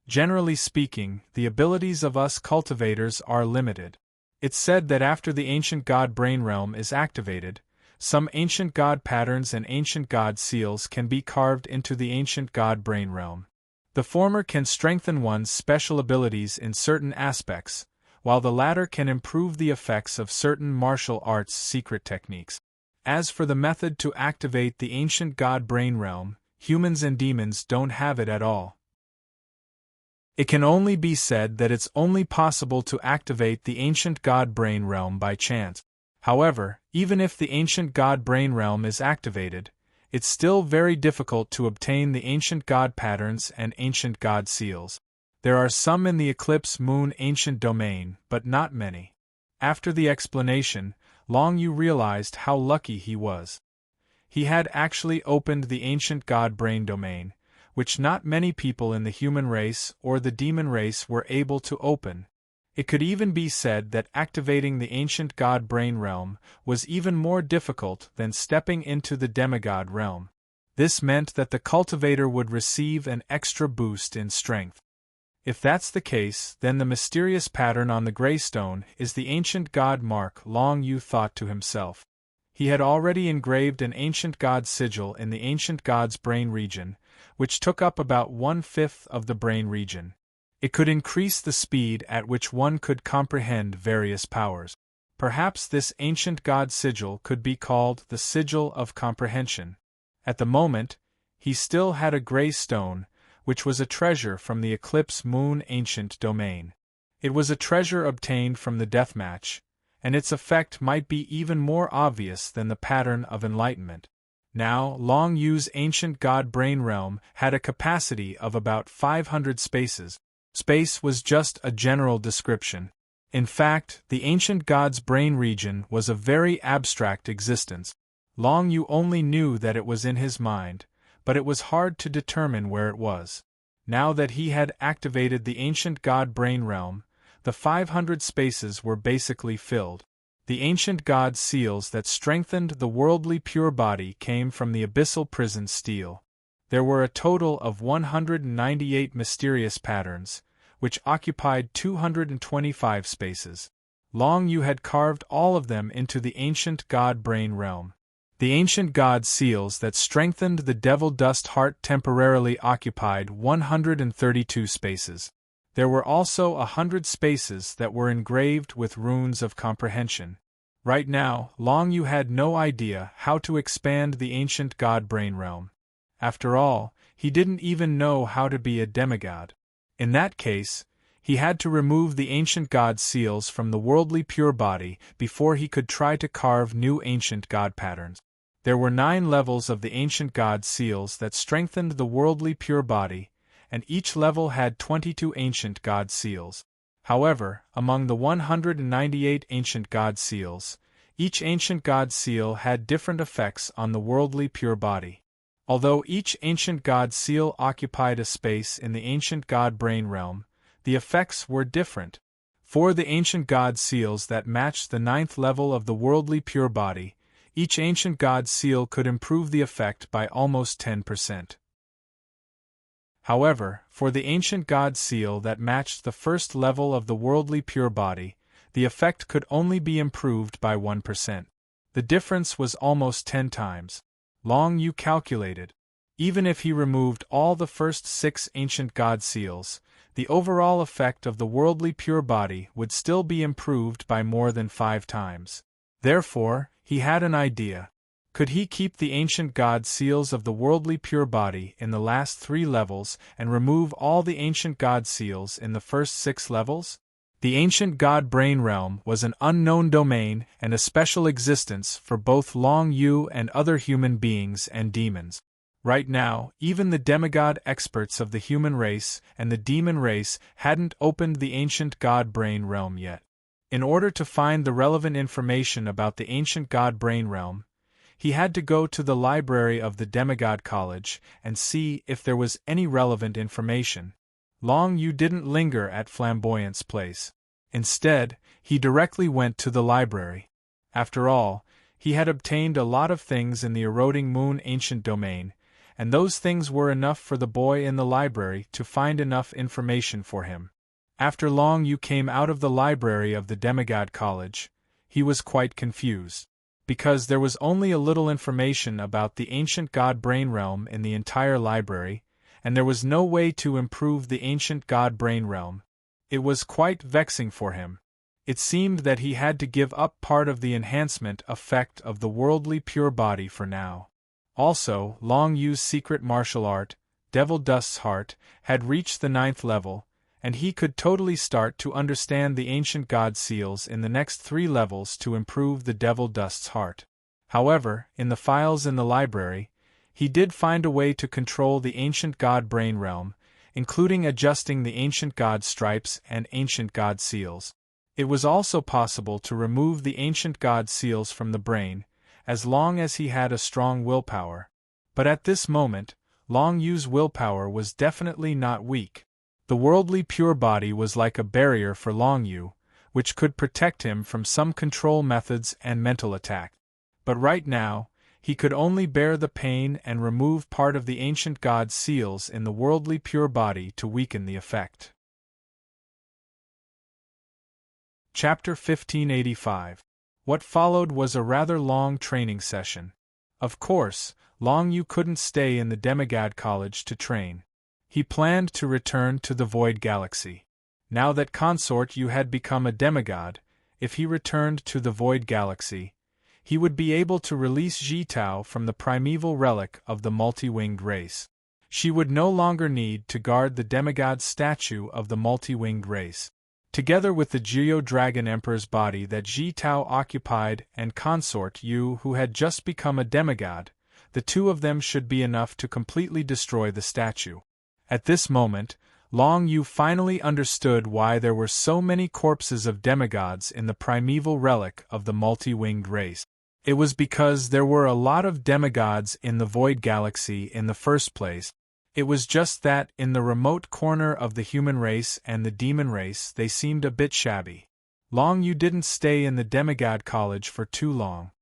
Generally speaking, the abilities of us cultivators are limited. It's said that after the Ancient God Brain Realm is activated, some Ancient God patterns and Ancient God seals can be carved into the Ancient God Brain Realm. The former can strengthen one's special abilities in certain aspects, while the latter can improve the effects of certain martial arts secret techniques. As for the method to activate the Ancient God Brain Realm, humans and demons don't have it at all. It can only be said that it's only possible to activate the Ancient God Brain Realm by chance. However, even if the Ancient God Brain Realm is activated, it's still very difficult to obtain the Ancient God patterns and Ancient God seals. There are some in the Eclipse Moon Ancient Domain, but not many. After the explanation, Long Yu realized how lucky he was. He had actually opened the Ancient God Brain Domain, which not many people in the human race or the demon race were able to open. It could even be said that activating the Ancient God Brain Realm was even more difficult than stepping into the demigod realm. This meant that the cultivator would receive an extra boost in strength. If that's the case, then the mysterious pattern on the gray stone is the Ancient God mark, Long Yu thought to himself. He had already engraved an Ancient God sigil in the Ancient God's brain region, which took up about 1/5 of the brain region. It could increase the speed at which one could comprehend various powers. Perhaps this Ancient God sigil could be called the Sigil of Comprehension. At the moment, he still had a gray stone, which was a treasure from the Eclipse Moon Ancient Domain. It was a treasure obtained from the deathmatch, and its effect might be even more obvious than the pattern of enlightenment. Now, Long Yu's ancient god brain realm had a capacity of about 500 spaces. Space was just a general description. In fact, the ancient god's brain region was a very abstract existence. Long Yu only knew that it was in his mind, but it was hard to determine where it was. Now that he had activated the ancient god brain realm, the 500 spaces were basically filled. The ancient god seals that strengthened the worldly pure body came from the abyssal prison steel. There were a total of 198 mysterious patterns, which occupied 225 spaces. Long Yu had carved all of them into the ancient god brain realm. The ancient god seals that strengthened the devil dust heart temporarily occupied 132 spaces. There were also 100 spaces that were engraved with runes of comprehension. Right now, Long Yu had no idea how to expand the ancient god brain realm. After all, he didn't even know how to be a demigod. In that case, he had to remove the ancient god seals from the worldly pure body before he could try to carve new ancient god patterns. There were 9 levels of the ancient god seals that strengthened the worldly pure body, and each level had 22 ancient god seals. However, among the 198 ancient god seals, each ancient god seal had different effects on the worldly pure body. Although each ancient god seal occupied a space in the ancient god brain realm, the effects were different. For the ancient god seals that matched the 9th level of the worldly pure body, each ancient god seal could improve the effect by almost 10%. However, for the ancient god seal that matched the 1st level of the worldly pure body, the effect could only be improved by 1%. The difference was almost 10 times. Long Yu calculated. Even if he removed all the first 6 ancient god seals, the overall effect of the worldly pure body would still be improved by more than 5 times. Therefore, he had an idea. Could he keep the ancient god seals of the worldly pure body in the last 3 levels and remove all the ancient god seals in the first 6 levels? The ancient god brain realm was an unknown domain and a special existence for both Long Yu and other human beings and demons. Right now, even the demigod experts of the human race and the demon race hadn't opened the ancient god brain realm yet. In order to find the relevant information about the ancient god brain realm, he had to go to the library of the Demigod College and see if there was any relevant information. Long Yu didn't linger at Flamboyant's place. Instead, he directly went to the library. After all, he had obtained a lot of things in the eroding moon ancient domain, and those things were enough for the boy in the library to find enough information for him. After Long Yu came out of the library of the Demigod College, he was quite confused. Because there was only a little information about the ancient god brain realm in the entire library, and there was no way to improve the ancient god brain realm. It was quite vexing for him. It seemed that he had to give up part of the enhancement effect of the worldly pure body for now. Also, Long Yu's secret martial art, Devil Dust's Heart, had reached the 9th level, and he could totally start to understand the ancient god seals in the next 3 levels to improve the Devil Dust's Heart. However, in the files in the library, he did find a way to control the ancient god brain realm, including adjusting the ancient god stripes and ancient god seals. It was also possible to remove the ancient god seals from the brain, as long as he had a strong willpower. But at this moment, Long Yu's willpower was definitely not weak. The worldly pure body was like a barrier for Long Yu, which could protect him from some control methods and mental attack. But right now, he could only bear the pain and remove part of the ancient god seals in the worldly pure body to weaken the effect. Chapter 1585. What followed was a rather long training session. Of course, Long Yu couldn't stay in the Demigod College to train. He planned to return to the Void Galaxy. Now that Consort Yu had become a demigod, if he returned to the Void Galaxy, he would be able to release Jitao from the primeval relic of the multi-winged race. She would no longer need to guard the demigod statue of the multi-winged race. Together with the Geo Dragon Emperor's body that Jitao occupied and Consort Yu who had just become a demigod, the two of them should be enough to completely destroy the statue. At this moment, Long Yu finally understood why there were so many corpses of demigods in the primeval relic of the multi-winged race. It was because there were a lot of demigods in the Void Galaxy in the first place. It was just that in the remote corner of the human race and the demon race they seemed a bit shabby. Long Yu didn't stay in the demigod college for too long.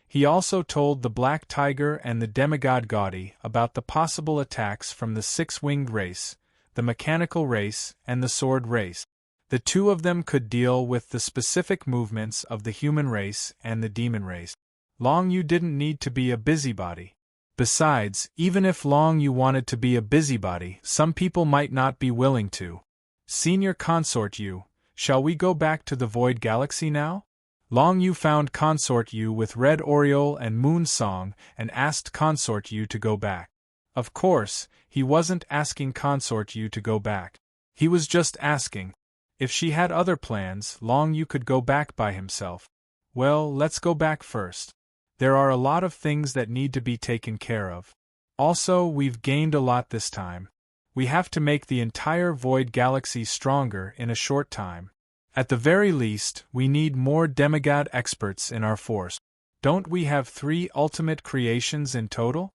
He also told the Black Tiger and the demigod Gaudi about the possible attacks from the six-winged race, the mechanical race, and the sword race. The two of them could deal with the specific movements of the human race and the demon race. Long Yu didn't need to be a busybody. Besides, even if Long Yu wanted to be a busybody, some people might not be willing to. Senior Consort Yu, shall we go back to the Void Galaxy now? Long Yu found Consort Yu with Red Oriole and Moon Song and asked Consort Yu to go back. Of course, he wasn't asking Consort Yu to go back. He was just asking. If she had other plans, Long Yu could go back by himself. Well, let's go back first. There are a lot of things that need to be taken care of. Also, we've gained a lot this time. We have to make the entire Void Galaxy stronger in a short time. At the very least, we need more demigod experts in our force. Don't we have 3 ultimate creations in total?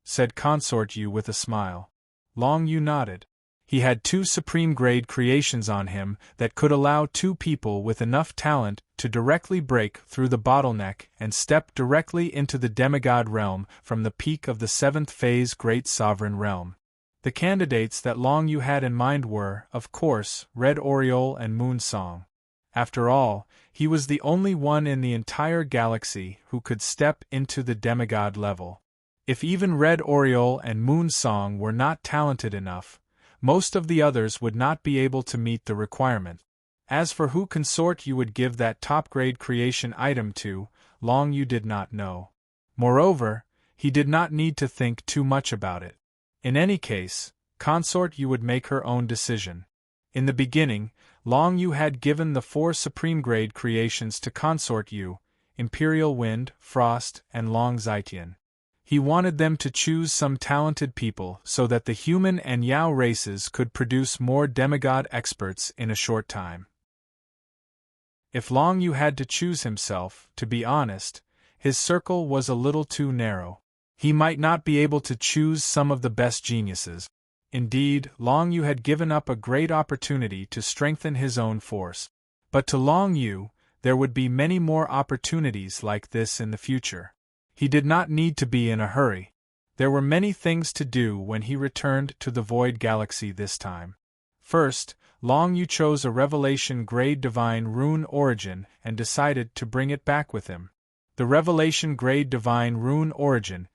Said Consort Yu with a smile. Long Yu nodded. He had 2 supreme-grade creations on him that could allow 2 people with enough talent to directly break through the bottleneck and step directly into the demigod realm from the peak of the 7th phase Great Sovereign Realm. The candidates that Long Yu had in mind were, of course, Red Oriole and Moon Song. After all, he was the only one in the entire galaxy who could step into the demigod level. If even Red Oriole and Moon Song were not talented enough, most of the others would not be able to meet the requirement. As for who Consort Yu would give that top-grade creation item to, Long Yu did not know. Moreover, he did not need to think too much about it. In any case, Consort Yu would make her own decision. In the beginning, Long Yu had given the 4 supreme-grade creations to Consort Yu, Imperial Wind, Frost, and Long Zitian. He wanted them to choose some talented people so that the human and Yao races could produce more demigod experts in a short time. If Long Yu had to choose himself, to be honest, his circle was a little too narrow. He might not be able to choose some of the best geniuses. Indeed, Long Yu had given up a great opportunity to strengthen his own force. But to Long Yu, there would be many more opportunities like this in the future. He did not need to be in a hurry. There were many things to do when he returned to the Void Galaxy this time. First, Long Yu chose a Revelation-grade Divine Rune Origin and decided to bring it back with him. The Revelation-grade Divine Rune Origin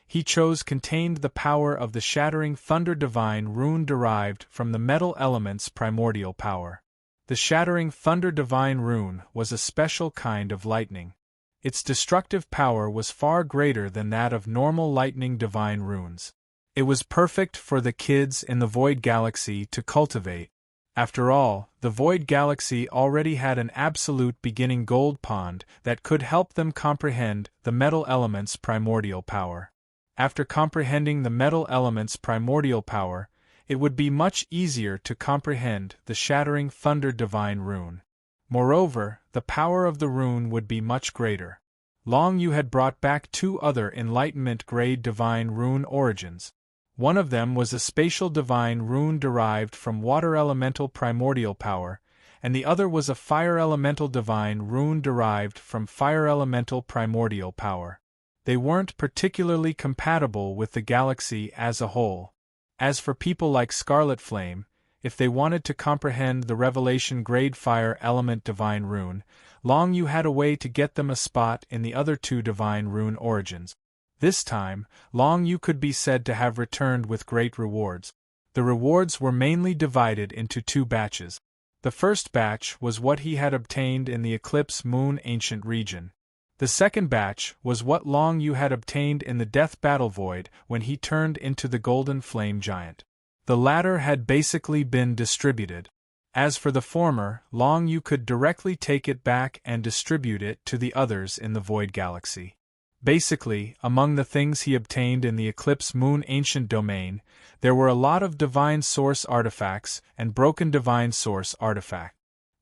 he chose contained the power of the Shattering Thunder Divine Rune derived from the metal element's primordial power. The Shattering Thunder Divine Rune was a special kind of lightning. Its destructive power was far greater than that of normal lightning divine runes. It was perfect for the kids in the Void Galaxy to cultivate. After all, the Void Galaxy already had an absolute beginning gold pond that could help them comprehend the metal element's primordial power. After comprehending the metal element's primordial power, it would be much easier to comprehend the Shattering Thunder Divine Rune. Moreover, the power of the rune would be much greater. Long Yu had brought back 2 other Enlightenment-grade Divine Rune Origins. One of them was a Spatial Divine Rune derived from Water Elemental Primordial Power, and the other was a Fire Elemental Divine Rune derived from Fire Elemental Primordial Power. They weren't particularly compatible with the galaxy as a whole. As for people like Scarlet Flame, if they wanted to comprehend the Revelation-grade Fire Element Divine Rune, Long Yu had a way to get them a spot in the other 2 Divine Rune Origins. This time, Long Yu could be said to have returned with great rewards. The rewards were mainly divided into 2 batches. The first batch was what he had obtained in the Eclipse Moon Ancient region. The second batch was what Long Yu had obtained in the Death Battle Void when he turned into the Golden Flame Giant. The latter had basically been distributed. As for the former, Long Yu could directly take it back and distribute it to the others in the Void Galaxy. Basically, among the things he obtained in the Eclipse Moon Ancient Domain, there were a lot of Divine Source artifacts and broken Divine Source artifacts.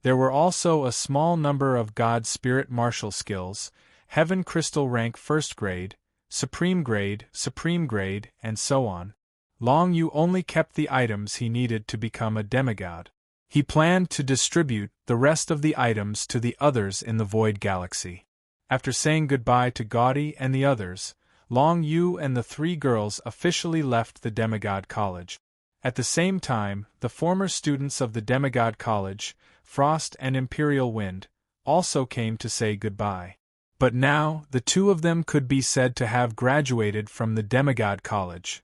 There were also a small number of God Spirit martial skills, Heaven Crystal rank First Grade, Supreme Grade, and so on. Long Yu only kept the items he needed to become a demigod. He planned to distribute the rest of the items to the others in the Void Galaxy. After saying goodbye to Gaudi and the others, Long Yu and the three girls officially left the Demigod College. At the same time, the former students of the Demigod College, Frost and Imperial Wind, also came to say goodbye. But now, the two of them could be said to have graduated from the Demigod College.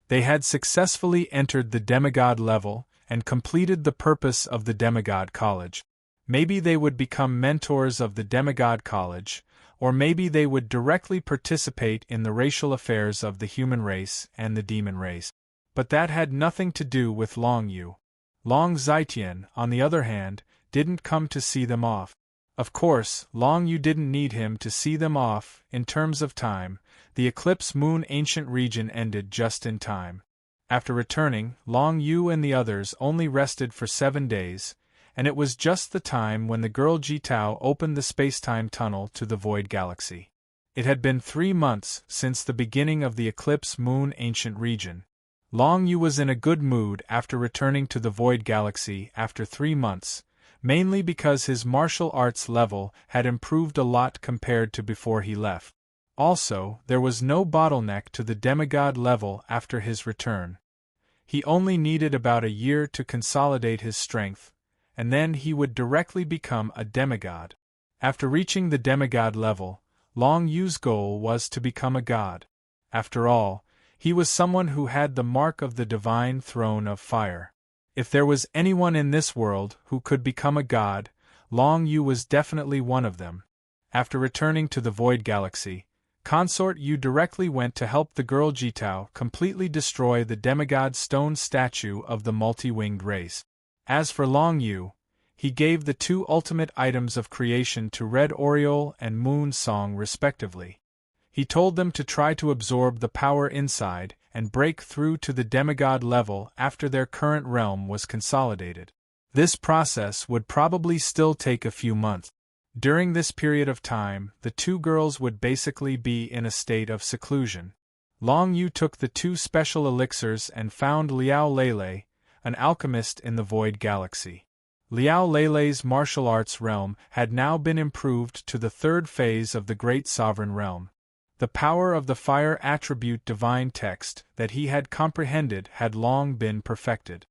They had successfully entered the Demigod level and completed the purpose of the Demigod College. Maybe they would become mentors of the Demigod College, or maybe they would directly participate in the racial affairs of the human race and the demon race. But that had nothing to do with Long Yu. Long Zitian, on the other hand, didn't come to see them off. Of course, Long Yu didn't need him to see them off. In terms of time, the Eclipse Moon Ancient region ended just in time. After returning, Long Yu and the others only rested for 7 days, and it was just the time when the girl Jitao opened the spacetime tunnel to the Void Galaxy. It had been 3 months since the beginning of the Eclipse Moon Ancient region. Long Yu was in a good mood after returning to the Void Galaxy after 3 months, mainly because his martial arts level had improved a lot compared to before he left. Also, there was no bottleneck to the demigod level after his return. He only needed about a year to consolidate his strength, and then he would directly become a demigod. After reaching the demigod level, Long Yu's goal was to become a god. After all, he was someone who had the mark of the divine throne of fire. If there was anyone in this world who could become a god, Long Yu was definitely one of them. After returning to the Void Galaxy, Consort Yu directly went to help the girl Jitao completely destroy the demigod stone statue of the multi-winged race. As for Long Yu, he gave the 2 ultimate items of creation to Red Oriole and Moon Song respectively. He told them to try to absorb the power inside and break through to the demigod level after their current realm was consolidated. This process would probably still take a few months. During this period of time, the 2 girls would basically be in a state of seclusion. Long Yu took the 2 special elixirs and found Liao Lele, an alchemist in the Void Galaxy. Liao Lele's martial arts realm had now been improved to the 3rd phase of the Great Sovereign Realm. The power of the fire attribute divine text that he had comprehended had long been perfected.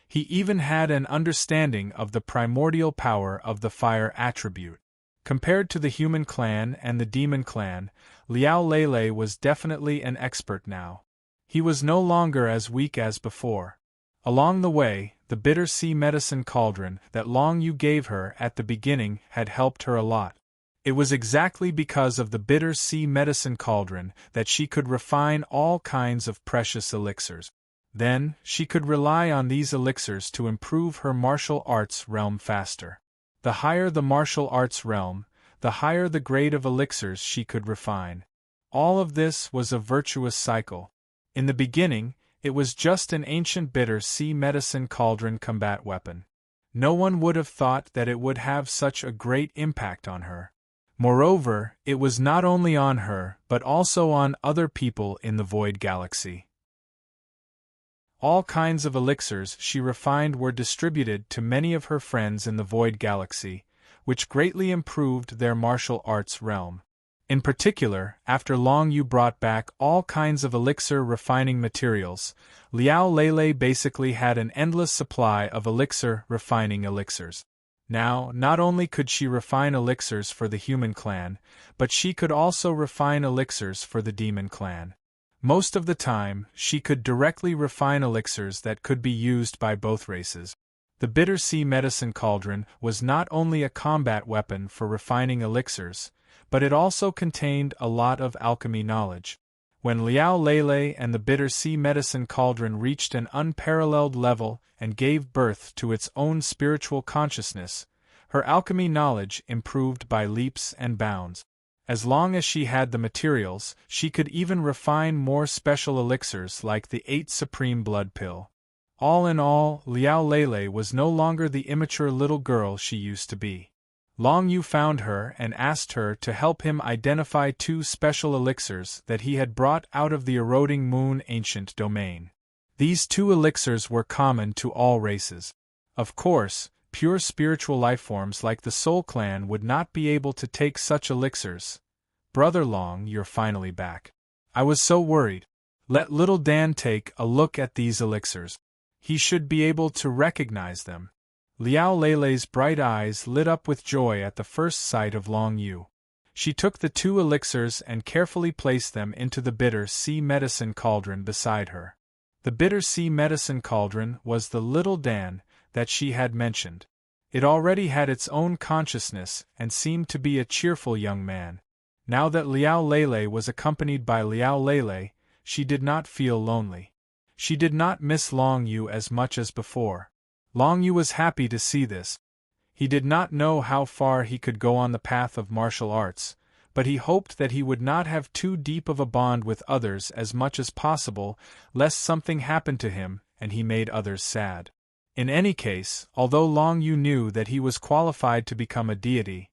He even had an understanding of the primordial power of the fire attribute. Compared to the human clan and the demon clan, Liao Lele was definitely an expert now. He was no longer as weak as before. Along the way, the bitter sea medicine cauldron that Long Yu gave her at the beginning had helped her a lot. It was exactly because of the bitter sea medicine cauldron that she could refine all kinds of precious elixirs. Then, she could rely on these elixirs to improve her martial arts realm faster. The higher the martial arts realm, the higher the grade of elixirs she could refine. All of this was a virtuous cycle. In the beginning, it was just an ancient bitter sea medicine cauldron combat weapon. No one would have thought that it would have such a great impact on her. Moreover, it was not only on her but also on other people in the Void Galaxy. All kinds of elixirs she refined were distributed to many of her friends in the Void Galaxy, which greatly improved their martial arts realm. In particular, after Long Yu brought back all kinds of elixir refining materials, Liao Lele basically had an endless supply of elixir refining elixirs. Now, not only could she refine elixirs for the human clan, but she could also refine elixirs for the demon clan. Most of the time, she could directly refine elixirs that could be used by both races. The bitter sea medicine cauldron was not only a combat weapon for refining elixirs, but it also contained a lot of alchemy knowledge. When Liao Lele and the bitter sea medicine cauldron reached an unparalleled level and gave birth to its own spiritual consciousness, her alchemy knowledge improved by leaps and bounds. As long as she had the materials, she could even refine more special elixirs like the 8 Supreme Blood Pill. All in all, Liao Lele was no longer the immature little girl she used to be. Long Yu found her and asked her to help him identify 2 special elixirs that he had brought out of the eroding moon ancient domain. These 2 elixirs were common to all races. Of course, pure spiritual lifeforms like the Soul Clan would not be able to take such elixirs. Brother Long, you're finally back. I was so worried. Let little Dan take a look at these elixirs. He should be able to recognize them. Liao Lele's bright eyes lit up with joy at the first sight of Long Yu. She took the 2 elixirs and carefully placed them into the bitter sea medicine cauldron beside her. The bitter sea medicine cauldron was the little Dan that she had mentioned. It already had its own consciousness and seemed to be a cheerful young man. Now that Liao Lele was accompanied by Liao Lele, she did not feel lonely. She did not miss Long Yu as much as before. Long Yu was happy to see this. He did not know how far he could go on the path of martial arts, but he hoped that he would not have too deep of a bond with others as much as possible, lest something happened to him and he made others sad. In any case, although Long Yu knew that he was qualified to become a deity,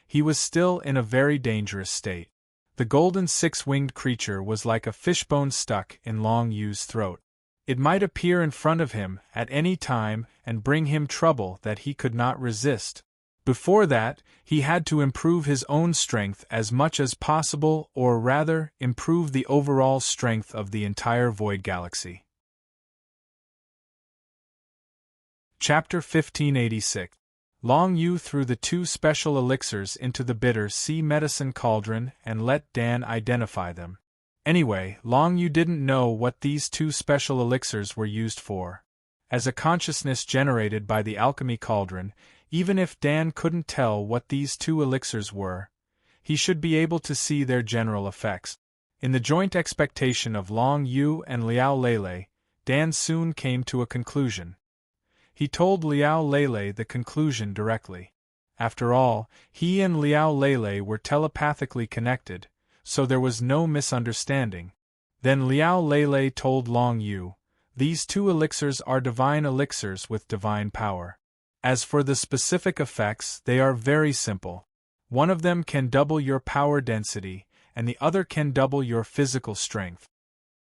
he was still in a very dangerous state. The golden 6-winged creature was like a fishbone stuck in Long Yu's throat. It might appear in front of him at any time and bring him trouble that he could not resist. Before that, he had to improve his own strength as much as possible, or rather, improve the overall strength of the entire Void Galaxy. Chapter 1586. Long Yu threw the 2 special elixirs into the bitter sea medicine cauldron and let Dan identify them. Anyway, Long Yu didn't know what these 2 special elixirs were used for. As a consciousness generated by the alchemy cauldron, even if Dan couldn't tell what these 2 elixirs were, he should be able to see their general effects. In the joint expectation of Long Yu and Liao Lele, Dan soon came to a conclusion. He told Liao Lele the conclusion directly. After all, he and Liao Lele were telepathically connected, so there was no misunderstanding. Then Liao Lele told Long Yu, "These 2 elixirs are divine elixirs with divine power. As for the specific effects, they are very simple. One of them can double your power density, and the other can double your physical strength."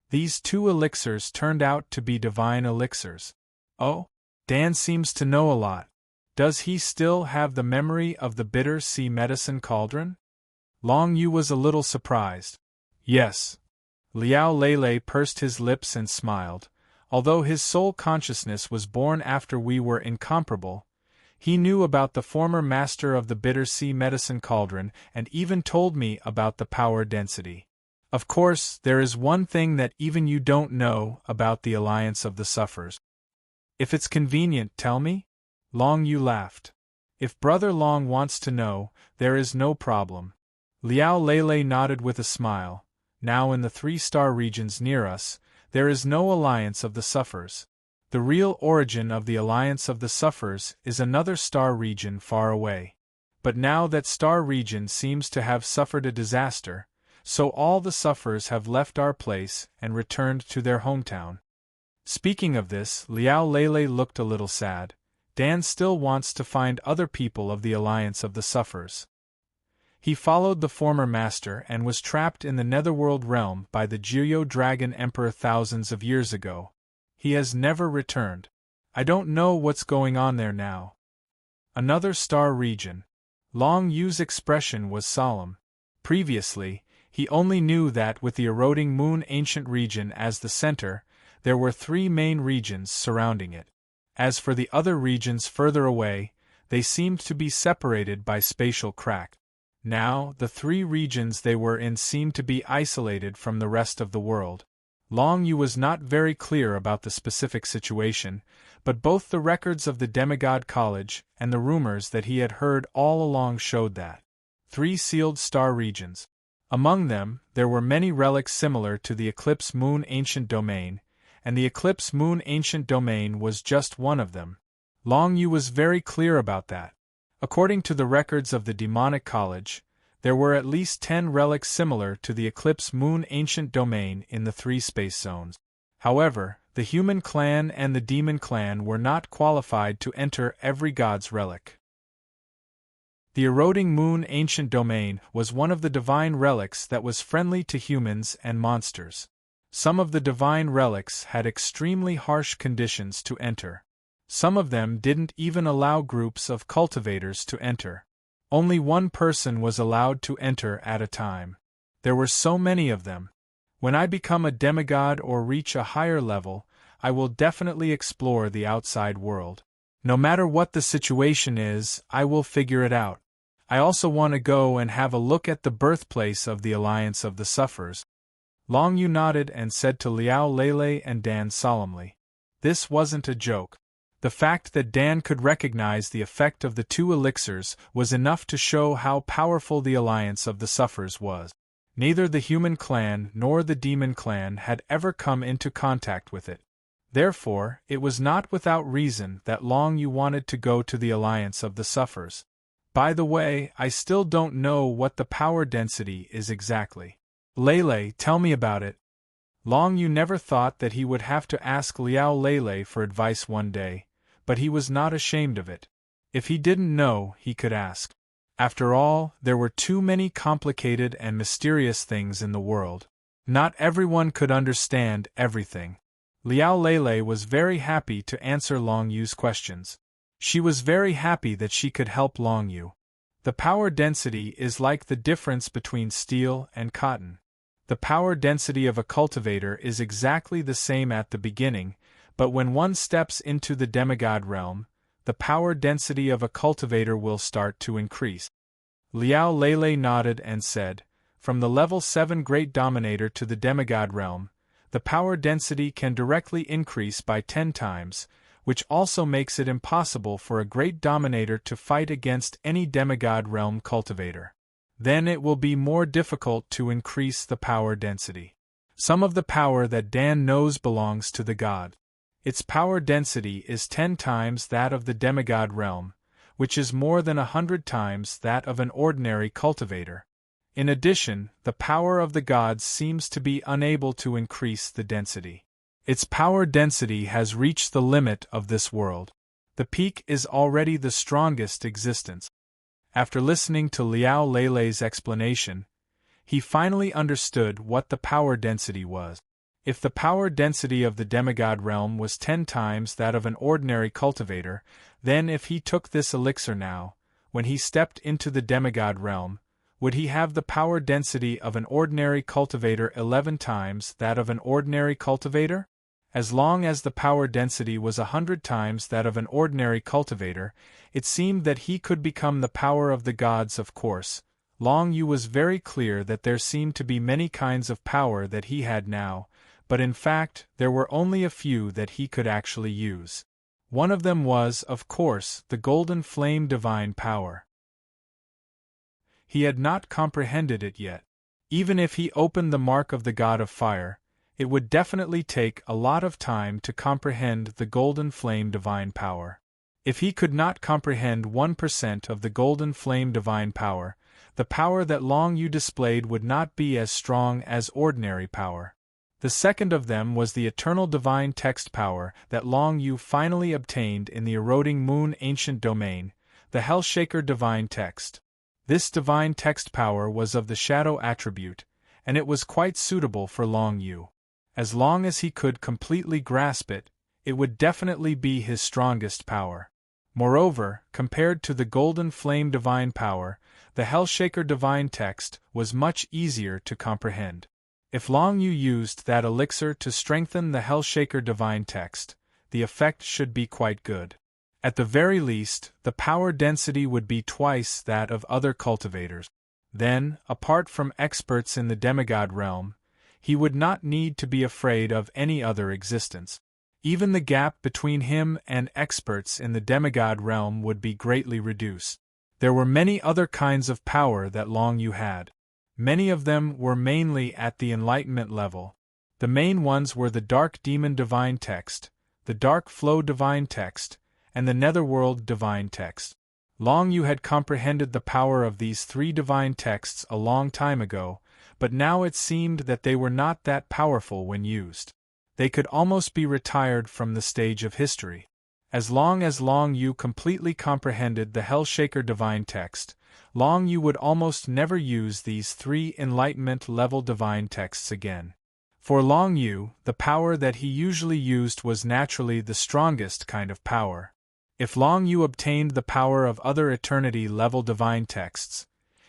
These 2 elixirs turned out to be divine elixirs. Oh? Dan seems to know a lot. Does he still have the memory of the bitter sea medicine cauldron? Long Yu was a little surprised. Yes. Liao Lele pursed his lips and smiled. Although his soul consciousness was born after we were incomparable, he knew about the former master of the bitter sea medicine cauldron and even told me about the power density. Of course, there is one thing that even you don't know about the Alliance of the Sufferers. If it's convenient, tell me? Long Yu laughed. If Brother Long wants to know, there is no problem. Liao Lele nodded with a smile. Now in the 3-star regions near us, there is no Alliance of the Sufferers. The real origin of the Alliance of the Sufferers is another star region far away. But now that star region seems to have suffered a disaster, so all the sufferers have left our place and returned to their hometown. Speaking of this, Liao Lele looked a little sad. Dan still wants to find other people of the Alliance of the Sufferers. He followed the former master and was trapped in the netherworld realm by the Jiryo Dragon Emperor thousands of years ago. He has never returned. I don't know what's going on there now. Another star region. Long Yu's expression was solemn. Previously, he only knew that with the eroding moon ancient region as the center, there were 3 main regions surrounding it. As for the other regions further away, they seemed to be separated by spatial crack. Now, the 3 regions they were in seemed to be isolated from the rest of the world. Long Yu was not very clear about the specific situation, but both the records of the Demigod College and the rumors that he had heard all along showed that 3 sealed star regions. Among them, there were many relics similar to the Eclipse Moon Ancient Domain, and the Eclipse Moon Ancient Domain was just one of them. Long Yu was very clear about that. According to the records of the Demonic College, There were at least 10 relics similar to the Eclipse Moon ancient domain in the 3 space zones. However, the human clan and the demon clan were not qualified to enter every god's relic. The Eroding Moon ancient domain was one of the divine relics that was friendly to humans and monsters. Some of the divine relics had extremely harsh conditions to enter. Some of them didn't even allow groups of cultivators to enter. Only one person was allowed to enter at a time. There were so many of them. When I become a demigod or reach a higher level, I will definitely explore the outside world. No matter what the situation is, I will figure it out. I also want to go and have a look at the birthplace of the Alliance of the Sufferers. Long Yu nodded and said to Liao Lele and Dan solemnly. This wasn't a joke. The fact that Dan could recognize the effect of the 2 elixirs was enough to show how powerful the Alliance of the Sufferers was. Neither the human clan nor the demon clan had ever come into contact with it. Therefore, it was not without reason that Long Yu wanted to go to the Alliance of the Sufferers. By the way, I still don't know what the power density is exactly. Lele, tell me about it. Long Yu never thought that he would have to ask Liao Lele for advice one day, but he was not ashamed of it. If he didn't know, he could ask. After all, there were too many complicated and mysterious things in the world. Not everyone could understand everything. Liao Lele was very happy to answer Long Yu's questions. She was very happy that she could help Long Yu. The power density is like the difference between steel and cotton. The power density of a cultivator is exactly the same at the beginning, but when one steps into the demigod realm, the power density of a cultivator will start to increase. Liao Lele nodded and said, from the level 7 Great Dominator to the demigod realm, the power density can directly increase by 10 times, which also makes it impossible for a Great Dominator to fight against any demigod realm cultivator. Then it will be more difficult to increase the power density. Some of the power that Dan knows belongs to the god. Its power density is 10 times that of the demigod realm, which is more than 100 times that of an ordinary cultivator. In addition, the power of the gods seems to be unable to increase the density. Its power density has reached the limit of this world. The peak is already the strongest existence. After listening to Liao Lele's explanation, he finally understood what the power density was. If the power density of the demigod realm was 10 times that of an ordinary cultivator, then if he took this elixir now, when he stepped into the demigod realm, would he have the power density of an ordinary cultivator 11 times that of an ordinary cultivator? As long as the power density was 100 times that of an ordinary cultivator, it seemed that he could become the power of the gods. Of course, Long Yu was very clear that there seemed to be many kinds of power that he had now, but in fact, there were only a few that he could actually use. One of them was, of course, the golden flame divine power. He had not comprehended it yet. Even if he opened the mark of the god of fire, it would definitely take a lot of time to comprehend the golden flame divine power. If he could not comprehend 1% of the golden flame divine power, the power that Long Yu displayed would not be as strong as ordinary power. The second of them was the eternal divine text power that Long Yu finally obtained in the Eroding Moon ancient domain, the Hellshaker divine text. This divine text power was of the shadow attribute, and it was quite suitable for Long Yu. As long as he could completely grasp it, it would definitely be his strongest power. Moreover, compared to the golden flame divine power, the Hellshaker divine text was much easier to comprehend. If Long Yu used that elixir to strengthen the Hellshaker divine text, the effect should be quite good. At the very least, the power density would be twice that of other cultivators. Then, apart from experts in the demigod realm, he would not need to be afraid of any other existence. Even the gap between him and experts in the demigod realm would be greatly reduced. There were many other kinds of power that Long Yu had. Many of them were mainly at the enlightenment level. The main ones were the Dark Demon Divine Text, the Dark Flow Divine Text, and the Netherworld Divine Text. Long Yu had comprehended the power of these three divine texts a long time ago, but now it seemed that they were not that powerful when used. They could almost be retired from the stage of history. As long as Long Yu completely comprehended the Hellshaker divine text, Long Yu would almost never use these three enlightenment-level divine texts again. For Long Yu, the power that he usually used was naturally the strongest kind of power. If Long Yu obtained the power of other eternity-level divine texts,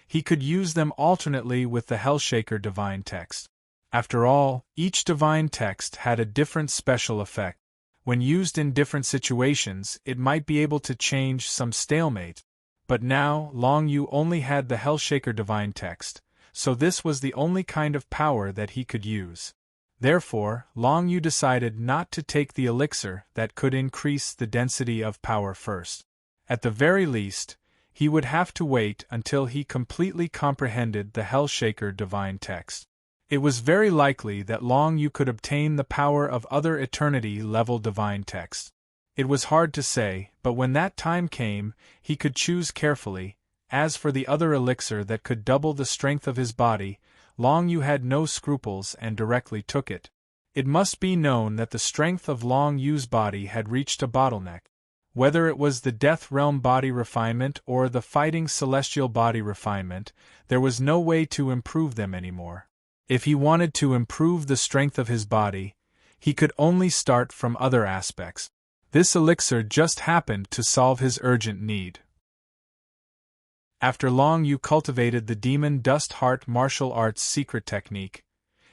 he could use them alternately with the Hellshaker divine text. After all, each divine text had a different special effect. When used in different situations, it might be able to change some stalemate. But now, Long Yu only had the Hellshaker divine text, so this was the only kind of power that he could use. Therefore, Long Yu decided not to take the elixir that could increase the density of power first. At the very least, he would have to wait until he completely comprehended the Hellshaker divine text. It was very likely that Long Yu could obtain the power of other eternity-level divine texts. It was hard to say, but when that time came, he could choose carefully. As for the other elixir that could double the strength of his body, Long Yu had no scruples and directly took it. It must be known that the strength of Long Yu's body had reached a bottleneck. Whether it was the Death Realm body refinement or the Fighting Celestial body refinement, there was no way to improve them anymore. If he wanted to improve the strength of his body, he could only start from other aspects. This elixir just happened to solve his urgent need. After Long Yu cultivated the Demon Dust Heart martial arts secret technique,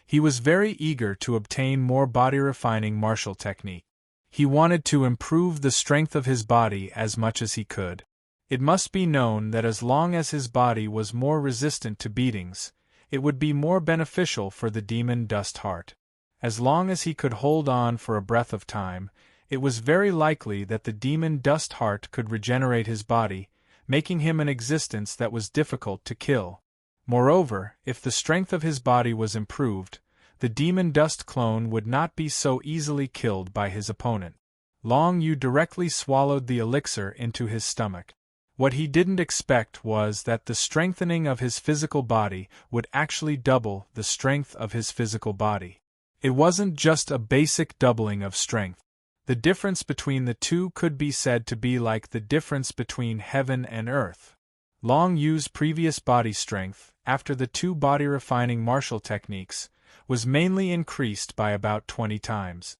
he was very eager to obtain more body-refining martial technique. He wanted to improve the strength of his body as much as he could. It must be known that as long as his body was more resistant to beatings, it would be more beneficial for the Demon Dust Heart. As long as he could hold on for a breath of time, it was very likely that the Demon Dust Heart could regenerate his body, making him an existence that was difficult to kill. Moreover, if the strength of his body was improved, the Demon Dust clone would not be so easily killed by his opponent. Long Yu directly swallowed the elixir into his stomach. What he didn't expect was that the strengthening of his physical body would actually double the strength of his physical body. It wasn't just a basic doubling of strength. The difference between the two could be said to be like the difference between heaven and earth. Long Yu's previous body strength, after the two body-refining martial techniques, was mainly increased by about 20 times.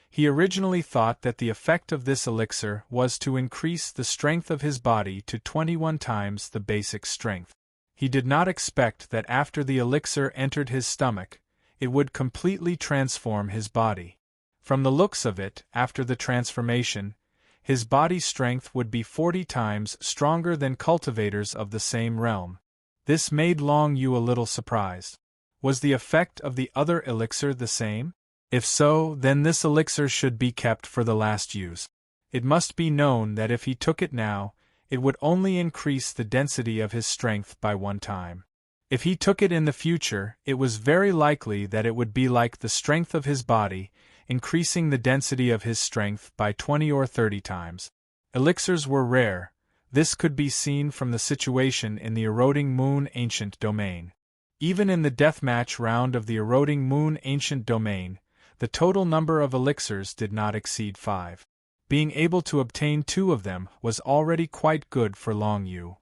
He originally thought that the effect of this elixir was to increase the strength of his body to 21 times the basic strength. He did not expect that after the elixir entered his stomach, it would completely transform his body. From the looks of it, after the transformation, his body strength would be 40 times stronger than cultivators of the same realm. This made Long Yu a little surprised. Was the effect of the other elixir the same? If so, then this elixir should be kept for the last use. It must be known that if he took it now, it would only increase the density of his strength by 1 time. If he took it in the future, it was very likely that it would be like the strength of his body, increasing the density of his strength by 20 or 30 times. Elixirs were rare. This could be seen from the situation in the Eroding Moon Ancient Domain. Even in the deathmatch round of the Eroding Moon Ancient Domain, the total number of elixirs did not exceed 5. Being able to obtain 2 of them was already quite good for Long Yu.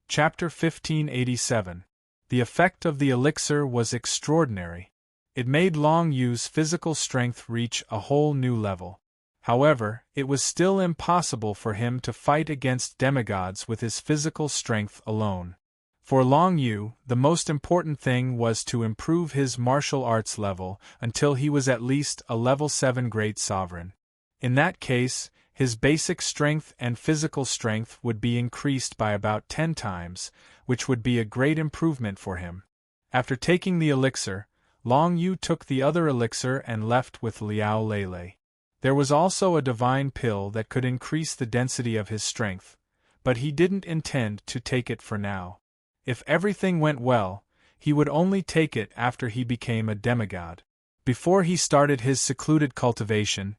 Chapter 1587. The effect of the elixir was extraordinary. It made Long Yu's physical strength reach a whole new level. However, it was still impossible for him to fight against demigods with his physical strength alone. For Long Yu, the most important thing was to improve his martial arts level until he was at least a level 7 Great Sovereign. In that case, his basic strength and physical strength would be increased by about 10 times, which would be a great improvement for him. After taking the elixir, Long Yu took the other elixir and left with Liao Lele. There was also a divine pill that could increase the density of his strength, but he didn't intend to take it for now. If everything went well, he would only take it after he became a demigod. Before he started his secluded cultivation,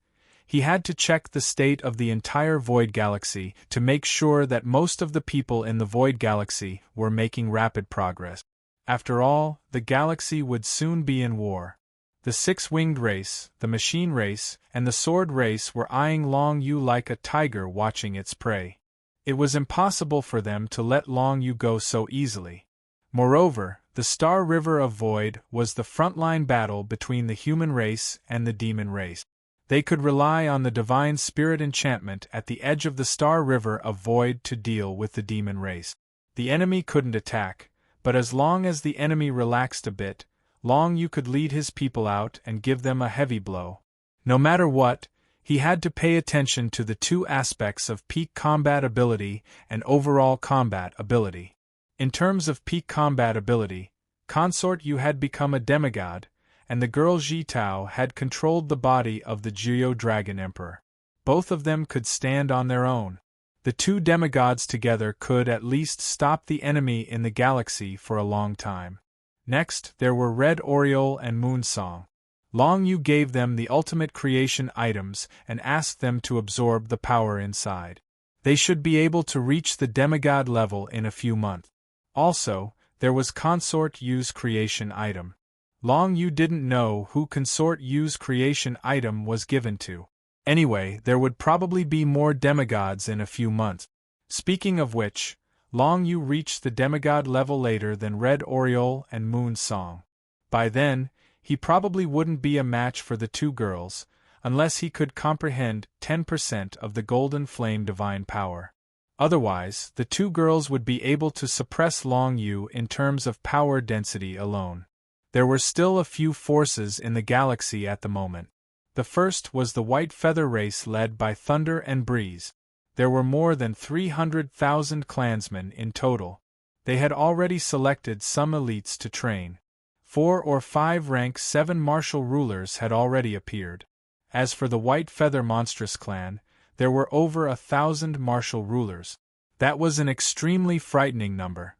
He had to check the state of the entire Void Galaxy to make sure that most of the people in the Void Galaxy were making rapid progress. After all, the galaxy would soon be in war. The six-winged race, the machine race, and the sword race were eyeing Long Yu like a tiger watching its prey. It was impossible for them to let Long Yu go so easily. Moreover, the Star River of Void was the frontline battle between the human race and the demon race. They could rely on the divine spirit enchantment at the edge of the Star River of Void to deal with the demon race. The enemy couldn't attack, but as long as the enemy relaxed a bit, Long Yu could lead his people out and give them a heavy blow. No matter what, he had to pay attention to the two aspects of peak combat ability and overall combat ability. In terms of peak combat ability, Consort Yu had become a demigod, and the girl Ji Tao had controlled the body of the Geo Dragon Emperor. Both of them could stand on their own. The two demigods together could at least stop the enemy in the galaxy for a long time. Next, there were Red Oriole and Moon Song. Long Yu gave them the ultimate creation items and asked them to absorb the power inside. They should be able to reach the demigod level in a few months. Also, there was Consort Yu's creation item. Long Yu didn't know who Consort Yu's creation item was given to. Anyway, there would probably be more demigods in a few months. Speaking of which, Long Yu reached the demigod level later than Red Oriole and Moon Song. By then, he probably wouldn't be a match for the two girls, unless he could comprehend 10% of the Golden Flame divine power. Otherwise, the two girls would be able to suppress Long Yu in terms of power density alone. There were still a few forces in the galaxy at the moment. The first was the White Feather race led by Thunder and Breeze. There were more than 300,000 clansmen in total. They had already selected some elites to train. 4 or 5 rank 7 martial rulers had already appeared. As for the White Feather monstrous clan, there were over 1,000 martial rulers. That was an extremely frightening number.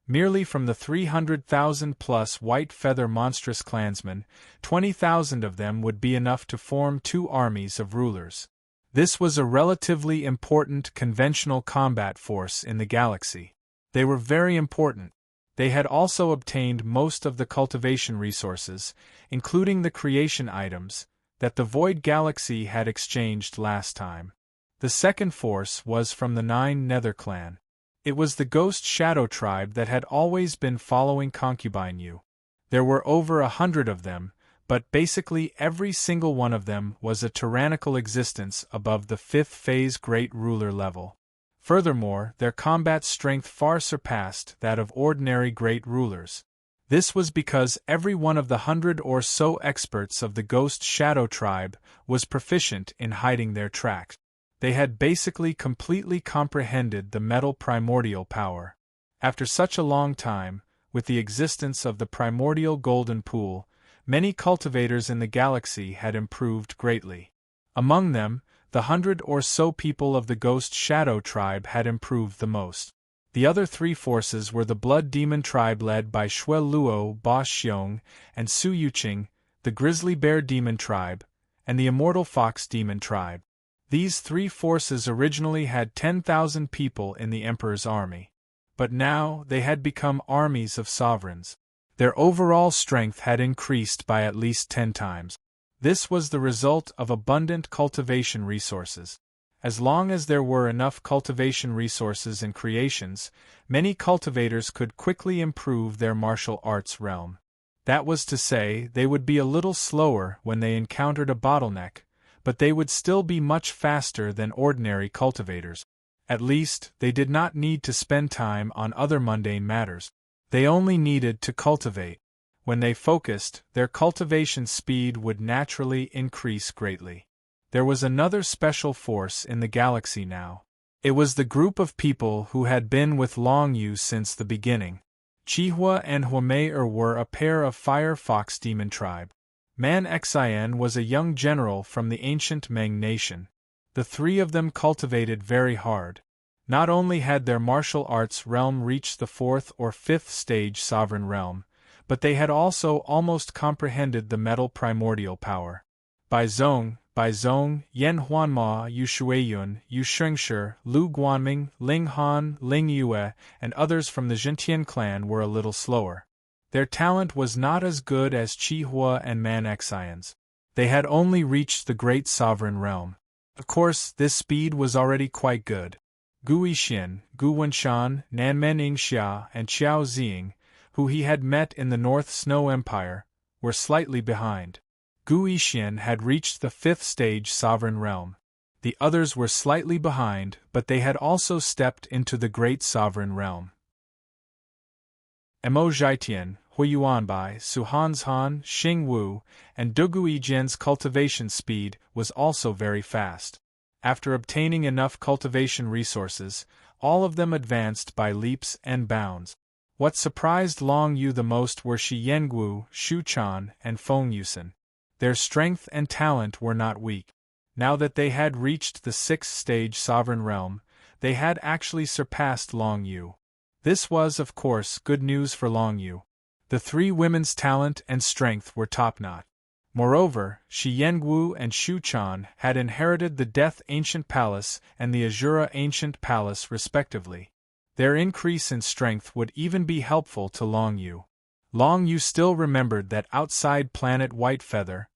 Merely from the 300,000-plus White Feather monstrous clansmen, 20,000 of them would be enough to form 2 armies of rulers. This was a relatively important conventional combat force in the galaxy. They were very important. They had also obtained most of the cultivation resources, including the creation items, that the Void Galaxy had exchanged last time. The second force was from the 9 Nether clan. It was the Ghost Shadow tribe that had always been following Concubine Yu. There were over 100 of them, but basically every single one of them was a tyrannical existence above the 5th phase Great Ruler level. Furthermore, their combat strength far surpassed that of ordinary Great Rulers. This was because every one of the 100 or so experts of the Ghost Shadow tribe was proficient in hiding their tracks. They had basically completely comprehended the metal primordial power. After such a long time, with the existence of the primordial golden pool, many cultivators in the galaxy had improved greatly. Among them, the 100 or so people of the Ghost Shadow tribe had improved the most. The other 3 forces were the Blood Demon tribe led by Shui Luo Ba Xiong and Su Yuqing, the Grizzly Bear Demon tribe, and the Immortal Fox Demon tribe. These 3 forces originally had 10,000 people in the Emperor's army. But now they had become armies of sovereigns. Their overall strength had increased by at least 10 times. This was the result of abundant cultivation resources. As long as there were enough cultivation resources and creations, many cultivators could quickly improve their martial arts realm. That was to say, they would be a little slower when they encountered a bottleneck, but they would still be much faster than ordinary cultivators. At least, they did not need to spend time on other mundane matters. They only needed to cultivate. When they focused, their cultivation speed would naturally increase greatly. There was another special force in the galaxy now. It was the group of people who had been with Long Yu since the beginning. Chihua and Huamei were a pair of Fire Fox Demon tribe. Man Xian was a young general from the ancient Meng nation. The 3 of them cultivated very hard. Not only had their martial arts realm reached the 4th or 5th stage sovereign realm, but they had also almost comprehended the metal primordial power. By Zong, Bai Zong, Yan Huanma, Yu Shuiyun, Yu Shengshi, Lu Guanming, Ling Han, Ling Yue, and others from the Zhentian clan were a little slower. Their talent was not as good as Qi Hua and Man Xian's. They had only reached the great sovereign realm. Of course, this speed was already quite good. Gu Yixin, Gu Wenshan, Nanmen Yingxia, and Qiao Ziying, who he had met in the North Snow Empire, were slightly behind. Gu Yixin had reached the 5th stage sovereign realm. The others were slightly behind, but they had also stepped into the great sovereign realm. Mo Zhaitian, Huiyuanbai, Suhanshan, Xing Wu, and Dugu Yijian's cultivation speed was also very fast. After obtaining enough cultivation resources, all of them advanced by leaps and bounds. What surprised Long Yu the most were Shi Yengu, Shu Chan, and Feng Yusen. Their strength and talent were not weak. Now that they had reached the 6th stage sovereign realm, they had actually surpassed Long Yu. This was, of course, good news for Long Yu. The 3 women's talent and strength were top-notch. Moreover, Shi Yengu and Shu Chan had inherited the Death Ancient Palace and the Azura Ancient Palace respectively. Their increase in strength would even be helpful to Long Yu. Long Yu still remembered that outside planet Whitefeather,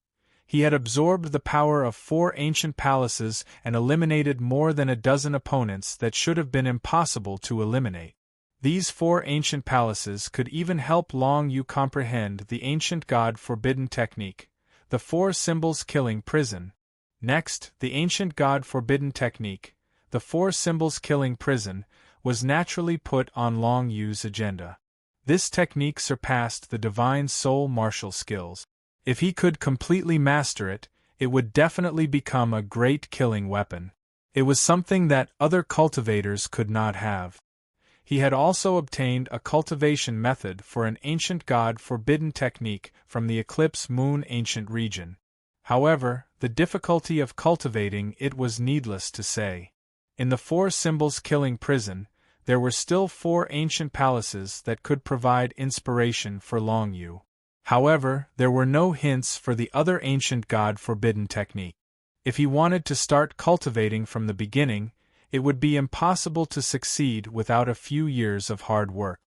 he had absorbed the power of 4 ancient palaces and eliminated more than a dozen opponents that should have been impossible to eliminate. These 4 ancient palaces could even help Long Yu comprehend the ancient god forbidden technique, the 4 symbols killing prison. Next, the ancient god forbidden technique, the 4 symbols killing prison, was naturally put on Long Yu's agenda. This technique surpassed the divine soul martial skills. If he could completely master it, it would definitely become a great killing weapon. It was something that other cultivators could not have. He had also obtained a cultivation method for an ancient god forbidden technique from the Eclipse Moon ancient region. However, the difficulty of cultivating it was needless to say. In the 4 symbols killing prison, there were still 4 ancient palaces that could provide inspiration for Long Yu. However, there were no hints for the other ancient god forbidden technique. If he wanted to start cultivating from the beginning, it would be impossible to succeed without a few years of hard work.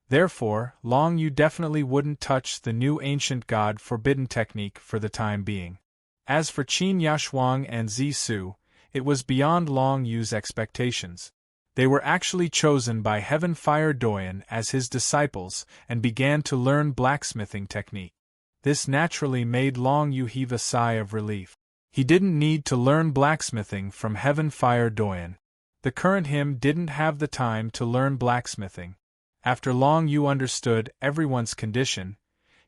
Therefore, Long Yu definitely wouldn't touch the new ancient god forbidden technique for the time being. As for Qin Yashuang and Zi Su, it was beyond Long Yu's expectations. They were actually chosen by Heaven Fire Doyen as his disciples and began to learn blacksmithing technique. This naturally made Long Yu heave a sigh of relief. He didn't need to learn blacksmithing from Heaven Fire Doyen. The current him didn't have the time to learn blacksmithing. After Long Yu understood everyone's condition,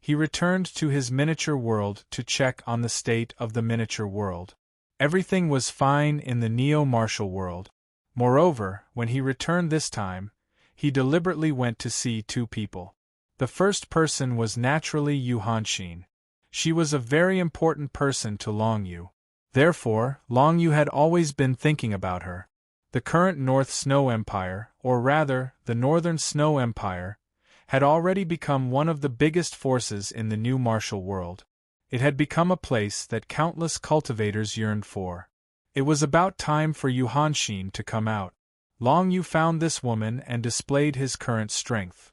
he returned to his miniature world to check on the state of the miniature world. Everything was fine in the neo-martial world. Moreover, when he returned this time, he deliberately went to see 2 people. The first person was naturally Yu Hanxin. She was a very important person to Long Yu. Therefore, Long Yu had always been thinking about her. The current North Snow Empire, or rather, the Northern Snow Empire, had already become one of the biggest forces in the new martial world. It had become a place that countless cultivators yearned for. It was about time for Yu Hanxin to come out. Long Yu found this woman and displayed his current strength.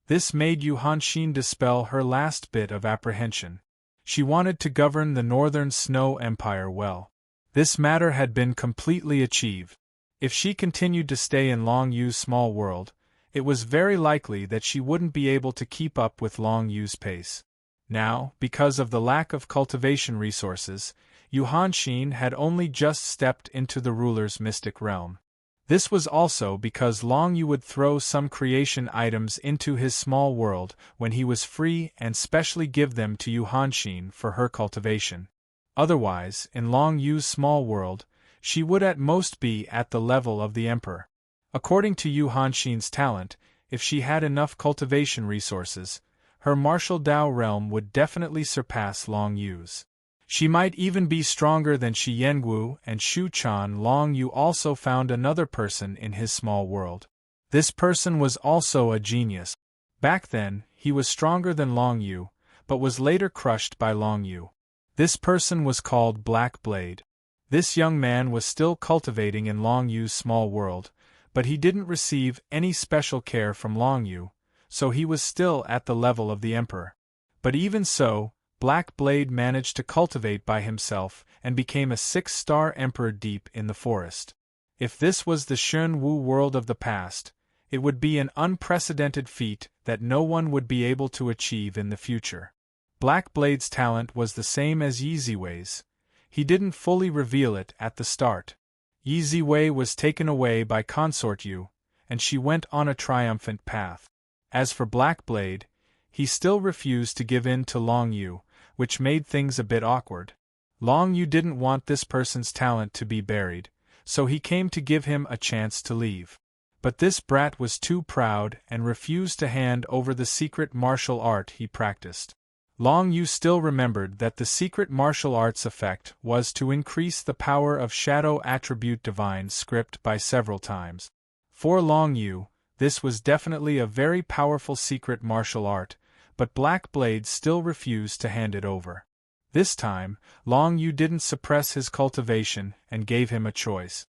This made Yu Hanxin dispel her last bit of apprehension. She wanted to govern the Northern Snow Empire well. This matter had been completely achieved. If she continued to stay in Long Yu's small world, it was very likely that she wouldn't be able to keep up with Long Yu's pace. Now, because of the lack of cultivation resources, Yu Hanxin had only just stepped into the ruler's mystic realm. This was also because Long Yu would throw some creation items into his small world when he was free and specially give them to Yu Hanxin for her cultivation. Otherwise, in Long Yu's small world, she would at most be at the level of the emperor. According to Yu Hanxin's talent, if she had enough cultivation resources, her martial Dao realm would definitely surpass Long Yu's. She might even be stronger than Shi Yengu and Shu Chan. Long Yu also found another person in his small world. This person was also a genius. Back then, he was stronger than Long Yu, but was later crushed by Long Yu. This person was called Black Blade. This young man was still cultivating in Long Yu's small world, but he didn't receive any special care from Long Yu, so he was still at the level of the Emperor. But even so, Black Blade managed to cultivate by himself and became a 6-star Emperor deep in the forest. If this was the Shun Wu world of the past, it would be an unprecedented feat that no one would be able to achieve in the future. Black Blade's talent was the same as Yi Ziwei's. He didn't fully reveal it at the start. Yi Ziwei was taken away by Consort Yu, and she went on a triumphant path. As for Black Blade, he still refused to give in to Long Yu, which made things a bit awkward. Long Yu didn't want this person's talent to be buried, so he came to give him a chance to leave. But this brat was too proud and refused to hand over the secret martial art he practiced. Long Yu still remembered that the secret martial art's effect was to increase the power of Shadow Attribute Divine Script by several times. For Long Yu, this was definitely a very powerful secret martial art, but Black Blade still refused to hand it over. This time, Long Yu didn't suppress his cultivation and gave him a choice.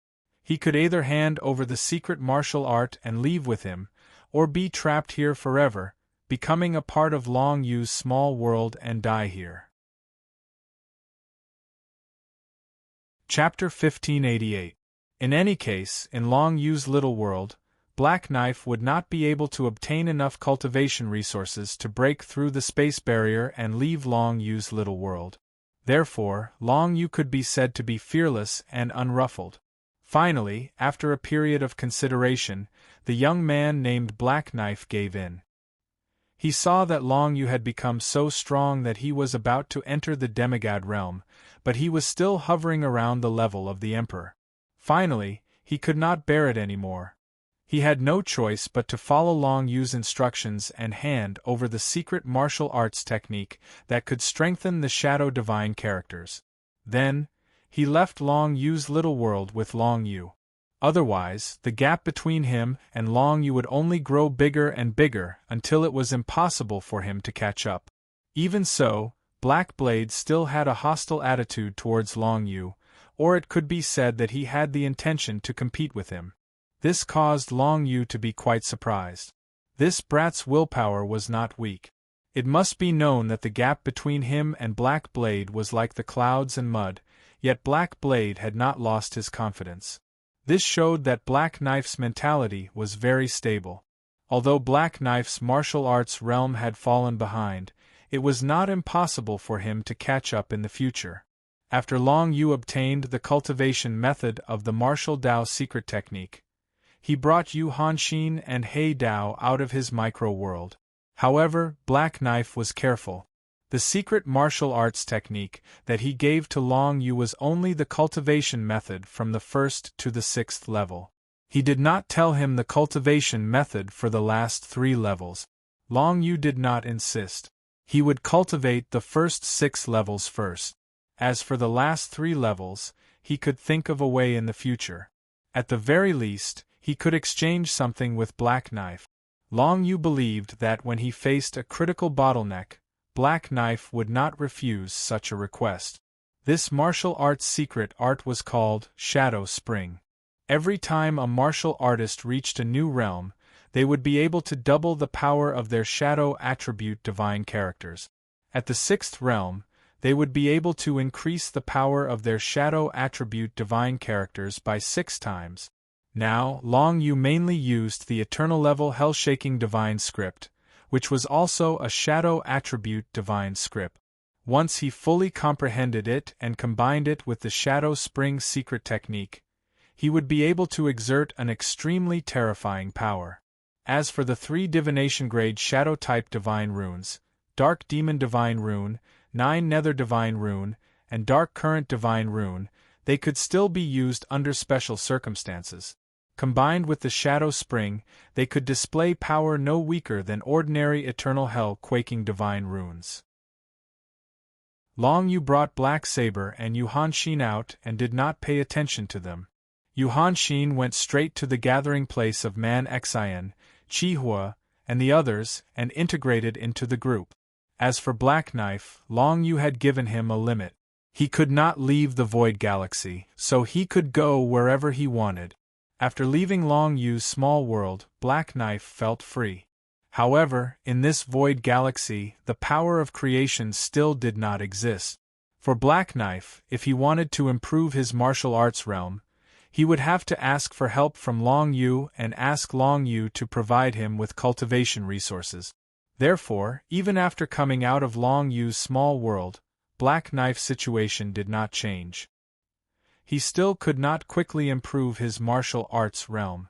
He could either hand over the secret martial art and leave with him, or be trapped here forever, becoming a part of Long Yu's small world and die here. Chapter 1588. In any case, in Long Yu's little world, Black Knife would not be able to obtain enough cultivation resources to break through the space barrier and leave Long Yu's little world. Therefore, Long Yu could be said to be fearless and unruffled. Finally, after a period of consideration, the young man named Black Knife gave in. He saw that Long Yu had become so strong that he was about to enter the demigod realm, but he was still hovering around the level of the Emperor. Finally, he could not bear it anymore. He had no choice but to follow Long Yu's instructions and hand over the secret martial arts technique that could strengthen the Shadow Divine characters. Then, he left Long Yu's little world with Long Yu. Otherwise, the gap between him and Long Yu would only grow bigger and bigger until it was impossible for him to catch up. Even so, Black Blade still had a hostile attitude towards Long Yu, or it could be said that he had the intention to compete with him. This caused Long Yu to be quite surprised. This brat's willpower was not weak. It must be known that the gap between him and Black Blade was like the clouds and mud, yet Black Blade had not lost his confidence. This showed that Black Knife's mentality was very stable. Although Black Knife's martial arts realm had fallen behind, it was not impossible for him to catch up in the future. After Long Yu obtained the cultivation method of the martial Dao secret technique, he brought Yu Hanxin and He Dao out of his micro-world. However, Black Knife was careful. The secret martial arts technique that he gave to Long Yu was only the cultivation method from the 1st to the 6th level. He did not tell him the cultivation method for the last 3 levels. Long Yu did not insist. He would cultivate the first 6 levels first. As for the last 3 levels, he could think of a way in the future. At the very least, he could exchange something with Black Knife. Long Yu believed that when he faced a critical bottleneck, Black Knife would not refuse such a request. This martial arts secret art was called Shadow Spring. Every time a martial artist reached a new realm, they would be able to double the power of their Shadow Attribute Divine characters. At the 6th realm, they would be able to increase the power of their Shadow Attribute Divine characters by 6 times. Now, Long Yu mainly used the Eternal Level Hell-Shaking Divine Script, which was also a Shadow Attribute Divine Script. Once he fully comprehended it and combined it with the Shadow Spring secret technique, he would be able to exert an extremely terrifying power. As for the 3 divination-grade Shadow-type Divine Runes, Dark Demon Divine Rune, 9 Nether Divine Rune, and Dark Current Divine Rune, they could still be used under special circumstances. Combined with the Shadow Spring, they could display power no weaker than ordinary Eternal Hell-Quaking Divine Runes. Long Yu brought Black Saber and Yu Hanxin out and did not pay attention to them. Yu Hanxin went straight to the gathering place of Man Xian, Qihua, and the others and integrated into the group. As for Black Knife, Long Yu had given him a limit. He could not leave the Void Galaxy, so he could go wherever he wanted. After leaving Long Yu's small world, Black Knife felt free. However, in this Void Galaxy, the power of creation still did not exist. For Black Knife, if he wanted to improve his martial arts realm, he would have to ask for help from Long Yu and ask Long Yu to provide him with cultivation resources. Therefore, even after coming out of Long Yu's small world, Black Knife's situation did not change. He still could not quickly improve his martial arts realm.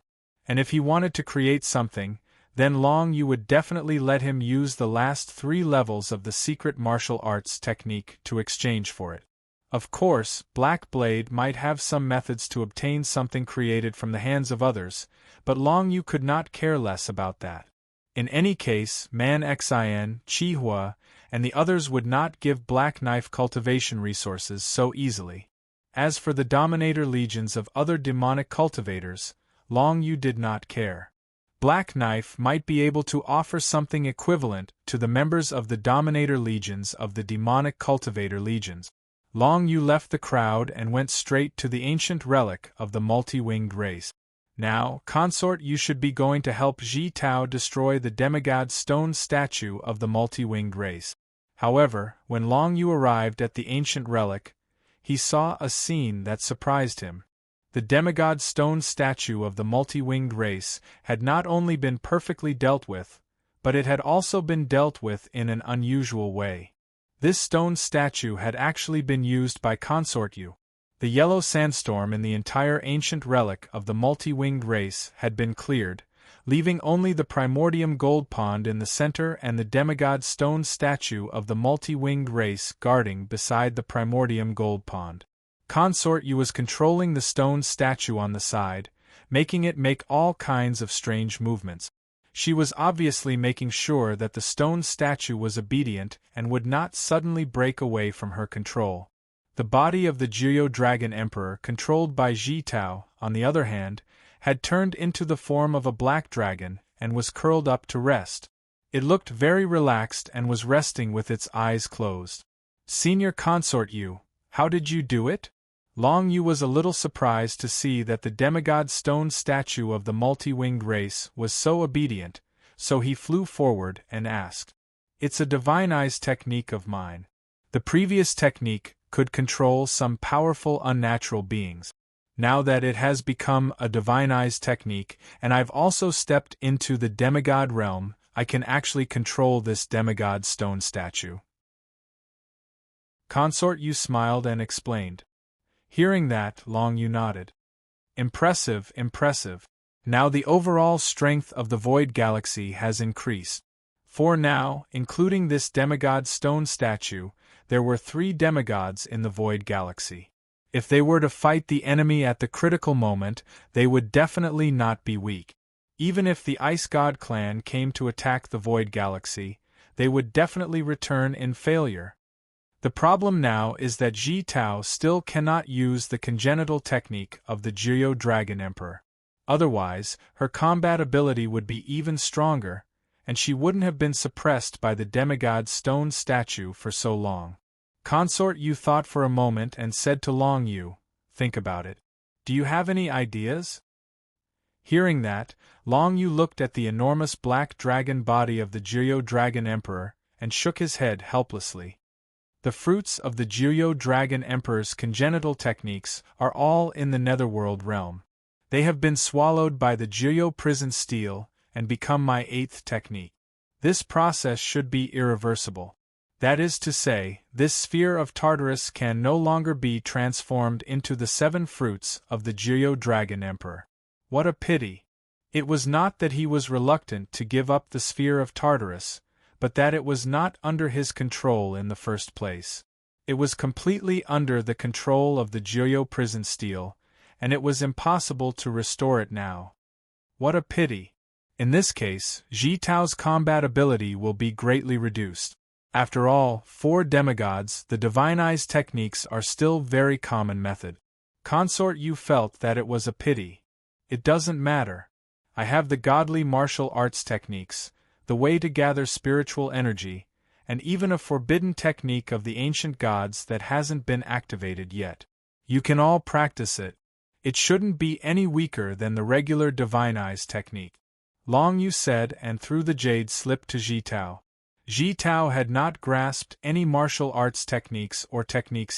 And if he wanted to create something, then Long Yu would definitely let him use the last 3 levels of the secret martial arts technique to exchange for it. Of course, Black Blade might have some methods to obtain something created from the hands of others, but Long Yu could not care less about that. In any case, Man Xin, Chihua, and the others would not give Black Knife cultivation resources so easily. As for the Dominator legions of other demonic cultivators, Long Yu did not care. Black Knife might be able to offer something equivalent to the members of the Dominator legions of the demonic cultivator legions. Long Yu left the crowd and went straight to the ancient relic of the multi-winged race. Now, consort, you should be going to help Ji Tao destroy the demigod stone statue of the multi-winged race. However, when Long Yu arrived at the ancient relic, he saw a scene that surprised him. The demigod stone statue of the multi-winged race had not only been perfectly dealt with, but it had also been dealt with in an unusual way. This stone statue had actually been used by Consort Yu. The yellow sandstorm in the entire ancient relic of the multi-winged race had been cleared, leaving only the primordium gold pond in the center and the demigod stone statue of the multi-winged race guarding beside the primordium gold pond. Consort Yu was controlling the stone statue on the side, making it make all kinds of strange movements. She was obviously making sure that the stone statue was obedient and would not suddenly break away from her control. The body of the Jiuyou Dragon Emperor, controlled by Ji Tao, on the other hand, had turned into the form of a black dragon and was curled up to rest. It looked very relaxed and was resting with its eyes closed. Senior Consort Yu, how did you do it? Long Yu was a little surprised to see that the demigod stone statue of the multi-winged race was so obedient, so he flew forward and asked. It's a divinized technique of mine. The previous technique could control some powerful unnatural beings. Now that it has become a divinized technique, and I've also stepped into the demigod realm, I can actually control this demigod stone statue. Consort Yu smiled and explained. Hearing that, Long Yu nodded. Impressive, impressive. Now the overall strength of the Void Galaxy has increased. For now, including this demigod stone statue, there were 3 demigods in the Void Galaxy. If they were to fight the enemy at the critical moment, they would definitely not be weak. Even if the Ice God clan came to attack the Void Galaxy, they would definitely return in failure. The problem now is that Ji Tao still cannot use the congenital technique of the Jiuyou Dragon Emperor. Otherwise, her combat ability would be even stronger, and she wouldn't have been suppressed by the demigod stone statue for so long. Consort Yu thought for a moment and said to Long Yu, think about it. Do you have any ideas? Hearing that, Long Yu looked at the enormous black dragon body of the Jiuyou Dragon Emperor and shook his head helplessly. The fruits of the Jiuyou Dragon Emperor's congenital techniques are all in the netherworld realm. They have been swallowed by the Jiuyou prison steel and become my 8th technique. This process should be irreversible. That is to say, this sphere of Tartarus can no longer be transformed into the 7 fruits of the Jiuyou Dragon Emperor. What a pity! It was not that he was reluctant to give up the sphere of Tartarus, but that it was not under his control in the first place. It was completely under the control of the Jiuyou prison steel, and it was impossible to restore it now. What a pity! In this case, Ji Tao's combat ability will be greatly reduced. After all, for demigods, the divinized techniques are still very common method. Consort Yu felt that it was a pity. It doesn't matter. I have the godly martial arts techniques, the way to gather spiritual energy, and even a forbidden technique of the ancient gods that hasn't been activated yet. You can all practice it. It shouldn't be any weaker than the regular Divine Eyes technique. Long Yu said, and threw the jade slip to Ji Tao. Ji Tao had not grasped any martial arts techniques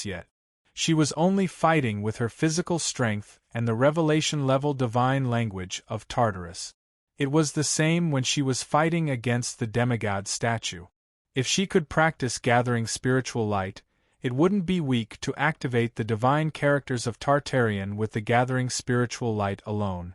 yet. She was only fighting with her physical strength and the revelation-level divine language of Tartarus. It was the same when she was fighting against the demigod statue. If she could practice gathering spiritual light, it wouldn't be weak to activate the divine characters of Tartarian with the gathering spiritual light alone.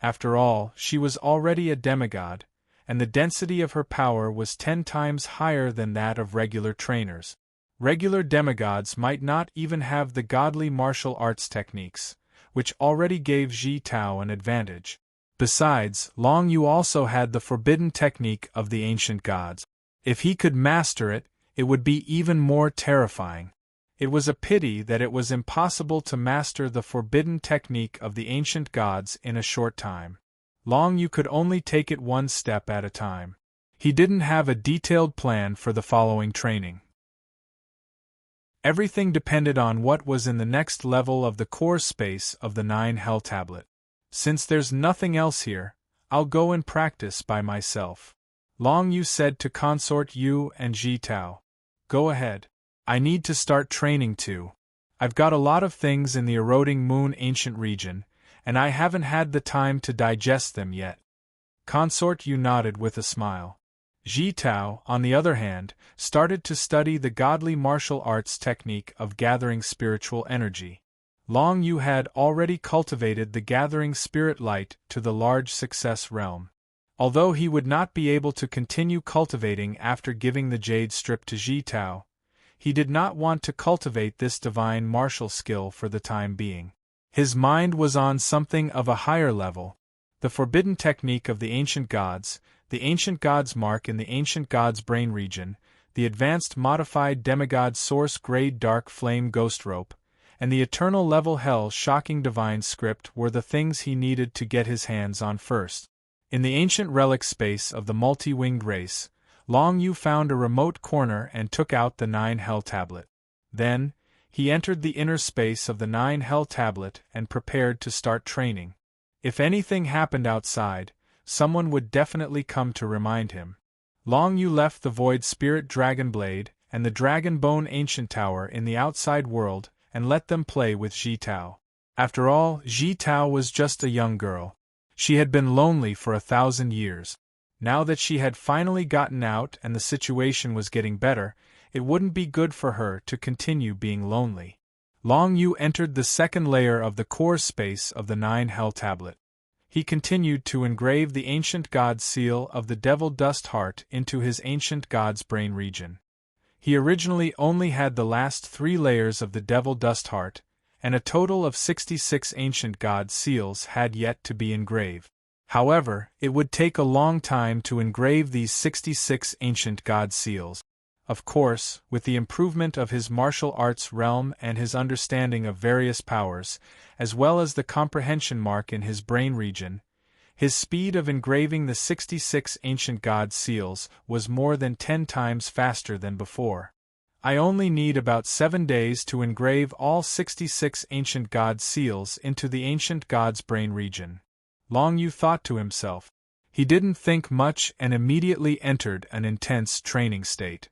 After all, she was already a demigod, and the density of her power was 10 times higher than that of regular trainers. Regular demigods might not even have the godly martial arts techniques, which already gave Ji Tao an advantage. Besides, Long Yu also had the forbidden technique of the ancient gods. If he could master it, it would be even more terrifying. It was a pity that it was impossible to master the forbidden technique of the ancient gods in a short time. Long Yu could only take it one step at a time. He didn't have a detailed plan for the following training. Everything depended on what was in the next level of the core space of the 9 Hell Tablet. Since there's nothing else here, I'll go and practice by myself. Long Yu said to Consort Yu and Ji Tao. Go ahead. I need to start training too. I've got a lot of things in the eroding moon ancient region, and I haven't had the time to digest them yet. Consort Yu nodded with a smile. Ji Tao, on the other hand, started to study the godly martial arts technique of gathering spiritual energy. Long Yu had already cultivated the gathering spirit light to the large success realm. Although he would not be able to continue cultivating after giving the jade strip to Ji Tao, he did not want to cultivate this divine martial skill for the time being. His mind was on something of a higher level, the forbidden technique of the ancient gods mark in the ancient gods brain region, the advanced modified demigod source grade dark flame ghost rope, and the eternal level hell shocking divine script were the things he needed to get his hands on first. In the ancient relic space of the multi-winged race, Long Yu found a remote corner and took out the 9 Hell Tablet. Then, he entered the inner space of the 9 Hell Tablet and prepared to start training. If anything happened outside, someone would definitely come to remind him. Long Yu left the Void Spirit Dragon Blade and the Dragon Bone Ancient Tower in the outside world and let them play with Ji Tao. After all, Ji Tao was just a young girl. She had been lonely for 1,000 years. Now that she had finally gotten out and the situation was getting better, it wouldn't be good for her to continue being lonely. Long Yu entered the second layer of the core space of the 9 Hell Tablet. He continued to engrave the ancient god's seal of the Devil Dust Heart into his ancient god's brain region. He originally only had the last 3 layers of the Devil Dust Heart, and a total of 66 ancient god seals had yet to be engraved. However, it would take a long time to engrave these 66 ancient god seals. Of course, with the improvement of his martial arts realm and his understanding of various powers, as well as the comprehension mark in his brain region, his speed of engraving the 66 ancient god seals was more than 10 times faster than before. I only need about 7 days to engrave all 66 ancient god seals into the ancient god's brain region. Long Yu thought to himself. He didn't think much and immediately entered an intense training state.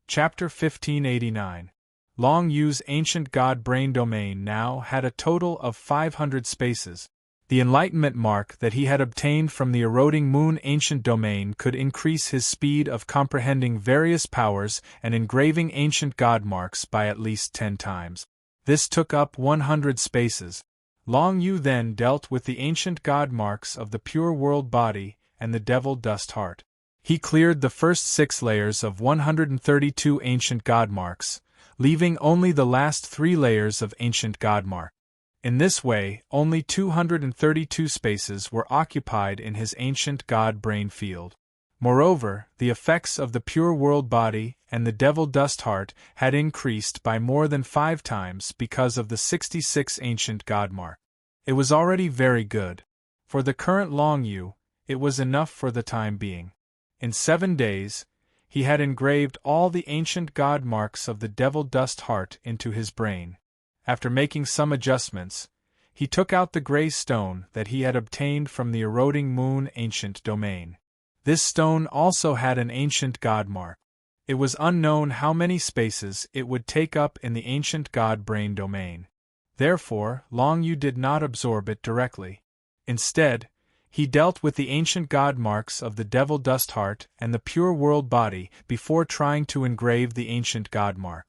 Chapter 1589. Long Yu's ancient god brain domain now had a total of 500 spaces. The enlightenment mark that he had obtained from the eroding moon ancient domain could increase his speed of comprehending various powers and engraving ancient god marks by at least 10 times. This took up 100 spaces. Long Yu then dealt with the ancient god marks of the pure world body and the devil dust heart. He cleared the first 6 layers of 132 ancient god marks, leaving only the last 3 layers of ancient god mark. In this way, only 232 spaces were occupied in his ancient god brain field. Moreover, the effects of the pure world body and the devil dust heart had increased by more than 5 times because of the 66 ancient god mark. It was already very good. For the current Long Yu, It was enough for the time being. In 7 days, he had engraved all the ancient god marks of the devil dust heart into his brain. After making some adjustments, he took out the gray stone that he had obtained from the eroding moon ancient domain. This stone also had an ancient god mark. It was unknown how many spaces it would take up in the ancient god brain domain. Therefore, Long Yu did not absorb it directly. Instead, he dealt with the ancient god marks of the devil dust heart and the pure world body before trying to engrave the ancient god mark.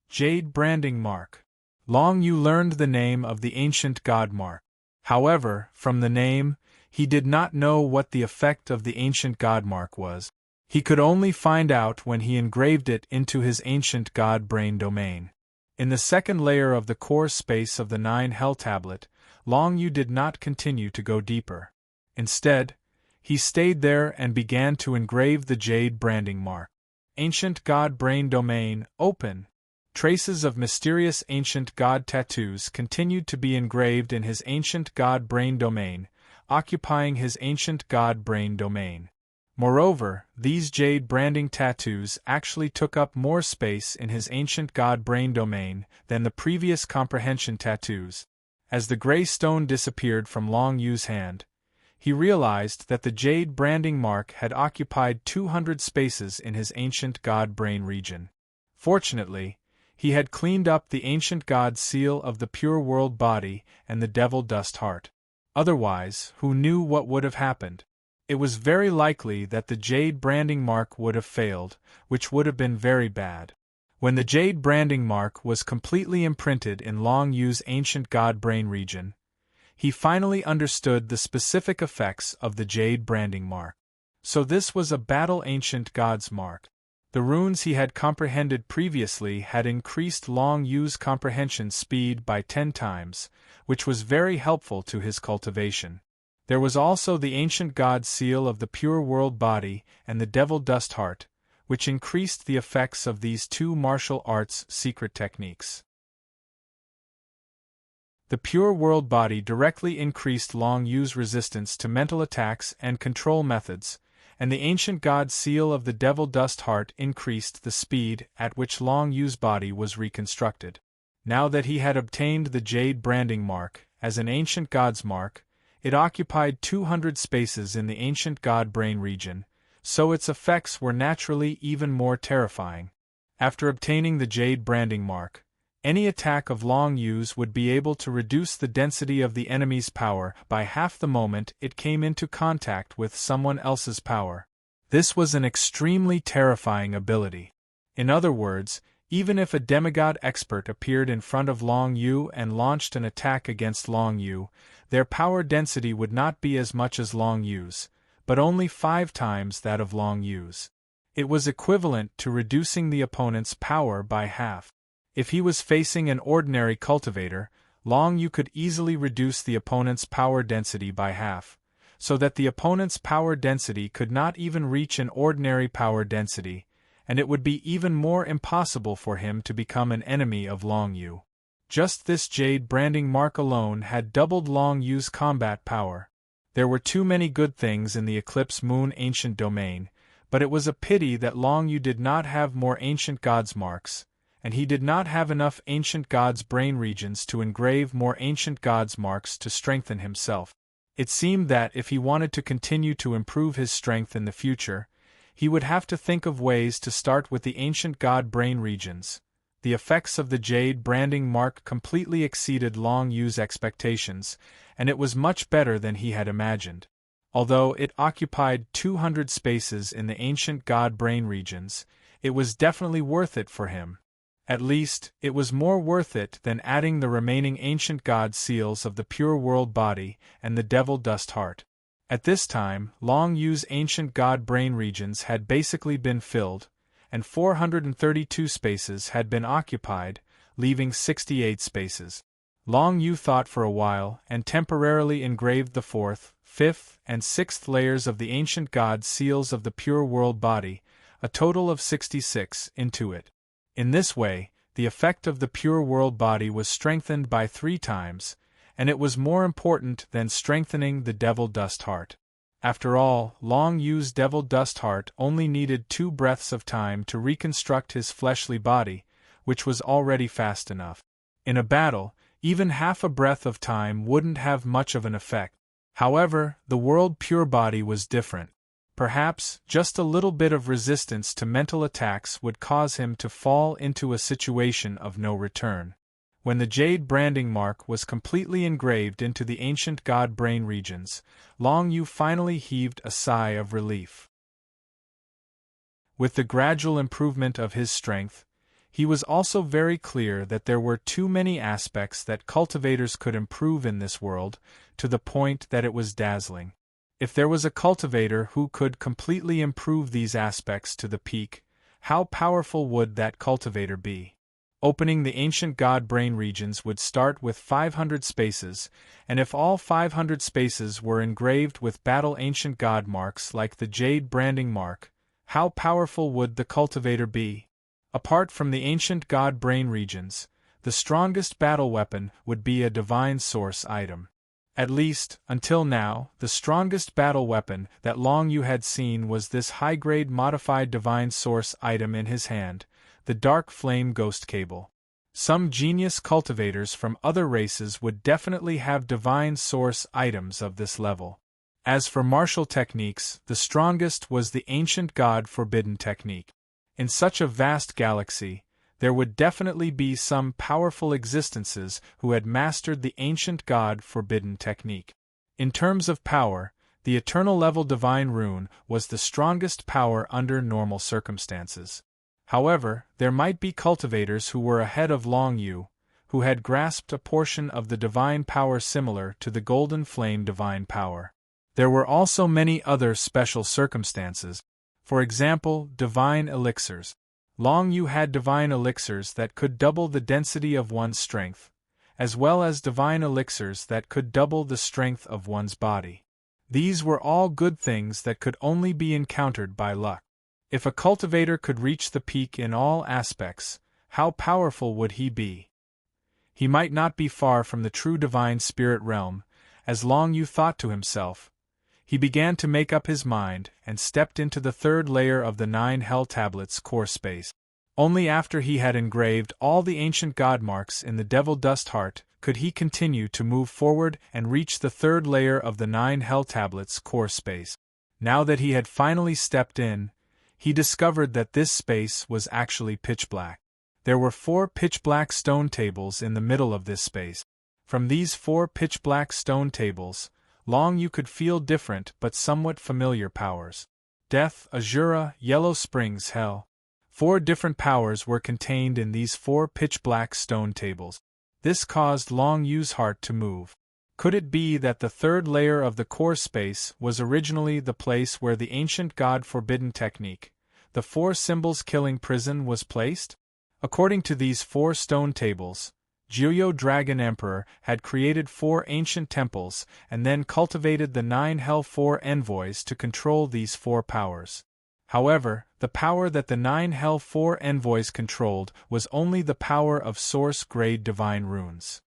Jade branding mark. Long Yu learned the name of the ancient god mark. However, from the name, he did not know what the effect of the ancient god mark was. He could only find out when he engraved it into his ancient god brain domain. In the second layer of the core space of the 9 Hell Tablet, Long Yu did not continue to go deeper. Instead, he stayed there and began to engrave the jade branding mark. Ancient God Brain Domain, open. Traces of mysterious ancient god tattoos continued to be engraved in his ancient god brain domain, occupying his ancient god brain domain. Moreover, these jade branding tattoos actually took up more space in his ancient god brain domain than the previous comprehension tattoos. As the gray stone disappeared from Long Yu's hand, he realized that the jade branding mark had occupied 200 spaces in his ancient god brain region. Fortunately, he had cleaned up the ancient god seal of the pure world body and the devil dust heart. Otherwise, who knew what would have happened? It was very likely that the jade branding mark would have failed, which would have been very bad. When the jade branding mark was completely imprinted in Long Yu's ancient god brain region, he finally understood the specific effects of the jade branding mark. So this was a battle ancient god's mark. The runes he had comprehended previously had increased Long Yu's comprehension speed by 10 times, which was very helpful to his cultivation. There was also the ancient god seal of the pure world body and the devil dust heart, which increased the effects of these 2 martial arts secret techniques. The pure world body directly increased Long Yu's resistance to mental attacks and control methods, and the ancient god seal of the devil dust heart increased the speed at which Long Yu's body was reconstructed. Now that he had obtained the jade branding mark as an ancient god's mark, it occupied 200 spaces in the ancient god brain region, so its effects were naturally even more terrifying. After obtaining the jade branding mark, any attack of Long Yu's would be able to reduce the density of the enemy's power by half the moment it came into contact with someone else's power. This was an extremely terrifying ability. In other words, even if a demigod expert appeared in front of Long Yu and launched an attack against Long Yu, their power density would not be as much as Long Yu's, but only 5 times that of Long Yu's. It was equivalent to reducing the opponent's power by half. If he was facing an ordinary cultivator, Long Yu could easily reduce the opponent's power density by half, so that the opponent's power density could not even reach an ordinary power density, and it would be even more impossible for him to become an enemy of Long Yu. Just this jade branding mark alone had doubled Long Yu's combat power. There were too many good things in the Eclipse Moon ancient domain, but it was a pity that Long Yu did not have more ancient gods marks, and he did not have enough ancient gods brain regions to engrave more ancient gods marks to strengthen himself. It seemed that if he wanted to continue to improve his strength in the future, he would have to think of ways to start with the ancient god brain regions. The effects of the jade branding mark completely exceeded Long Yu's expectations, and it was much better than he had imagined. Although it occupied 200 spaces in the ancient god brain regions, it was definitely worth it for him. At least, it was more worth it than adding the remaining ancient god seals of the pure world body and the devil dust heart. At this time, Long Yu's ancient god brain regions had basically been filled, and 432 spaces had been occupied, leaving 68 spaces. Long Yu thought for a while and temporarily engraved the 4th, 5th, and 6th layers of the ancient god seals of the pure world body, a total of 66, into it. In this way, the effect of the pure world body was strengthened by 3 times, and it was more important than strengthening the devil dust heart. After all, Long Yu's devil dust heart only needed 2 breaths of time to reconstruct his fleshly body, which was already fast enough. In a battle, even half a breath of time wouldn't have much of an effect. However, the world pure body was different. Perhaps, just a little bit of resistance to mental attacks would cause him to fall into a situation of no return. When the jade branding mark was completely engraved into the ancient god brain regions, Long Yu finally heaved a sigh of relief. With the gradual improvement of his strength, he was also very clear that there were too many aspects that cultivators could improve in this world, to the point that it was dazzling. If there was a cultivator who could completely improve these aspects to the peak, how powerful would that cultivator be? Opening the ancient god brain regions would start with 500 spaces, and if all 500 spaces were engraved with battle ancient god marks like the jade branding mark, how powerful would the cultivator be? Apart from the ancient god brain regions, the strongest battle weapon would be a divine source item. At least, until now, the strongest battle weapon that Long Yu had seen was this high-grade modified divine source item in his hand, the dark flame ghost cable. Some genius cultivators from other races would definitely have divine source items of this level. As for martial techniques, the strongest was the ancient god forbidden technique. In such a vast galaxy, there would definitely be some powerful existences who had mastered the ancient god forbidden technique. In terms of power, the eternal level divine rune was the strongest power under normal circumstances. However, there might be cultivators who were ahead of Long Yu, who had grasped a portion of the divine power similar to the golden flame divine power. There were also many other special circumstances. For example, divine elixirs. Long Yu had divine elixirs that could double the density of one's strength, as well as divine elixirs that could double the strength of one's body. These were all good things that could only be encountered by luck. If a cultivator could reach the peak in all aspects, how powerful would he be? He might not be far from the true divine spirit realm, as Long Yu thought to himself. He began to make up his mind and stepped into the 3rd layer of the 9 Hell Tablets core space. Only after he had engraved all the ancient god marks in the devil dust heart could he continue to move forward and reach the 3rd layer of the 9 Hell Tablets core space. Now that he had finally stepped in, he discovered that this space was actually pitch black. There were 4 pitch black stone tables in the middle of this space. From these 4 pitch black stone tables, Long Yu could feel different but somewhat familiar powers. Death, Azura, Yellow Springs, Hell. 4 different powers were contained in these 4 pitch black stone tables. This caused Long Yu's heart to move. Could it be that the 3rd layer of the core space was originally the place where the ancient god forbidden technique, the 4 symbols killing prison, was placed? According to these 4 stone tables, Jiuyo Dragon Emperor had created 4 ancient temples and then cultivated the 9 Hell 4 envoys to control these 4 powers. However, the power that the 9 Hell 4 envoys controlled was only the power of source-grade divine runes.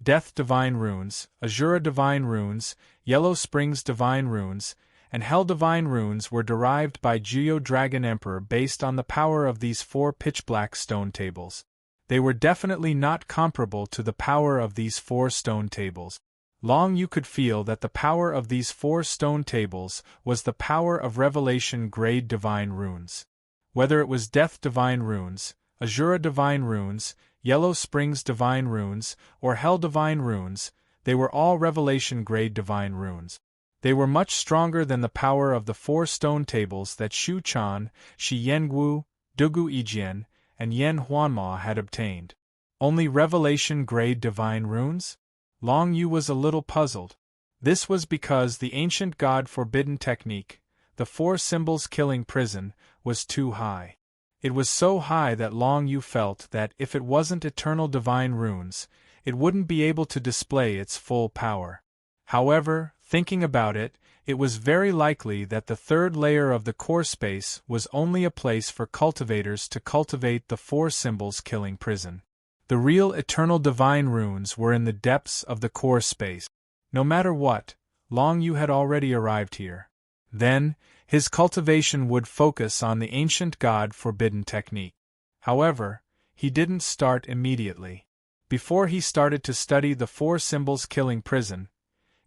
Death divine runes, Azura divine runes, Yellow Springs divine runes, and Hell divine runes were derived by Jiuyo Dragon Emperor based on the power of these 4 pitch-black stone tables. They were definitely not comparable to the power of these 4 stone tables. Long Yu could feel that the power of these 4 stone tables was the power of revelation-grade divine runes. Whether it was Death divine runes, Azura divine runes, Yellow Springs divine runes, or Hell divine runes, they were all revelation-grade divine runes. They were much stronger than the power of the 4 stone tables that Shu Chan, Shi Yengu, Dugu Ijian, and Yen Huanma had obtained. Only revelation-grade divine runes? Long Yu was a little puzzled. This was because the ancient god forbidden technique, the 4 symbols killing prison, was too high. It was so high that Long Yu felt that if it wasn't eternal divine runes, it wouldn't be able to display its full power. However, thinking about it, it was very likely that the 3rd layer of the core space was only a place for cultivators to cultivate the 4 symbols killing prison. The real eternal divine runes were in the depths of the core space. No matter what, Long Yu had already arrived here. Then, his cultivation would focus on the ancient god forbidden technique. However, he didn't start immediately. Before he started to study the 4 symbols killing prison,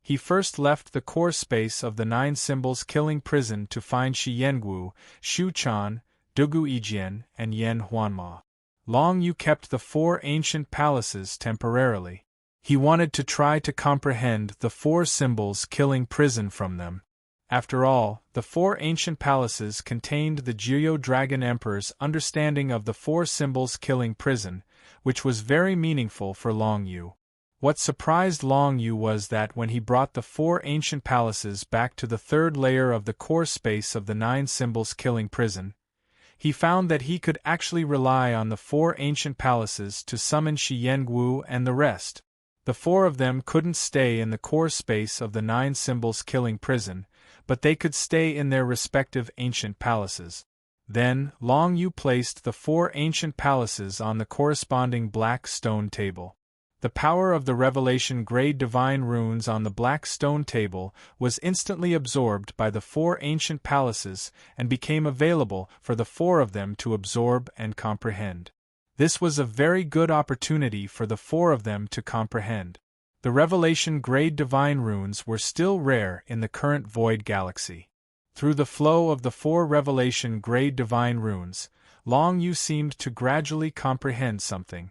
he first left the core space of the 9 symbols killing prison to find Shi Yengu, Shu Chan, Dugu Ijian, and Yen Huanma. Long Yu kept the 4 ancient palaces temporarily. He wanted to try to comprehend the 4 symbols killing prison from them. After all, the 4 ancient palaces contained the Jiyo Dragon Emperor's understanding of the 4 symbols killing prison, which was very meaningful for Long Yu. What surprised Long Yu was that when he brought the 4 ancient palaces back to the 3rd layer of the core space of the 9 symbols killing prison, he found that he could actually rely on the 4 ancient palaces to summon Shi Yengu and the rest. The 4 of them couldn't stay in the core space of the 9 symbols killing prison, but they could stay in their respective ancient palaces. Then, Long Yu placed the 4 ancient palaces on the corresponding black stone table. The power of the revelation grade divine runes on the black stone table was instantly absorbed by the 4 ancient palaces and became available for the 4 of them to absorb and comprehend. This was a very good opportunity for the 4 of them to comprehend. The revelation grade divine runes were still rare in the current Void Galaxy. Through the flow of the 4 revelation grade divine runes, Long Yu seemed to gradually comprehend something.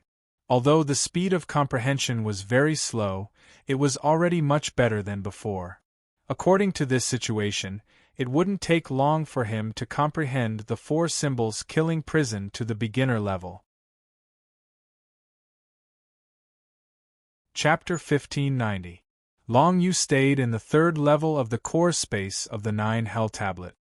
Although the speed of comprehension was very slow, it was already much better than before. According to this situation, it wouldn't take long for him to comprehend the 4 symbols killing prison to the beginner level. Chapter 1590. Long Yu stayed in the 3rd level of the core space of the 9 Hell Tablet.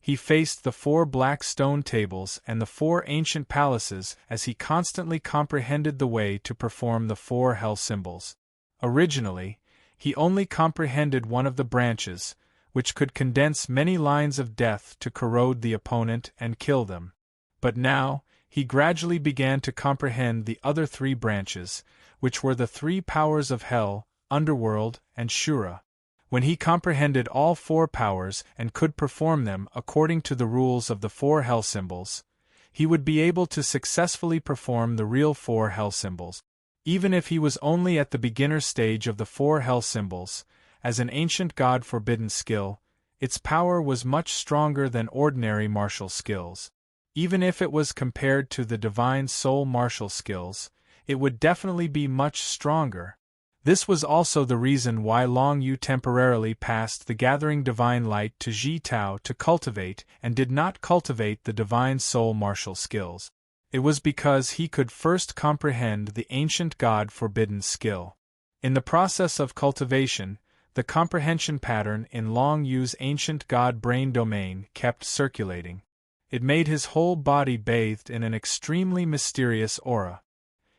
He faced the 4 black stone tables and the 4 ancient palaces as he constantly comprehended the way to perform the 4 hell symbols. Originally, he only comprehended one of the branches, which could condense many lines of death to corrode the opponent and kill them. But now, he gradually began to comprehend the other 3 branches, which were the 3 powers of hell, underworld, and Shura. When he comprehended all 4 powers and could perform them according to the rules of the 4 hell symbols, he would be able to successfully perform the real 4 hell symbols. Even if he was only at the beginner stage of the 4 hell symbols, as an ancient god forbidden skill, its power was much stronger than ordinary martial skills. Even if it was compared to the divine soul martial skills, it would definitely be much stronger. This was also the reason why Long Yu temporarily passed the gathering divine light to Ji Tao to cultivate and did not cultivate the divine soul martial skills. It was because he could first comprehend the ancient god forbidden skill. In the process of cultivation, the comprehension pattern in Long Yu's ancient god brain domain kept circulating. It made his whole body bathed in an extremely mysterious aura.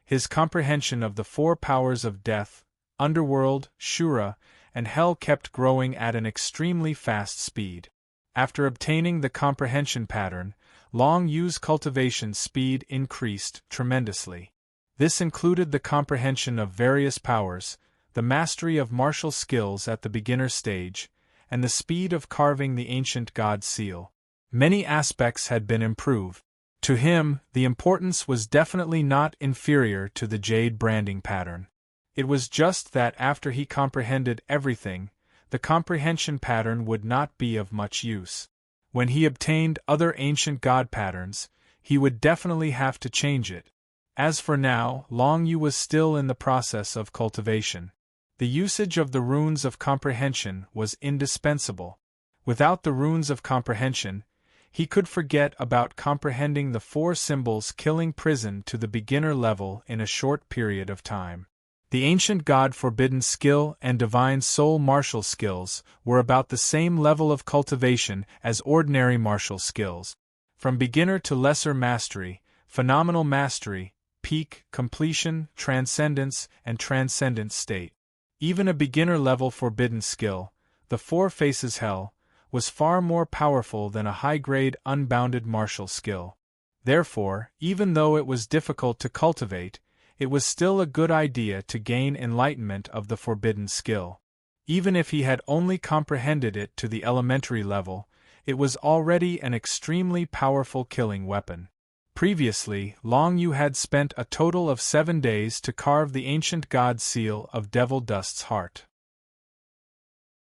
His comprehension of the 4 powers of death, underworld, Shura, and hell kept growing at an extremely fast speed. After obtaining the comprehension pattern, Long Yu's cultivation speed increased tremendously. This included the comprehension of various powers, the mastery of martial skills at the beginner stage, and the speed of carving the ancient god seal. Many aspects had been improved. To him, the importance was definitely not inferior to the jade branding pattern. It was just that after he comprehended everything, the comprehension pattern would not be of much use. When he obtained other ancient god patterns, he would definitely have to change it. As for now, Long Yu was still in the process of cultivation. The usage of the runes of comprehension was indispensable. Without the runes of comprehension, he could forget about comprehending the 4 symbols killing prison to the beginner level in a short period of time. The ancient god forbidden skill and divine soul martial skills were about the same level of cultivation as ordinary martial skills. From beginner to lesser mastery, phenomenal mastery, peak, completion, transcendence, and transcendent state. Even a beginner-level forbidden skill, the 4 faces hell, was far more powerful than a high-grade unbounded martial skill. Therefore, even though it was difficult to cultivate, it was still a good idea to gain enlightenment of the forbidden skill. Even if he had only comprehended it to the elementary level, it was already an extremely powerful killing weapon. Previously, Long Yu had spent a total of 7 days to carve the ancient god seal of Devil Dust's heart.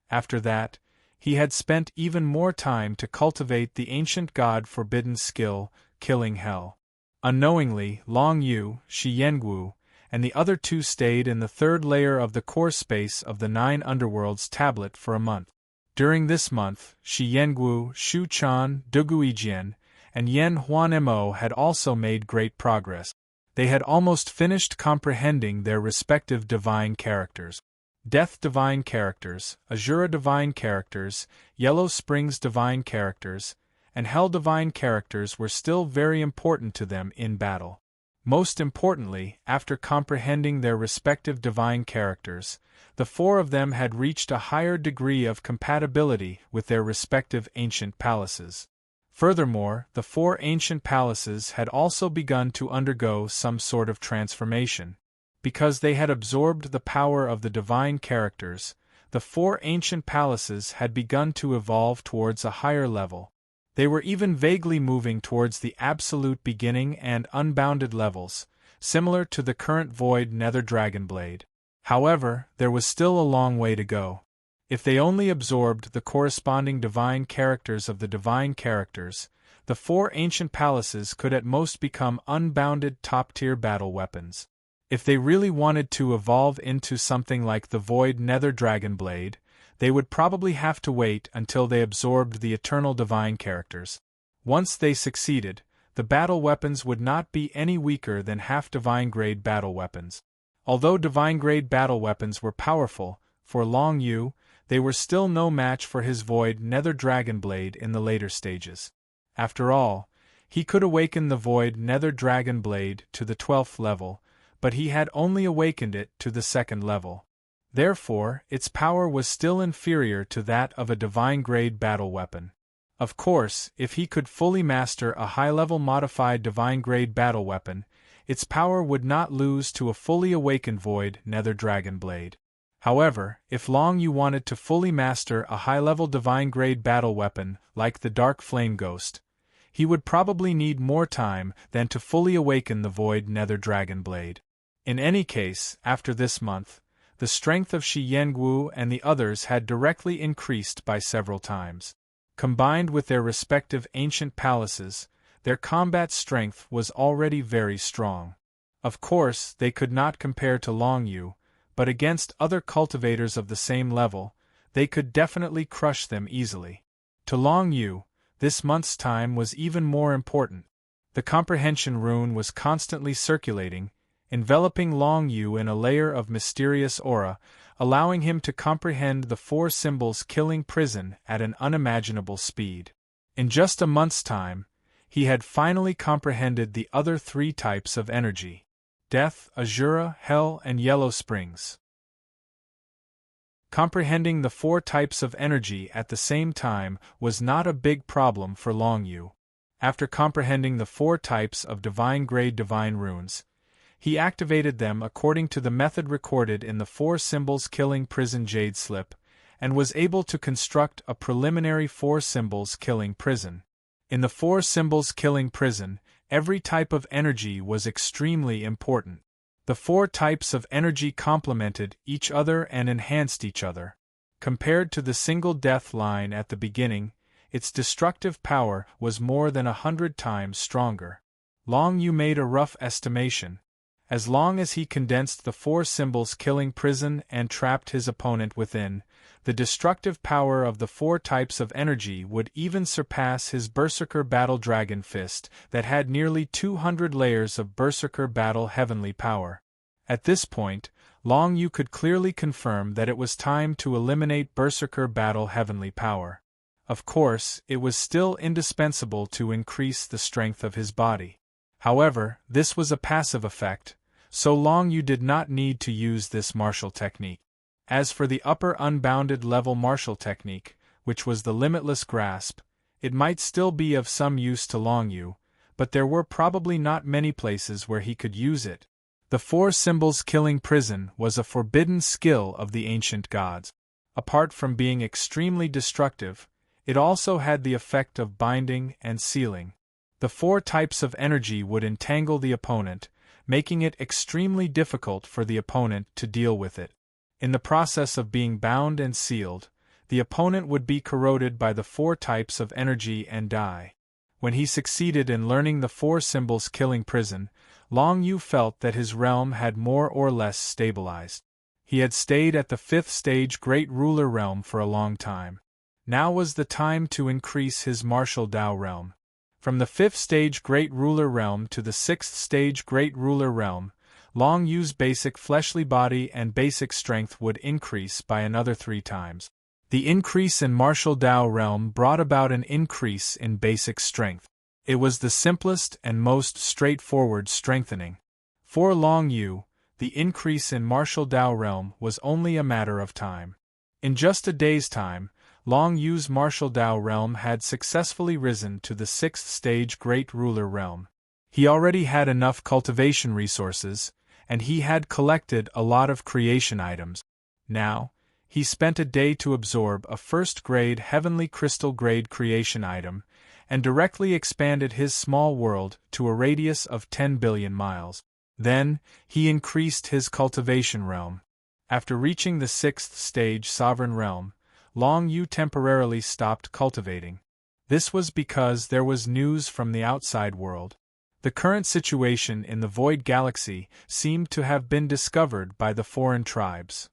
After that, he had spent even more time to cultivate the ancient god Forbidden's skill, killing hell. Unknowingly, Long Yu, Shi Yengu, and the other two stayed in the third layer of the core space of the 9 Underworlds tablet for a month. During this month, Shi Yengu, Shu Chan, Duguijian, and Yen Huanmo had also made great progress. They had almost finished comprehending their respective divine characters. Death divine characters, Azura divine characters, Yellow Springs divine characters, and Hell divine characters were still very important to them in battle. Most importantly, after comprehending their respective divine characters, the 4 of them had reached a higher degree of compatibility with their respective ancient palaces. Furthermore, the 4 ancient palaces had also begun to undergo some sort of transformation. Because they had absorbed the power of the divine characters, the 4 ancient palaces had begun to evolve towards a higher level. They were even vaguely moving towards the absolute beginning and unbounded levels, similar to the current Void Nether Dragonblade. However, there was still a long way to go. If they only absorbed the corresponding divine characters of the divine characters, the 4 ancient palaces could at most become unbounded top-tier battle weapons. If they really wanted to evolve into something like the Void Nether Dragonblade, they would probably have to wait until they absorbed the eternal divine characters. Once they succeeded, the battle weapons would not be any weaker than half-divine-grade battle weapons. Although divine-grade battle weapons were powerful, for Long Yu, they were still no match for his Void Nether Dragonblade in the later stages. After all, he could awaken the Void Nether Dragonblade to the 12th level, but he had only awakened it to the 2nd level. Therefore, its power was still inferior to that of a divine-grade battle weapon. Of course, if he could fully master a high-level modified divine-grade battle weapon, its power would not lose to a fully awakened Void Nether Dragonblade. However, if Long Yu wanted to fully master a high-level divine-grade battle weapon like the Dark Flame Ghost, he would probably need more time than to fully awaken the Void Nether Dragonblade. In any case, after this month, the strength of Shi Yengu and the others had directly increased by several times. Combined with their respective ancient palaces, their combat strength was already very strong. Of course, they could not compare to Long Yu, but against other cultivators of the same level, they could definitely crush them easily. To Long Yu, this month's time was even more important. The comprehension rune was constantly circulating, enveloping Long Yu in a layer of mysterious aura, allowing him to comprehend the 4 symbols killing prison at an unimaginable speed. In just a month's time, he had finally comprehended the other 3 types of energy: Death, Azura, Hell, and Yellow Springs. Comprehending the 4 types of energy at the same time was not a big problem for Long Yu. After comprehending the 4 types of divine-grade divine runes, he activated them according to the method recorded in the 4 symbols killing prison jade slip, and was able to construct a preliminary 4 symbols killing prison. In the 4 symbols killing prison, every type of energy was extremely important. The 4 types of energy complemented each other and enhanced each other. Compared to the single death line at the beginning, its destructive power was more than 100 times stronger. Long Yu made a rough estimation. As long as he condensed the 4 symbols killing prison and trapped his opponent within, the destructive power of the 4 types of energy would even surpass his Berserker Battle Dragon Fist that had nearly 200 layers of Berserker Battle Heavenly power. At this point, Long Yu could clearly confirm that it was time to eliminate Berserker Battle Heavenly power. Of course, it was still indispensable to increase the strength of his body. However, this was a passive effect, so Long Yu did not need to use this martial technique. As for the upper unbounded level martial technique, which was the Limitless Grasp, it might still be of some use to Long Yu, but there were probably not many places where he could use it. The 4 symbols killing prison was a forbidden skill of the ancient gods. Apart from being extremely destructive, it also had the effect of binding and sealing. The 4 types of energy would entangle the opponent, making it extremely difficult for the opponent to deal with it. In the process of being bound and sealed, the opponent would be corroded by the 4 types of energy and die. When he succeeded in learning the 4 symbols killing prison, Long Yu felt that his realm had more or less stabilized. He had stayed at the 5th stage Great Ruler realm for a long time. Now was the time to increase his martial Dao realm. From the 5th stage Great Ruler realm to the 6th stage Great Ruler realm, Long Yu's basic fleshly body and basic strength would increase by another 3 times. The increase in martial Dao realm brought about an increase in basic strength. It was the simplest and most straightforward strengthening. For Long Yu, the increase in martial Dao realm was only a matter of time. In just a day's time, Long Yu's martial Dao realm had successfully risen to the 6th stage Great Ruler realm. He already had enough cultivation resources, and he had collected a lot of creation items. Now, he spent a day to absorb a first-grade heavenly crystal-grade creation item, and directly expanded his small world to a radius of 10 billion miles. Then, he increased his cultivation realm. After reaching the 6th stage Sovereign realm, Long Yu temporarily stopped cultivating. This was because there was news from the outside world. The current situation in the Void Galaxy seemed to have been discovered by the foreign tribes.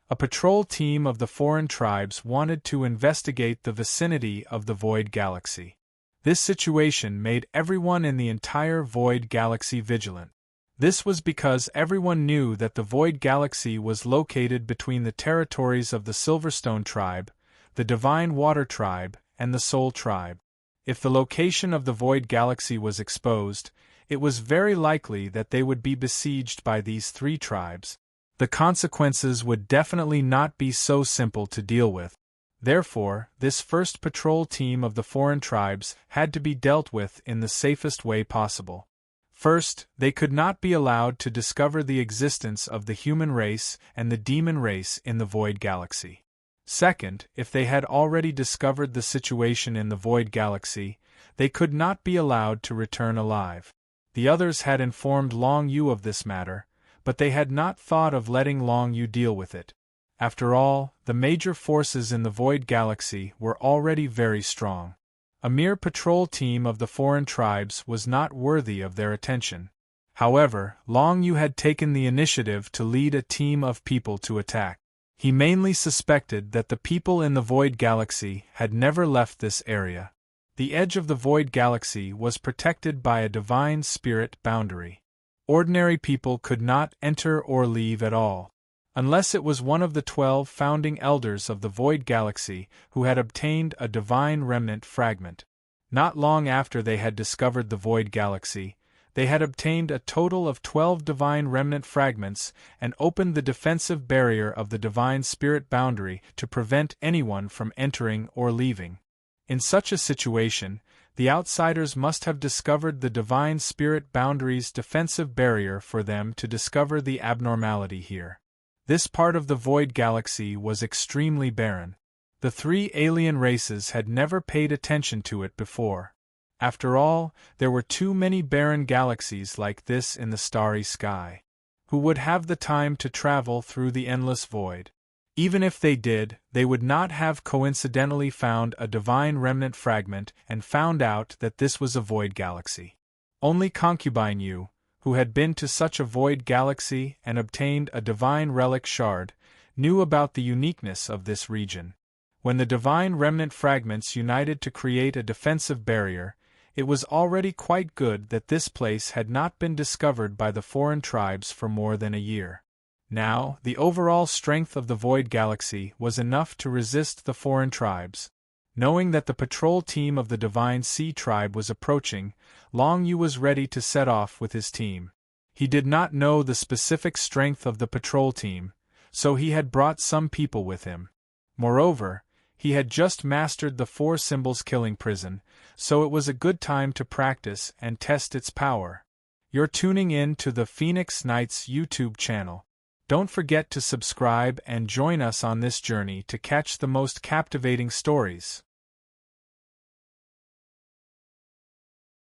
A patrol team of the foreign tribes wanted to investigate the vicinity of the Void Galaxy. This situation made everyone in the entire Void Galaxy vigilant. This was because everyone knew that the Void Galaxy was located between the territories of the Silverstone Tribe, the Divine Water Tribe, and the Soul Tribe. If the location of the Void Galaxy was exposed, it was very likely that they would be besieged by these 3 tribes. The consequences would definitely not be so simple to deal with. Therefore, this first patrol team of the foreign tribes had to be dealt with in the safest way possible. First, they could not be allowed to discover the existence of the human race and the demon race in the Void Galaxy. Second, if they had already discovered the situation in the Void Galaxy, they could not be allowed to return alive. The others had informed Long Yu of this matter, but they had not thought of letting Long Yu deal with it. After all, the major forces in the Void Galaxy were already very strong. A mere patrol team of the foreign tribes was not worthy of their attention. However, Long Yu had taken the initiative to lead a team of people to attack. He mainly suspected that the people in the Void Galaxy had never left this area. The edge of the Void Galaxy was protected by a divine spirit boundary. Ordinary people could not enter or leave at all, unless it was one of the 12 founding elders of the Void Galaxy who had obtained a divine remnant fragment. Not long after they had discovered the Void Galaxy, they had obtained a total of 12 divine remnant fragments and opened the defensive barrier of the divine spirit boundary to prevent anyone from entering or leaving. In such a situation, the outsiders must have discovered the divine spirit boundary's defensive barrier for them to discover the abnormality here. This part of the Void Galaxy was extremely barren. The 3 alien races had never paid attention to it before. After all, there were too many barren galaxies like this in the starry sky. Who would have the time to travel through the endless void? Even if they did, they would not have coincidentally found a divine remnant fragment and found out that this was a Void Galaxy. Only Concubine Yu, who had been to such a Void Galaxy and obtained a divine relic shard, knew about the uniqueness of this region. When the divine remnant fragments united to create a defensive barrier, it was already quite good that this place had not been discovered by the foreign tribes for more than a year. Now, the overall strength of the Void Galaxy was enough to resist the foreign tribes. Knowing that the patrol team of the Divine Sea Tribe was approaching, Long Yu was ready to set off with his team. He did not know the specific strength of the patrol team, so he had brought some people with him. Moreover, he had just mastered the 4 symbols killing prison, so it was a good time to practice and test its power. You're tuning in to the Phoenix Knights YouTube channel. Don't forget to subscribe and join us on this journey to catch the most captivating stories.